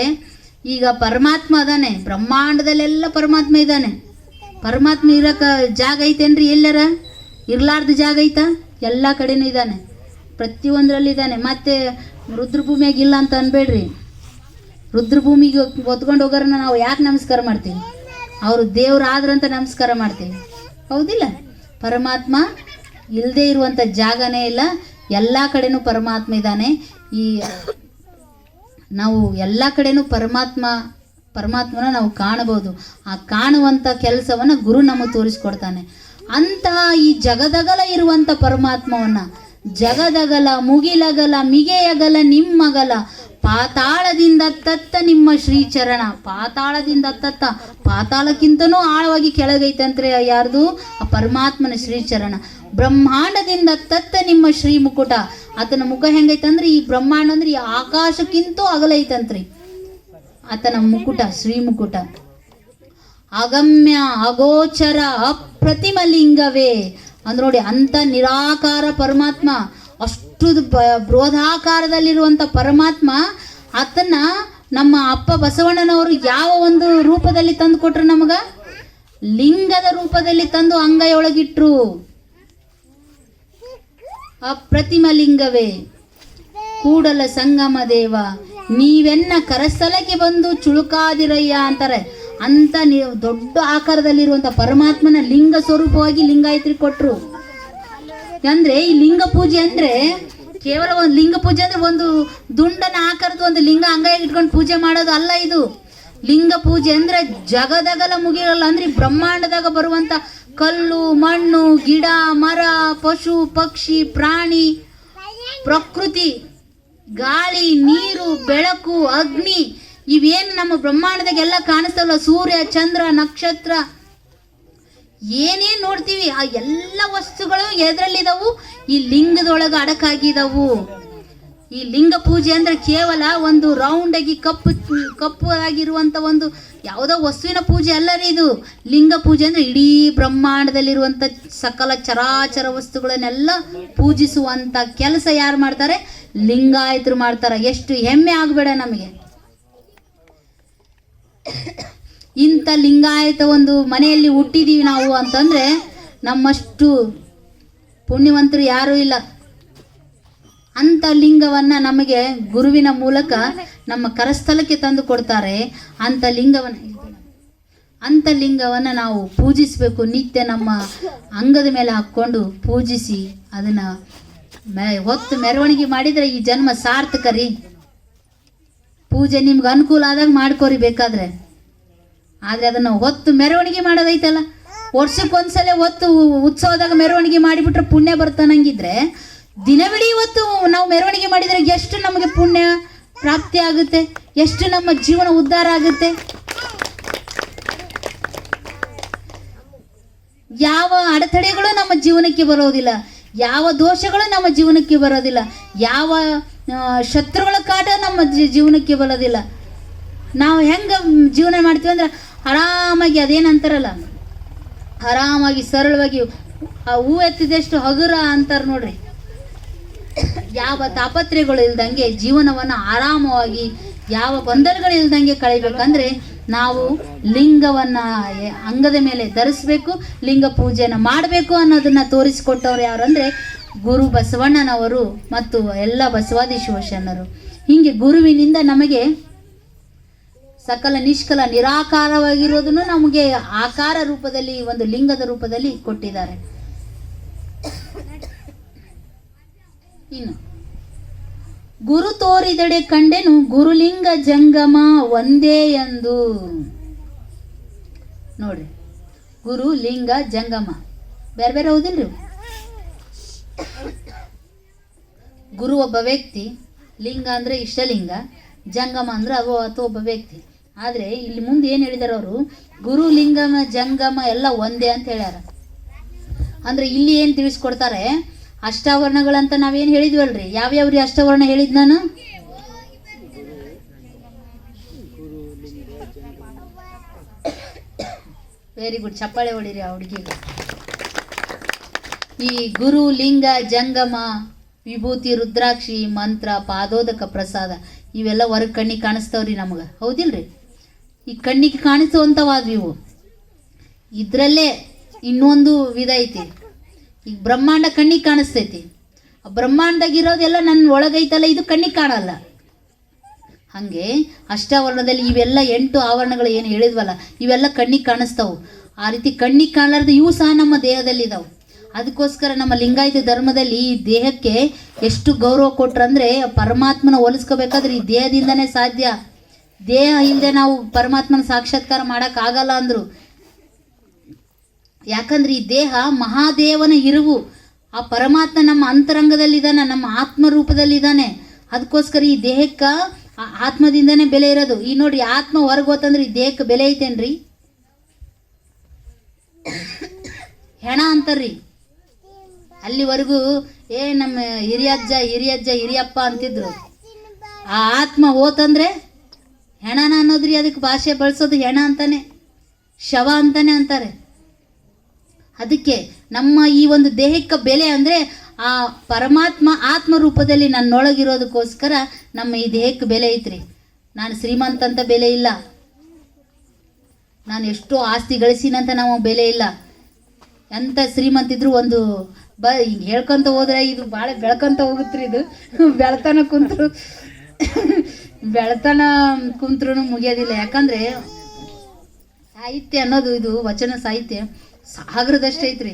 ಈಗ ಪರಮಾತ್ಮ ಅದಾನೆ, ಬ್ರಹ್ಮಾಂಡದಲ್ಲೆಲ್ಲ ಪರಮಾತ್ಮ ಇದ್ದಾನೆ. ಪರಮಾತ್ಮ ಇರೋಕೆ ಜಾಗ ಐತೇನ್ರಿ? ಎಲ್ಲರ ಇರ್ಲಾರ್ದ ಜಾಗ ಐತಾ? ಎಲ್ಲ ಕಡೆನೂ ಇದ್ದಾನೆ, ಪ್ರತಿಯೊಂದರಲ್ಲಿದ್ದಾನೆ. ಮತ್ತು ರುದ್ರಭೂಮಿಯಾಗ ಇಲ್ಲ ಅಂತ ಅನ್ಬೇಡ್ರಿ. ರುದ್ರಭೂಮಿಗೆ ಹೊತ್ಕೊಂಡು ಹೋಗೋರನ್ನ ನಾವು ಯಾಕೆ ನಮಸ್ಕಾರ ಮಾಡ್ತೀವಿ? ಅವರು ದೇವರಾದ್ರಂತ ನಮಸ್ಕಾರ ಮಾಡ್ತೀವಿ, ಹೌದಿಲ್ಲ? ಪರಮಾತ್ಮ ಇಲ್ಲದೆ ಇರುವಂಥ ಜಾಗನೇ ಇಲ್ಲ, ಎಲ್ಲ ಕಡೆನೂ ಪರಮಾತ್ಮ ಇದ್ದಾನೆ. ಈ ನಾವು ಎಲ್ಲ ಕಡೆನೂ ಪರಮಾತ್ಮನ ನಾವು ಕಾಣಬಹುದು. ಆ ಕಾಣುವಂಥ ಕೆಲಸವನ್ನು ಗುರು ನಮಗೆ ತೋರಿಸ್ಕೊಡ್ತಾನೆ. ಅಂತಹ ಈ ಜಗದಗಲ ಇರುವಂಥ ಪರಮಾತ್ಮವನ್ನು, ಜಗದಗಲ ಮುಗಿಲಗಲ ಮಿಗೆಯಗಲ ನಿಮ್ಮಗಲ ಪಾತಾಳದಿಂದ ತತ್ತ ನಿಮ್ಮ ಶ್ರೀಚರಣ. ಪಾತಾಳದಿಂದ ತತ್ತ, ಪಾತಾಳಕ್ಕಿಂತನೂ ಆಳವಾಗಿ ಕೆಳಗೈತಂದ್ರೆ ಯಾರ್ದು? ಆ ಪರಮಾತ್ಮನ ಶ್ರೀಚರಣ. ಬ್ರಹ್ಮಾಂಡದಿಂದ ತತ್ತ ನಿಮ್ಮ ಶ್ರೀ ಮುಕುಟ. ಆತನ ಮುಖ ಹೆಂಗೈತಂದ್ರೆ, ಈ ಬ್ರಹ್ಮಾಂಡ ಅಂದ್ರೆ ಈ ಆಕಾಶಕ್ಕಿಂತೂ ಅಗಲೈತಂತ್ರಿ ಆತನ ಮುಕುಟ, ಶ್ರೀ ಮುಕುಟ. ಅಗಮ್ಯ ಅಗೋಚರ ಅಪ್ರತಿಮ ಲಿಂಗವೇ ಅಂದ್ರೆ ನೋಡಿ, ಅಂಥ ನಿರಾಕಾರ ಪರಮಾತ್ಮ, ಅಷ್ಟು ಬೃಹದಾಕಾರದಲ್ಲಿರುವಂಥ ಪರಮಾತ್ಮ, ಆತನ ನಮ್ಮ ಅಪ್ಪ ಬಸವಣ್ಣನವರು ಯಾವ ಒಂದು ರೂಪದಲ್ಲಿ ತಂದು ಕೊಟ್ರು ನಮಗ? ಲಿಂಗದ ರೂಪದಲ್ಲಿ ತಂದು ಅಂಗೈಯೊಳಗಿಟ್ರು. ಅಪ್ರತಿಮ ಲಿಂಗವೇ ಕೂಡಲ ಸಂಗಮ ದೇವ, ನೀವೆನ್ನ ಕರಸ್ಥಲಕ್ಕೆ ಬಂದು ಚುಳುಕಾದಿರಯ್ಯ ಅಂತಾರೆ. ಅಂತ ದೊಡ್ಡ ಆಕಾರದಲ್ಲಿರುವಂಥ ಪರಮಾತ್ಮನ ಲಿಂಗ ಸ್ವರೂಪವಾಗಿ ಲಿಂಗಾಯತ್ರಿ ಕೊಟ್ರು. ಅಂದ್ರೆ ಈ ಲಿಂಗ ಪೂಜೆ ಅಂದ್ರೆ ಕೇವಲ ಒಂದು ಲಿಂಗ ಪೂಜೆ ಅಂದ್ರೆ ಒಂದು ದುಂಡನ ಆಕಾರದ ಒಂದು ಲಿಂಗ ಅಂಗೈಯಾಗಿ ಇಟ್ಕೊಂಡು ಪೂಜೆ ಮಾಡೋದು ಅಲ್ಲ. ಇದು ಲಿಂಗ ಪೂಜೆ ಅಂದ್ರೆ ಜಗದಗಲ ಮುಗಿಯಲ್ಲ, ಅಂದ್ರೆ ಬ್ರಹ್ಮಾಂಡದಾಗ ಬರುವಂತ ಕಲ್ಲು ಮಣ್ಣು ಗಿಡ ಮರ ಪಶು ಪಕ್ಷಿ ಪ್ರಾಣಿ ಪ್ರಕೃತಿ ಗಾಳಿ ನೀರು ಬೆಳಕು ಅಗ್ನಿ ಇವೇನು ನಮ್ಮ ಬ್ರಹ್ಮಾಂಡದಾಗೆಲ್ಲ ಕಾಣಿಸ್ತವಲ್ಲ, ಸೂರ್ಯ, ಚಂದ್ರ, ನಕ್ಷತ್ರ, ಏನೇನು ನೋಡ್ತೀವಿ ಆ ಎಲ್ಲ ವಸ್ತುಗಳು ಎದರಲ್ಲಿದ್ದಾವು? ಈ ಲಿಂಗದೊಳಗೆ ಅಡಕಾಗಿದ್ದಾವು. ಈ ಲಿಂಗ ಪೂಜೆ ಅಂದ್ರೆ ಕೇವಲ ಒಂದು ರೌಂಡ್ ಆಗಿ ಕಪ್ಪು ಆಗಿರುವಂತ ಒಂದು ಯಾವುದೋ ವಸ್ತುವಿನ ಪೂಜೆ ಅಲ್ಲ ರೀ. ಇದು ಲಿಂಗ ಪೂಜೆ ಅಂದ್ರೆ ಇಡೀ ಬ್ರಹ್ಮಾಂಡದಲ್ಲಿರುವಂತ ಸಕಲ ಚರಾಚರ ವಸ್ತುಗಳನ್ನೆಲ್ಲ ಪೂಜಿಸುವಂತ ಕೆಲಸ ಯಾರು ಮಾಡ್ತಾರೆ? ಲಿಂಗಾಯತರು ಮಾಡ್ತಾರ. ಎಷ್ಟು ಹೆಮ್ಮೆ ಆಗಬೇಡ ನಮಗೆ. ಇಂಥ ಲಿಂಗಾಯತ ಒಂದು ಮನೆಯಲ್ಲಿ ಹುಟ್ಟಿದೀವಿ ನಾವು ಅಂತಂದ್ರೆ ನಮ್ಮಷ್ಟು ಪುಣ್ಯವಂತರು ಯಾರೂ ಇಲ್ಲ. ಅಂಥ ಲಿಂಗವನ್ನ ನಮಗೆ ಗುರುವಿನ ಮೂಲಕ ನಮ್ಮ ಕರಸ್ಥಲಕ್ಕೆ ತಂದು ಕೊಡ್ತಾರೆ. ಅಂಥ ಲಿಂಗವನ್ನ ನಾವು ಪೂಜಿಸಬೇಕು. ನಿತ್ಯ ನಮ್ಮ ಅಂಗದ ಮೇಲೆ ಹಾಕ್ಕೊಂಡು ಪೂಜಿಸಿ ಅದನ್ನ ಹೊತ್ತು ಮೆರವಣಿಗೆ ಮಾಡಿದ್ರೆ ಈ ಜನ್ಮ ಸಾರ್ಥಕ ರೀ. ಪೂಜೆ ನಿಮ್ಗೆ ಅನುಕೂಲ ಆದಾಗ ಮಾಡ್ಕೋರಿ ಬೇಕಾದ್ರೆ. ಆದರೆ ಅದನ್ನು ಹೊತ್ತು ಮೆರವಣಿಗೆ ಮಾಡೋದೈತಲ್ಲ, ವರ್ಷಕ್ಕೊಂದ್ಸಲ ಹೊತ್ತು ಉತ್ಸವದಾಗ ಮೆರವಣಿಗೆ ಮಾಡಿಬಿಟ್ರೆ ಪುಣ್ಯ ಬರ್ತಾನಂಗಿದ್ರೆ ದಿನವಿಡೀ ಇವತ್ತು ನಾವು ಮೆರವಣಿಗೆ ಮಾಡಿದರೆ ಎಷ್ಟು ನಮಗೆ ಪುಣ್ಯ ಪ್ರಾಪ್ತಿ ಆಗುತ್ತೆ, ಎಷ್ಟು ನಮ್ಮ ಜೀವನ ಉದ್ಧಾರ ಆಗುತ್ತೆ. ಯಾವ ಅಡೆತಡೆಗಳು ನಮ್ಮ ಜೀವನಕ್ಕೆ ಬರೋದಿಲ್ಲ, ಯಾವ ದೋಷಗಳು ನಮ್ಮ ಜೀವನಕ್ಕೆ ಬರೋದಿಲ್ಲ, ಯಾವ ಶತ್ರುಗಳ ಕಾಟ ನಮ್ಮ ಜೀವನಕ್ಕೆ ಬರೋದಿಲ್ಲ. ನಾವು ಹೆಂಗೆ ಜೀವನ ಮಾಡ್ತೀವಿ ಅಂದ್ರೆ ಆರಾಮಾಗಿ, ಅದೇನಂತಾರಲ್ಲ, ಆರಾಮಾಗಿ ಸರಳವಾಗಿ ಆ ಹೂ ಎತ್ತಿದಷ್ಟು ಹಗುರ ಅಂತಾರೆ ನೋಡ್ರಿ. ಯಾವ ತಾಪತ್ರೆಗಳು ಇಲ್ದಂಗೆ ಜೀವನವನ್ನು ಆರಾಮವಾಗಿ, ಯಾವ ಗೊಂದಲಗಳು ಇಲ್ದಂಗೆ ಕಳಿಬೇಕಂದ್ರೆ ನಾವು ಲಿಂಗವನ್ನ ಅಂಗದ ಮೇಲೆ ಧರಿಸ್ಬೇಕು, ಲಿಂಗ ಪೂಜೆನ ಮಾಡಬೇಕು ಅನ್ನೋದನ್ನ ತೋರಿಸಿಕೊಟ್ಟವ್ರು ಯಾರು ಅಂದ್ರೆ ಗುರು ಬಸವಣ್ಣನವರು ಮತ್ತು ಎಲ್ಲ ಬಸವಾದಿ ಶಿವಶರಣರು. ಹೀಗೆ ಗುರುವಿನಿಂದ ನಮಗೆ ಸಕಲ ನಿಷ್ಕಲ ನಿರಾಕಾರವಾಗಿರೋದನ್ನು ನಮಗೆ ಆಕಾರ ರೂಪದಲ್ಲಿ, ಒಂದು ಲಿಂಗದ ರೂಪದಲ್ಲಿ ಕೊಟ್ಟಿದ್ದಾರೆ. ಇನ್ನು ಗುರು ತೋರಿದೆಡೆ ಕಂಡೆನು ಗುರುಲಿಂಗ ಜಂಗಮ ಒಂದೇ ಎಂದು ನೋಡ್ರಿ. ಗುರು ಲಿಂಗ ಜಂಗಮ ಬೇರೆ ಬೇರೆ ಹೌದಿಲ್ರಿ. ಗುರು ಒಬ್ಬ ವ್ಯಕ್ತಿ, ಲಿಂಗ ಅಂದ್ರೆ ಇಷ್ಟಲಿಂಗ, ಜಂಗಮ ಅಂದ್ರೆ ಅಥವಾ ಒಬ್ಬ ವ್ಯಕ್ತಿ. ಆದ್ರೆ ಇಲ್ಲಿ ಮುಂದೆ ಏನ್ ಹೇಳಿದಾರ ಅವರು, ಗುರು ಲಿಂಗಮ ಜಂಗಮ ಎಲ್ಲ ಒಂದೇ ಅಂತ ಹೇಳ್ಯಾರ. ಅಂದ್ರೆ ಇಲ್ಲಿ ಏನ್ ತಿಳಿಸ್ಕೊಡ್ತಾರೆ, ಅಷ್ಟಾವರಣಗಳಂತ ನಾವೇನು ಹೇಳಿದ್ವಲ್ರಿ, ಯಾವ್ಯಾವ್ರಿ ಅಷ್ಟಾವರಣ ಹೇಳಿದ್ ನಾನು? ವೆರಿ ಗುಡ್, ಚಪ್ಪಾಳೆ ಹೊಡಿರಿ ಆ ಹುಡುಗಿಗೆ. ಈ ಗುರು ಲಿಂಗ ಜಂಗಮ ವಿಭೂತಿ ರುದ್ರಾಕ್ಷಿ ಮಂತ್ರ ಪಾದೋದಕ ಪ್ರಸಾದ ಇವೆಲ್ಲ ಹೊರಗೆ ಕಣ್ಣಿಗೆ ಕಾಣಿಸ್ತಾವ್ರಿ ನಮಗೆ, ಹೌದಿಲ್ರಿ? ಈ ಕಣ್ಣಿಗೆ ಕಾಣಿಸುವಂಥವಾದ್ವಿ ಇವು. ಇದರಲ್ಲೇ ಇನ್ನೊಂದು ವಿಧ ಐತಿ. ಈಗ ಬ್ರಹ್ಮಾಂಡ ಕಣ್ಣಿಗೆ ಕಾಣಿಸ್ತೈತಿ, ಬ್ರಹ್ಮಾಂಡದಾಗಿರೋದೆಲ್ಲ ನನ್ನ ಒಳಗೈತಲ್ಲ, ಇದು ಕಣ್ಣಿಗೆ ಕಾಣಲ್ಲ. ಹಾಗೆ ಅಷ್ಟಾವರಣದಲ್ಲಿ ಇವೆಲ್ಲ 8 ಆವರಣಗಳು ಏನು ಹೇಳಿದ್ವಲ್ಲ, ಇವೆಲ್ಲ ಕಣ್ಣಿಗೆ ಕಾಣಿಸ್ತಾವು. ಆ ರೀತಿ ಕಣ್ಣಿಗೆ ಕಾಣಲಾರ್ದು ಇವು ಸಹ ನಮ್ಮ ದೇಹದಲ್ಲಿದ್ದಾವೆ. ಅದಕ್ಕೋಸ್ಕರ ನಮ್ಮ ಲಿಂಗಾಯತ ಧರ್ಮದಲ್ಲಿ ಈ ದೇಹಕ್ಕೆ ಎಷ್ಟು ಗೌರವ ಕೊಟ್ರಂದ್ರೆ, ಪರಮಾತ್ಮನ ಹೋಲಿಸ್ಕೋಬೇಕಾದ್ರೆ ಈ ದೇಹದಿಂದನೇ ಸಾಧ್ಯ. ದೇಹ ಇಲ್ಲದೆ ನಾವು ಪರಮಾತ್ಮನ ಸಾಕ್ಷಾತ್ಕಾರ ಮಾಡೋಕ್ಕಾಗಲ್ಲ ಅಂದರು. ಯಾಕಂದ್ರೆ ಈ ದೇಹ ಮಹಾದೇವನ ಇರುವು, ಆ ಪರಮಾತ್ಮ ನಮ್ಮ ಅಂತರಂಗದಲ್ಲಿದ್ದಾನೆ, ನಮ್ಮ ಆತ್ಮ ರೂಪದಲ್ಲಿದ್ದಾನೆ. ಅದಕ್ಕೋಸ್ಕರ ಈ ದೇಹಕ್ಕೆ ಆತ್ಮದಿಂದನೇ ಬೆಲೆ ಇರೋದು. ಈ ನೋಡ್ರಿ, ಆತ್ಮ ಹೊರಗೆ ಹೋತಂದ್ರೆ ಈ ದೇಹಕ್ಕೆ ಬೆಲೆ ಐತೇನ್ರಿ? ಹೆಣ ಅಂತಾರ್ರಿ. ಅಲ್ಲಿವರೆಗೂ ನಮ್ಮ ಹಿರಿಯಜ್ಜ ಹಿರಿಯಪ್ಪ ಅಂತಿದ್ರು. ಆ ಆತ್ಮ ಹೋತಂದ್ರೆ ಹೆಣನ ಅನ್ನೋದ್ರಿ. ಅದಕ್ಕೆ ಭಾಷೆ ಬಳಸೋದು ಹೆಣ ಅಂತಾನೆ, ಶವ ಅಂತಾನೆ ಅಂತಾರೆ. ಅದಕ್ಕೆ ನಮ್ಮ ಈ ಒಂದು ದೇಹಕ್ಕೆ ಬೆಲೆ ಅಂದರೆ ಆ ಪರಮಾತ್ಮ ಆತ್ಮ ರೂಪದಲ್ಲಿ ನನ್ನೊಳಗಿರೋದಕ್ಕೋಸ್ಕರ ನಮ್ಮ ಈ ದೇಹಕ್ಕೆ ಬೆಲೆ ಐತ್ರಿ. ನಾನು ಶ್ರೀಮಂತ ಅಂತ ಬೆಲೆ ಇಲ್ಲ, ನಾನು ಎಷ್ಟೋ ಆಸ್ತಿ ಗಳಿಸಿನಂತ ನಾವು ಬೆಲೆ ಇಲ್ಲ. ಎಂಥ ಶ್ರೀಮಂತಿದ್ರು ಒಂದು ಹಿಂಗೆ ಹೇಳ್ಕೊಂತ ಹೋದ್ರೆ ಇದು ಭಾಳ ಬೆಳ್ಕೊಂತ ಹೋಗುತ್ರಿ. ಇದು ಬೆಳತನ ಕುಂತ್ರು ಮುಗಿಯೋದಿಲ್ಲ. ಯಾಕಂದರೆ ಸಾಹಿತ್ಯ ಅನ್ನೋದು, ಇದು ವಚನ ಸಾಹಿತ್ಯ ಸಾಗರದಷ್ಟೈತ್ರಿ,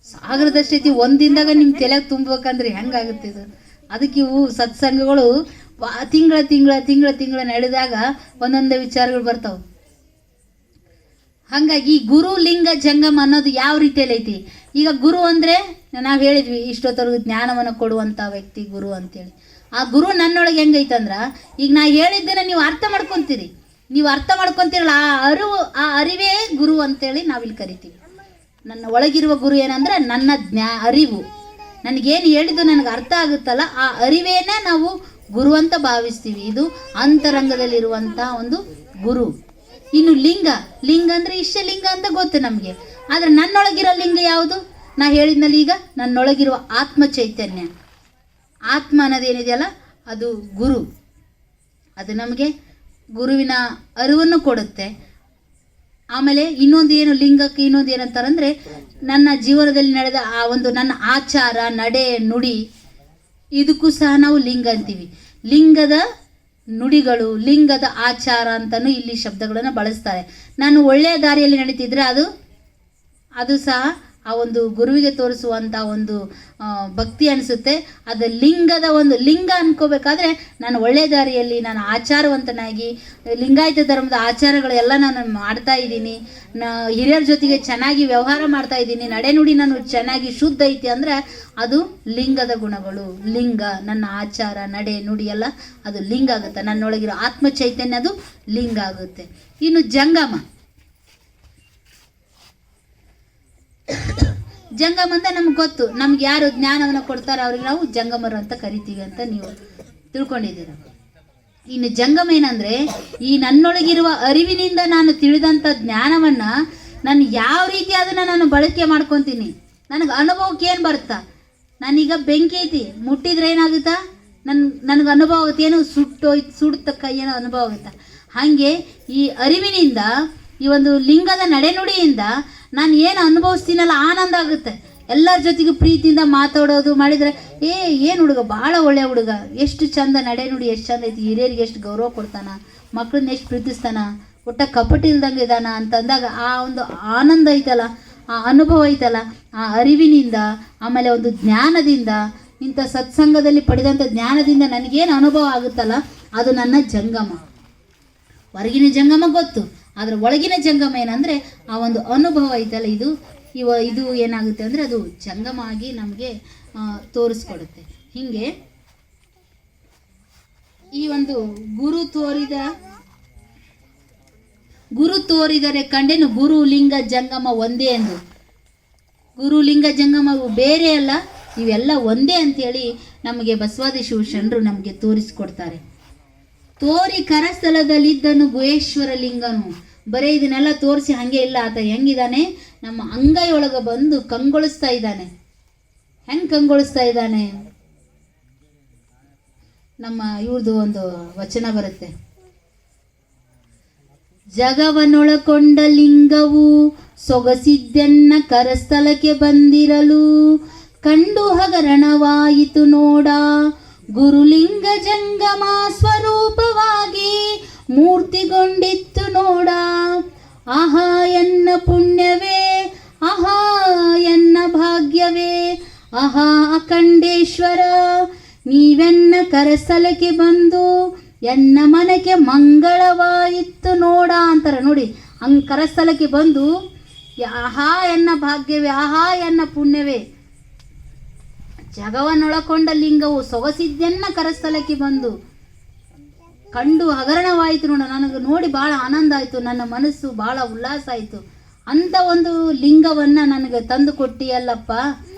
ಸಾಗರದಷ್ಟೈತಿ. ಒಂದಿಂದಾಗ ನಿಮ್ಮ ತಲೆಗೆ ತುಂಬ್ಬೇಕಂದ್ರೆ ಹೆಂಗಾಗುತ್ತೆ ಇದು? ಅದಕ್ಕೆ ಇವು ಸತ್ಸಂಗಗಳು ತಿಂಗಳ ನಡೆದಾಗ ಒಂದೊಂದೇ ವಿಚಾರಗಳು ಬರ್ತಾವೆ. ಹಾಗಾಗಿ ಗುರು ಲಿಂಗ ಜಂಗಮ ಅನ್ನೋದು ಯಾವ ರೀತಿಯಲ್ಲಿ ಐತಿ? ಈಗ ಗುರು ಅಂದರೆ ನಾವು ಹೇಳಿದ್ವಿ, ಇಷ್ಟೊತ್ತರೆಗೂ ಜ್ಞಾನವನ್ನು ಕೊಡುವಂಥ ವ್ಯಕ್ತಿ ಗುರು ಅಂತೇಳಿ. ಆ ಗುರು ನನ್ನೊಳಗೆ ಹೆಂಗೈತಂದ್ರೆ, ಈಗ ನಾ ಹೇಳಿದ್ದನ್ನು ನೀವು ಅರ್ಥ ಮಾಡ್ಕೊತೀರಿ, ನೀವು ಅರ್ಥ ಮಾಡ್ಕೊತೀರಲ್ಲ, ಆ ಅರಿವೇ ಗುರು ಅಂತೇಳಿ ನಾವಿಲ್ಲಿ ಕರಿತೀವಿ. ನನ್ನ ಒಳಗಿರುವ ಗುರು ಏನಂದ್ರೆ ನನ್ನ ಅರಿವು, ನನಗೇನು ಹೇಳಿದ್ದು ನನಗೆ ಅರ್ಥ ಆಗುತ್ತಲ್ಲ, ಆ ಅರಿವೇನೇ ನಾವು ಗುರು ಅಂತ ಭಾವಿಸ್ತೀವಿ. ಇದು ಅಂತರಂಗದಲ್ಲಿರುವಂಥ ಒಂದು ಗುರು. ಇನ್ನು ಲಿಂಗ ಅಂದರೆ ಇಷ್ಟಲಿಂಗ ಅಂತ ಗೊತ್ತು ನಮಗೆ, ಆದರೆ ನನ್ನೊಳಗಿರೋ ಲಿಂಗ ಯಾವುದು? ನಾ ಹೇಳಿದ್ನಲ್ಲಿ ಈಗ ನನ್ನೊಳಗಿರುವ ಆತ್ಮ ಚೈತನ್ಯ, ಆತ್ಮ ಅನ್ನೋದೇನಿದೆಯಲ್ಲ ಅದು ಗುರು. ಅದು ನಮಗೆ ಗುರುವಿನ ಅರಿವನ್ನು ಕೊಡುತ್ತೆ. ಆಮೇಲೆ ಇನ್ನೊಂದು ಏನು ಲಿಂಗಕ್ಕೆ ಇನ್ನೊಂದು ಏನಂತಾರಂದರೆ, ನನ್ನ ಜೀವನದಲ್ಲಿ ನಡೆದ ಆ ಒಂದು ನನ್ನ ಆಚಾರ ನಡೆ ನುಡಿ, ಇದಕ್ಕೂ ಸಹ ನಾವು ಲಿಂಗ ಅಂತೀವಿ. ಲಿಂಗದ ನುಡಿಗಳು, ಲಿಂಗದ ಆಚಾರ ಅಂತಲೂ ಇಲ್ಲಿ ಶಬ್ದಗಳನ್ನು ಬಳಸ್ತಾರೆ. ನಾನು ಒಳ್ಳೆಯ ದಾರಿಯಲ್ಲಿ ನಡೀತಿದ್ರೆ ಅದು ಸಹ ಆ ಒಂದು ಗುರುವಿಗೆ ತೋರಿಸುವಂಥ ಒಂದು ಭಕ್ತಿ ಅನಿಸುತ್ತೆ. ಅದು ಲಿಂಗದ ಒಂದು ಲಿಂಗ ಅನ್ಕೋಬೇಕಾದ್ರೆ ನಾನು ಒಳ್ಳೆಯ ದಾರಿಯಲ್ಲಿ ನಾನು ಆಚಾರವಂತನಾಗಿ ಲಿಂಗಾಯತ ಧರ್ಮದ ಆಚಾರಗಳೆಲ್ಲ ನಾನು ಮಾಡ್ತಾ ಇದ್ದೀನಿ, ಹಿರಿಯರ ಜೊತೆಗೆ ಚೆನ್ನಾಗಿ ವ್ಯವಹಾರ ಮಾಡ್ತಾ ಇದ್ದೀನಿ, ನಡೆನುಡಿ ನಾನು ಚೆನ್ನಾಗಿ ಶುದ್ಧ ಐತಿ ಅಂದರೆ ಅದು ಲಿಂಗದ ಗುಣಗಳು. ಲಿಂಗ ನನ್ನ ಆಚಾರ ನಡೆ ನುಡಿ ಎಲ್ಲ ಅದು ಲಿಂಗ ಆಗುತ್ತೆ. ನನ್ನೊಳಗಿರೋ ಆತ್ಮ ಚೈತನ್ಯ ಅದು ಲಿಂಗ ಆಗುತ್ತೆ. ಇನ್ನು ಜಂಗಮ ಅಂತ ನಮ್ಗೆ ಗೊತ್ತು. ನಮ್ಗೆ ಯಾರು ಜ್ಞಾನವನ್ನು ಕೊಡ್ತಾರೆ ಅವ್ರಿಗೆ ನಾವು ಜಂಗಮರು ಅಂತ ಕರಿತೀವಿ ಅಂತ ನೀವು ತಿಳ್ಕೊಂಡಿದ್ದೀರ. ಇನ್ನು ಜಂಗಮ ಏನಂದರೆ, ಈ ನನ್ನೊಳಗಿರುವ ಅರಿವಿನಿಂದ ನಾನು ತಿಳಿದಂಥ ಜ್ಞಾನವನ್ನು ನಾನು ಯಾವ ರೀತಿ ಅದನ್ನು ನಾನು ಬಳಕೆ ಮಾಡ್ಕೊತೀನಿ. ನನಗೆ ಅನುಭವಕ್ಕೆ ಏನು ಬರುತ್ತಾ? ನಾನೀಗ ಬೆಂಕಿ ಐತಿ ಮುಟ್ಟಿದ್ರೆ ಏನಾಗುತ್ತಾ? ನನಗೆ ಅನುಭವ ಆಗುತ್ತೆ, ಏನು ಸುಡ್ತ ಕೈಯೇನೋ ಅನುಭವ ಆಗುತ್ತಾ? ಹಾಗೆ ಈ ಅರಿವಿನಿಂದ, ಈ ಒಂದು ಲಿಂಗದ ನಡೆನುಡಿಯಿಂದ ನಾನು ಏನು ಅನುಭವಿಸ್ತೀನಲ್ಲ ಆನಂದ ಆಗುತ್ತೆ. ಎಲ್ಲರ ಜೊತೆಗೂ ಪ್ರೀತಿಯಿಂದ ಮಾತಾಡೋದು ಮಾಡಿದರೆ, ಏನು ಹುಡುಗ ಭಾಳ ಒಳ್ಳೆಯ ಹುಡುಗ, ಎಷ್ಟು ಚಂದ ನಡೆನುಡಿ, ಎಷ್ಟು ಚಂದ ಐತಿ, ಹಿರಿಯರಿಗೆ ಎಷ್ಟು ಗೌರವ ಕೊಡ್ತಾನ, ಮಕ್ಕಳನ್ನ ಎಷ್ಟು ಪ್ರೀತಿಸ್ತಾನ, ಒಟ್ಟ ಕಪಟಿ ಇಲ್ದಂಗೆ ಇದ್ದಾನ ಅಂತಂದಾಗ ಆ ಒಂದು ಆನಂದ ಐತಲ್ಲ, ಆ ಅನುಭವ ಐತಲ್ಲ, ಆ ಅರಿವಿನಿಂದ, ಆಮೇಲೆ ಒಂದು ಜ್ಞಾನದಿಂದ, ಇಂಥ ಸತ್ಸಂಗದಲ್ಲಿ ಪಡೆದಂಥ ಜ್ಞಾನದಿಂದ ನನಗೇನು ಅನುಭವ ಆಗುತ್ತಲ್ಲ ಅದು ನನ್ನ ಜಂಗಮ. ಹೊರಗಿನ ಜಂಗಮ ಗೊತ್ತು, ಆದರೆ ಒಳಗಿನ ಜಂಗಮ ಏನಂದರೆ ಆ ಒಂದು ಅನುಭವ ಐತಲ್ಲ, ಇದು ಏನಾಗುತ್ತೆ ಅಂದರೆ ಅದು ಜಂಗಮ ಆಗಿ ನಮಗೆ ತೋರಿಸ್ಕೊಡುತ್ತೆ. ಹೀಗೆ ಈ ಒಂದು ಗುರು ತೋರಿದರೆ ಕಂಡೇನು ಗುರು ಲಿಂಗ ಜಂಗಮ ಒಂದೇ ಎಂದು. ಗುರು ಲಿಂಗ ಜಂಗಮವು ಬೇರೆ ಅಲ್ಲ, ಇವೆಲ್ಲ ಒಂದೇ ಅಂಥೇಳಿ ನಮಗೆ ಬಸವಾದಿ ಶಿವಶರಣರು ನಮಗೆ ತೋರಿಸ್ಕೊಡ್ತಾರೆ. ತೋರಿ ಕರಸ್ಥಲದಲ್ಲಿದ್ದನು ಗುಹೇಶ್ವರ ಲಿಂಗನು. ಬರೀ ಇದನ್ನೆಲ್ಲ ತೋರಿಸಿ ಹಾಗೆ ಇಲ್ಲ, ಆತ ಹೆಂಗಿದ್ದಾನೆ, ನಮ್ಮ ಅಂಗೈಯೊಳಗೆ ಬಂದು ಕಂಗೊಳಿಸ್ತಾ ಇದ್ದಾನೆ. ಹೆಂಗೆ ಕಂಗೊಳಿಸ್ತಾ ಇದ್ದಾನೆ? ನಮ್ಮ ಇವ್ರದ್ದು ಒಂದು ವಚನ ಬರುತ್ತೆ, ಜಗವನ್ನೊಳಕೊಂಡ ಲಿಂಗವು ಸೊಗಸಿದ್ದೆನ್ನ ಕರಸ್ಥಲಕ್ಕೆ ಬಂದಿರಲು, ಕಂಡು ಹಗರಣವಾಯಿತು ನೋಡ ಗುರುಲಿಂಗ ಜಂಗಮ ಸ್ವರೂಪವಾಗಿ ಮೂರ್ತಿಗೊಂಡಿತ್ತು ನೋಡ. ಆಹಾ ಎನ್ನ ಪುಣ್ಯವೇ, ಆಹಾ ಎನ್ನ ಭಾಗ್ಯವೇ, ಆಹಾ ಅಖಂಡೇಶ್ವರ ನೀವೆನ್ನ ಕರಸ್ಥಲಕ್ಕೆ ಬಂದು ಎನ್ನ ಮನಕ್ಕೆ ಮಂಗಳವಾಯಿತು ನೋಡ ಅಂತಾರೆ ನೋಡಿ. ಕರಸ್ಥಲಕ್ಕೆ ಬಂದು ಆಹಾ ಎನ್ನ ಭಾಗ್ಯವೇ, ಆಹಾ ಎನ್ನ ಪುಣ್ಯವೇ, ಜಗವನ್ನೊಳಕೊಂಡ ಲಿಂಗವು ಸೊಗಸಿದ್ದೆನ್ನ ಕರಸ್ಥಲಕ್ಕೆ ಬಂದು ಕಂಡು ಹಗರಣವಾಯಿತು ನೋಡ. ನನಗೆ ನೋಡಿ ಭಾಳ ಆನಂದ ಆಯಿತು, ನನ್ನ ಮನಸ್ಸು ಭಾಳ ಉಲ್ಲಾಸ ಆಯಿತು. ಅಂಥ ಒಂದು ಲಿಂಗವನ್ನು ನನಗೆ ತಂದು ಕೊಟ್ಟಿಯಲ್ಲಪ್ಪ,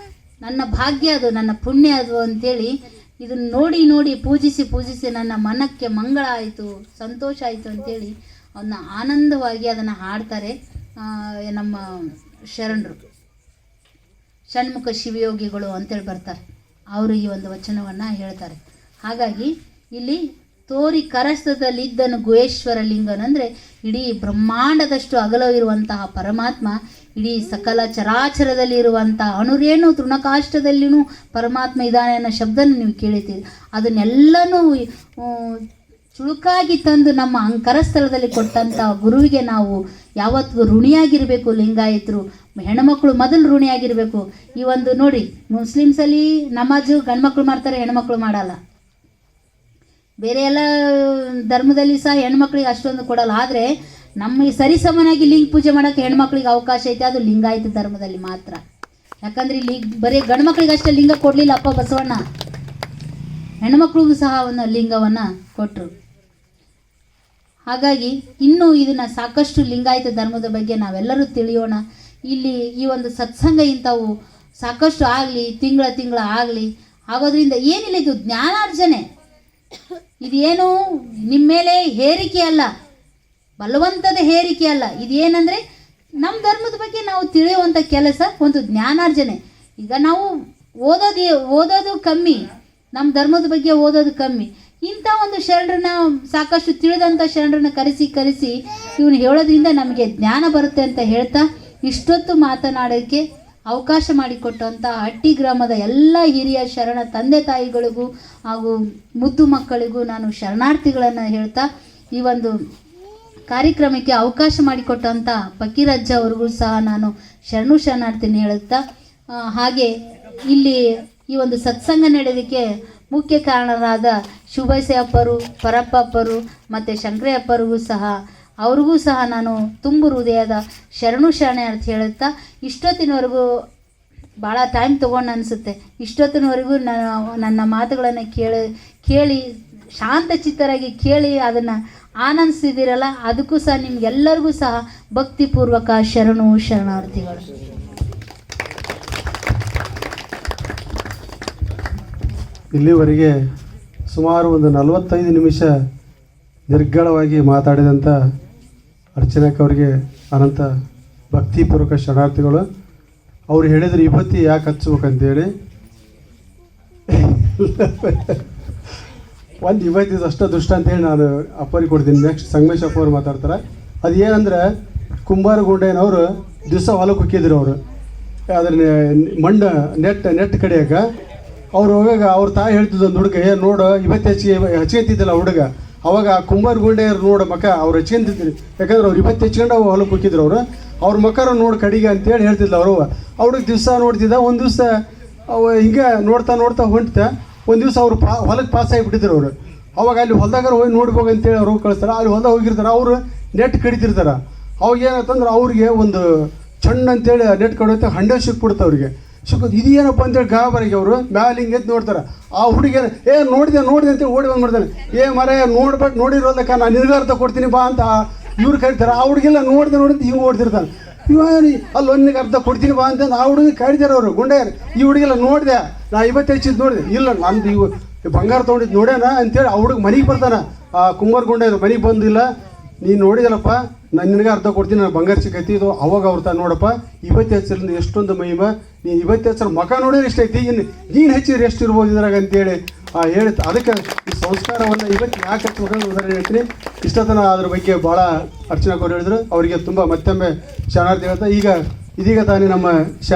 ನನ್ನ ಭಾಗ್ಯ ಅದು, ನನ್ನ ಪುಣ್ಯ ಅದು ಅಂತೇಳಿ ಇದನ್ನು ನೋಡಿ ಪೂಜಿಸಿ ನನ್ನ ಮನಕ್ಕೆ ಮಂಗಳ ಆಯಿತು, ಸಂತೋಷ ಆಯಿತು ಅಂತೇಳಿ ಅವನ್ನ ಆನಂದವಾಗಿ ಅದನ್ನು ಹಾಡ್ತಾರೆ ನಮ್ಮ ಶರಣರು. ಷಣ್ಮುಖ ಶಿವಯೋಗಿಗಳು ಅಂತೇಳಿ ಬರ್ತಾರೆ, ಅವರು ಈ ಒಂದು ವಚನವನ್ನು ಹೇಳ್ತಾರೆ. ಹಾಗಾಗಿ ಇಲ್ಲಿ ತೋರಿ ಕರಸ್ಥದಲ್ಲಿದ್ದನು ಗುಹೇಶ್ವರ ಲಿಂಗನಂದರೆ ಇಡೀ ಬ್ರಹ್ಮಾಂಡದಷ್ಟು ಅಗಲವಿರುವಂತಹ ಪರಮಾತ್ಮ, ಇಡೀ ಸಕಲ ಚರಾಚರದಲ್ಲಿರುವಂಥ ಅಣುರೇಣು ತೃಣಕಾಷ್ಟದಲ್ಲಿಯೂ ಪರಮಾತ್ಮ ಇದ್ದಾನೆ ಅನ್ನೋ ಶಬ್ದನ ನೀವು ಕೇಳಿದ್ದೀರಿ. ಅದನ್ನೆಲ್ಲನೂ ಚುಳುಕಾಗಿ ತಂದು ನಮ್ಮ ಕರಸ್ಥಳದಲ್ಲಿ ಕೊಟ್ಟಂಥ ಗುರುವಿಗೆ ನಾವು ಯಾವತ್ತಿಗೂ ಋಣಿಯಾಗಿರಬೇಕು. ಲಿಂಗಾಯತರು ಹೆಣ್ಮಕ್ಳು ಮೊದಲು ಋಣಿಯಾಗಿರಬೇಕು. ಈ ಒಂದು ನೋಡಿ, ಮುಸ್ಲಿಮ್ಸಲ್ಲಿ ನಮಾಜು ಗಂಡ್ಮಕ್ಳು ಮಾಡ್ತಾರೆ, ಹೆಣ್ಮಕ್ಳು ಮಾಡಲ್ಲ. ಬೇರೆ ಎಲ್ಲ ಧರ್ಮದಲ್ಲಿ ಸಹ ಹೆಣ್ಮಕ್ಳಿಗೆ ಅಷ್ಟೊಂದು ಕೊಡಲ್ಲ. ಆದರೆ ನಮ್ಮ ಈ ಸರಿಸಮನಾಗಿ ಲಿಂಗ ಪೂಜೆ ಮಾಡೋಕ್ಕೆ ಹೆಣ್ಮಕ್ಳಿಗೆ ಅವಕಾಶ ಐತೆ, ಅದು ಲಿಂಗಾಯತ ಧರ್ಮದಲ್ಲಿ ಮಾತ್ರ. ಯಾಕಂದರೆ ಇಲ್ಲಿ ಬರೀ ಗಂಡ್ಮಕ್ಳಿಗೆ ಅಷ್ಟೇ ಲಿಂಗ ಕೊಡಲಿಲ್ಲ ಅಪ್ಪ ಬಸವಣ್ಣ. ಹೆಣ್ಮಕ್ಳಿಗೂ ಸಹ ಒಂದು ಲಿಂಗವನ್ನು ಕೊಟ್ಟರು. ಹಾಗಾಗಿ ಇನ್ನೂ ಇದನ್ನು ಸಾಕಷ್ಟು ಲಿಂಗಾಯತ ಧರ್ಮದ ಬಗ್ಗೆ ನಾವೆಲ್ಲರೂ ತಿಳಿಯೋಣ. ಇಲ್ಲಿ ಈ ಒಂದು ಸತ್ಸಂಗ ಇಂಥವು ಸಾಕಷ್ಟು ಆಗಲಿ, ತಿಂಗಳ ಆಗಲಿ ಆಗೋದ್ರಿಂದ ಏನಿಲ್ಲ, ಇದು ಜ್ಞಾನಾರ್ಜನೆ. ಇದೇನು ನಿಮ್ಮ ಮೇಲೆ ಹೇರಿಕೆ ಅಲ್ಲ, ಬಲವಂತದ ಹೇರಿಕೆ ಅಲ್ಲ. ಇದೇನಂದರೆ ನಮ್ಮ ಧರ್ಮದ ಬಗ್ಗೆ ನಾವು ತಿಳಿಯುವಂಥ ಕೆಲಸ, ಒಂದು ಜ್ಞಾನಾರ್ಜನೆ. ಈಗ ನಾವು ಓದೋದು ಕಮ್ಮಿ, ನಮ್ಮ ಧರ್ಮದ ಬಗ್ಗೆ ಓದೋದು ಕಮ್ಮಿ. ಇಂಥ ಒಂದು ಶರಣರನ್ನ, ಸಾಕಷ್ಟು ತಿಳಿದಂಥ ಶರಣರನ್ನ ಕರೆಸಿ ಇವನು ಹೇಳೋದ್ರಿಂದ ನಮಗೆ ಜ್ಞಾನ ಬರುತ್ತೆ ಅಂತ ಹೇಳ್ತಾ ಇಷ್ಟೊತ್ತು ಮಾತನಾಡೋಕ್ಕೆ ಅವಕಾಶ ಮಾಡಿಕೊಟ್ಟಂಥ ಹಟ್ಟಿ ಗ್ರಾಮದ ಎಲ್ಲ ಹಿರಿಯ ಶರಣ ತಂದೆ ತಾಯಿಗಳಿಗೂ ಹಾಗೂ ಮುದ್ದು ಮಕ್ಕಳಿಗೂ ನಾನು ಶರಣಾರ್ಥಿಗಳನ್ನು ಹೇಳ್ತಾ, ಈ ಒಂದು ಕಾರ್ಯಕ್ರಮಕ್ಕೆ ಅವಕಾಶ ಮಾಡಿಕೊಟ್ಟಂಥ ಫಕೀರಜ್ಜ ಅವ್ರಿಗೂ ಸಹ ನಾನು ಶರಣಾರ್ಥಿನಿ ಹೇಳುತ್ತಾ, ಹಾಗೆ ಇಲ್ಲಿ ಈ ಒಂದು ಸತ್ಸಂಗ ನಡೆಯೋದಕ್ಕೆ ಮುಖ್ಯ ಕಾರಣರಾದ ಶುಭಾಸೆ ಅಪ್ಪರು, ಪರಪ್ಪ ಅಪ್ಪರು ಮತ್ತು ಶಂಕರೇ ಅಪ್ಪರಿಗೂ ಸಹ, ಅವ್ರಿಗೂ ಸಹ ನಾನು ತುಂಬು ಹೃದಯದ ಶರಣಾರ್ಥಿ ಹೇಳುತ್ತಾ, ಇಷ್ಟೊತ್ತಿನವರೆಗೂ ಭಾಳ ಟೈಮ್ ತೊಗೊಂಡು ಅನಿಸುತ್ತೆ. ಇಷ್ಟೊತ್ತಿನವರೆಗೂ ನನ್ನ ಮಾತುಗಳನ್ನು ಕೇಳಿ ಶಾಂತ ಚಿತ್ತರಾಗಿ ಕೇಳಿ ಅದನ್ನು ಆನಂದಿಸಿದಿರಲ್ಲ, ಅದಕ್ಕೂ ಸಹ ನಿಮಗೆಲ್ಲರಿಗೂ ಸಹ ಭಕ್ತಿಪೂರ್ವಕ ಶರಣಾರ್ಥಿಗಳು. ಇಲ್ಲಿವರೆಗೆ ಸುಮಾರು ಒಂದು 45 ನಿಮಿಷ ನಿರ್ಗಳವಾಗಿ ಮಾತಾಡಿದಂಥ ಅರ್ಚನಕ್ಕವರಿಗೆ ಅನಂತ ಭಕ್ತಿಪೂರ್ವಕ ಶರಣಾರ್ಥಿಗಳು. ಅವ್ರು ಹೇಳಿದ್ರು ವಿಭೂತಿ ಯಾಕೆ ಹಚ್ಬೇಕಂತೇಳಿ. ಒಂದು ವಿಭೂತಿ ಅಷ್ಟು ದುಷ್ಟ ಅಂತೇಳಿ ನಾನು ಅಪ್ಪರಿಗೆ ಕೊಡ್ತೀನಿ. ನೆಕ್ಸ್ಟ್ ಸಂಗಮೇಶ್ ಅಪ್ಪ ಅವ್ರು ಮಾತಾಡ್ತಾರೆ. ಅದು ಏನಂದ್ರೆ ಕುಂಬಾರಗುಂಡಯ್ಯನವರು ದಿವಸ ಹೊಲಕ್ಕೆ ಹೊಕ್ಕಿದ್ರು. ಅವರು ಅದ್ರ ಮಣ್ಣು ನೆಟ್ ಕಡಿಯಾಗ ಅವ್ರು ಹೋಗಾಗ ಅವ್ರ ತಾಯಿ ಹೇಳ್ತಿದ್ದು, ಒಂದು ಹುಡುಗ ನೋಡು ಇವತ್ತು ಹಚ್ಕೊಂತಿದ್ದಿಲ್ಲ ಹುಡುಗ. ಅವಾಗ ಕುಂಬಾರಗುಂಡೆಯವ್ರು ನೋಡು ಮಕ್ಕ ಅವ್ರು ಹಚ್ಕೊಂತಿದ್ರು, ಯಾಕಂದ್ರೆ ಅವ್ರು ಇವತ್ತು ಹೆಚ್ಕೊಂಡು ಅವು ಹೊಲಕ್ಕೆ ಹೋಗಿದ್ರು. ಅವ್ರ ಮಕ್ಕರು ನೋಡಿ ಕಡಿಗೆ ಅಂತೇಳಿ ಹೇಳ್ತಿದ್ಲ ಅವರು. ಅವ್ರಿಗೆ ದಿವಸ ನೋಡ್ತಿದ್ದ. ಒಂದು ದಿವಸ ಅವ ಹಿಂಗೆ ನೋಡ್ತಾ ಹೊಂಟ್ತ. ಒಂದು ದಿವಸ ಅವ್ರು ಹೊಲಕ್ಕೆ ಪಾಸ್ ಆಗಿಬಿಟ್ಟಿದ್ರು ಅವರು. ಅವಾಗ ಅಲ್ಲಿ ಹೊಲ್ದಾಗ ಹೋಗಿ ನೋಡ್ಬೇಕು ಅಂತೇಳಿ ಅವ್ರು ಕಳಿಸ್ತಾರೆ. ಅಲ್ಲಿ ಹೊಲ್ದಾಗ ಹೋಗಿರ್ತಾರೆ, ಅವರು ನೆಟ್ ಕಡಿತಿರ್ತಾರೆ. ಅವಾಗ ಏನಾಯ್ತಂದ್ರೆ ಅವ್ರಿಗೆ ಒಂದು ಚಣ್ಣ ಅಂತೇಳಿ ನೆಟ್ ಕಡಿಯುತ್ತೆ, ಹಂಡೆ ಸಿಕ್ಬಿಡುತ್ತೆ ಅವ್ರಿಗೆ. ಇದು ಏನಪ್ಪ ಅಂತೇಳಿ ಗಾಬರಿಗೆ ಅವರು ಮ್ಯಾಲೆ ಹಿಂಗೆ ಎದ್ದು ನೋಡ್ತಾರೆ. ಆ ಹುಡುಗಿಯ ನೋಡಿದೆ ಅಂತೇಳಿ ಓಡಿ ಬಂದ್ಬಿಡ್ತಾನೆ. ಮರ ನೋಡಿರೋದಕ್ಕ ನಾನು ನಿನಗಾರ್ಥ ಕೊಡ್ತೀನಿ ಬಾ ಅಂತ ಇವ್ರು ಕರಿತಾರೆ. ಆ ಹುಡುಗಿಲ್ಲ ನೋಡಿದೆ ಹಿಂಗೆ ಓಡ್ತಿರ್ತಾನೆ. ಅಲ್ಲಿ ಒಂದಿಗೆ ಅರ್ಧ ಕೊಡ್ತೀನಿ ಬಾ ಅಂತ ಆ ಹುಡುಗಿ ಕರಿತಾರೆ ಅವರು ಗುಂಡೆಯರು. ಈ ಹುಡುಗಿಲ್ಲ ನೋಡಿದೆ, ನಾ ಇವತ್ತು ಹೆಚ್ಚಿದ್ದು ನೋಡಿದೆ. ಇಲ್ಲ ನಂದು ಇವು ಬಂಗಾರ ತೊಗೊಂಡಿದ್ದು ನೋಡ್ಯಾನ ಅಂತೇಳಿ ಆ ಹುಡುಗ ಮನೆಗೆ ಬರ್ತಾನೆ. ಆ ಕುಂಬಾರಗುಂಡೆಯರು ಮನೆಗೆ ಬಂದಿಲ್ಲ, ನೀನು ನೋಡಿದಲ್ಲಪ್ಪ, ನಾನು ನಿನಗೆ ಅರ್ಥ ಕೊಡ್ತೀನಿ, ನಾನು ಬಂಗಾರ ಸಿಕ್ಕೈತಿ ಇದು. ಅವಾಗ ಅವ್ರು ನೋಡಪ್ಪ, ಇವತ್ತು ಹೆಚ್ಚರಿಂದ ಎಷ್ಟೊಂದು ಮಹಿಮ, ನೀನು ಇವತ್ತು ಹೆಚ್ಚರ ಮಕ ನೋಡಿದ್ರೆ ಇಷ್ಟ ಐತಿ, ನೀನು ಹೆಚ್ಚಿದ್ರೆ ಎಷ್ಟು ಇರ್ಬೋದು ಇದ್ರಾಗ ಅಂತೇಳಿ ಹೇಳಿ. ಅದಕ್ಕೆ ಈ ಸಂಸ್ಕಾರವನ್ನು ಇವತ್ತು ಯಾಕೆ ಹಚ್ಬೇಕಂದ್ರೆ ಉದಾಹರಣೆ ಹೇಳ್ತೀನಿ. ಇಷ್ಟತನ ಅದ್ರ ಬಗ್ಗೆ ಭಾಳ ಅರ್ಚನಾ ಅವರು ಹೇಳಿದ್ರು. ಅವರಿಗೆ ತುಂಬ ಮತ್ತೊಮ್ಮೆ ಶರಣಾರ್ಥಿ ಹೇಳ್ತಾ, ಇದೀಗ ತಾನೇ ನಮ್ಮ ಶರಣ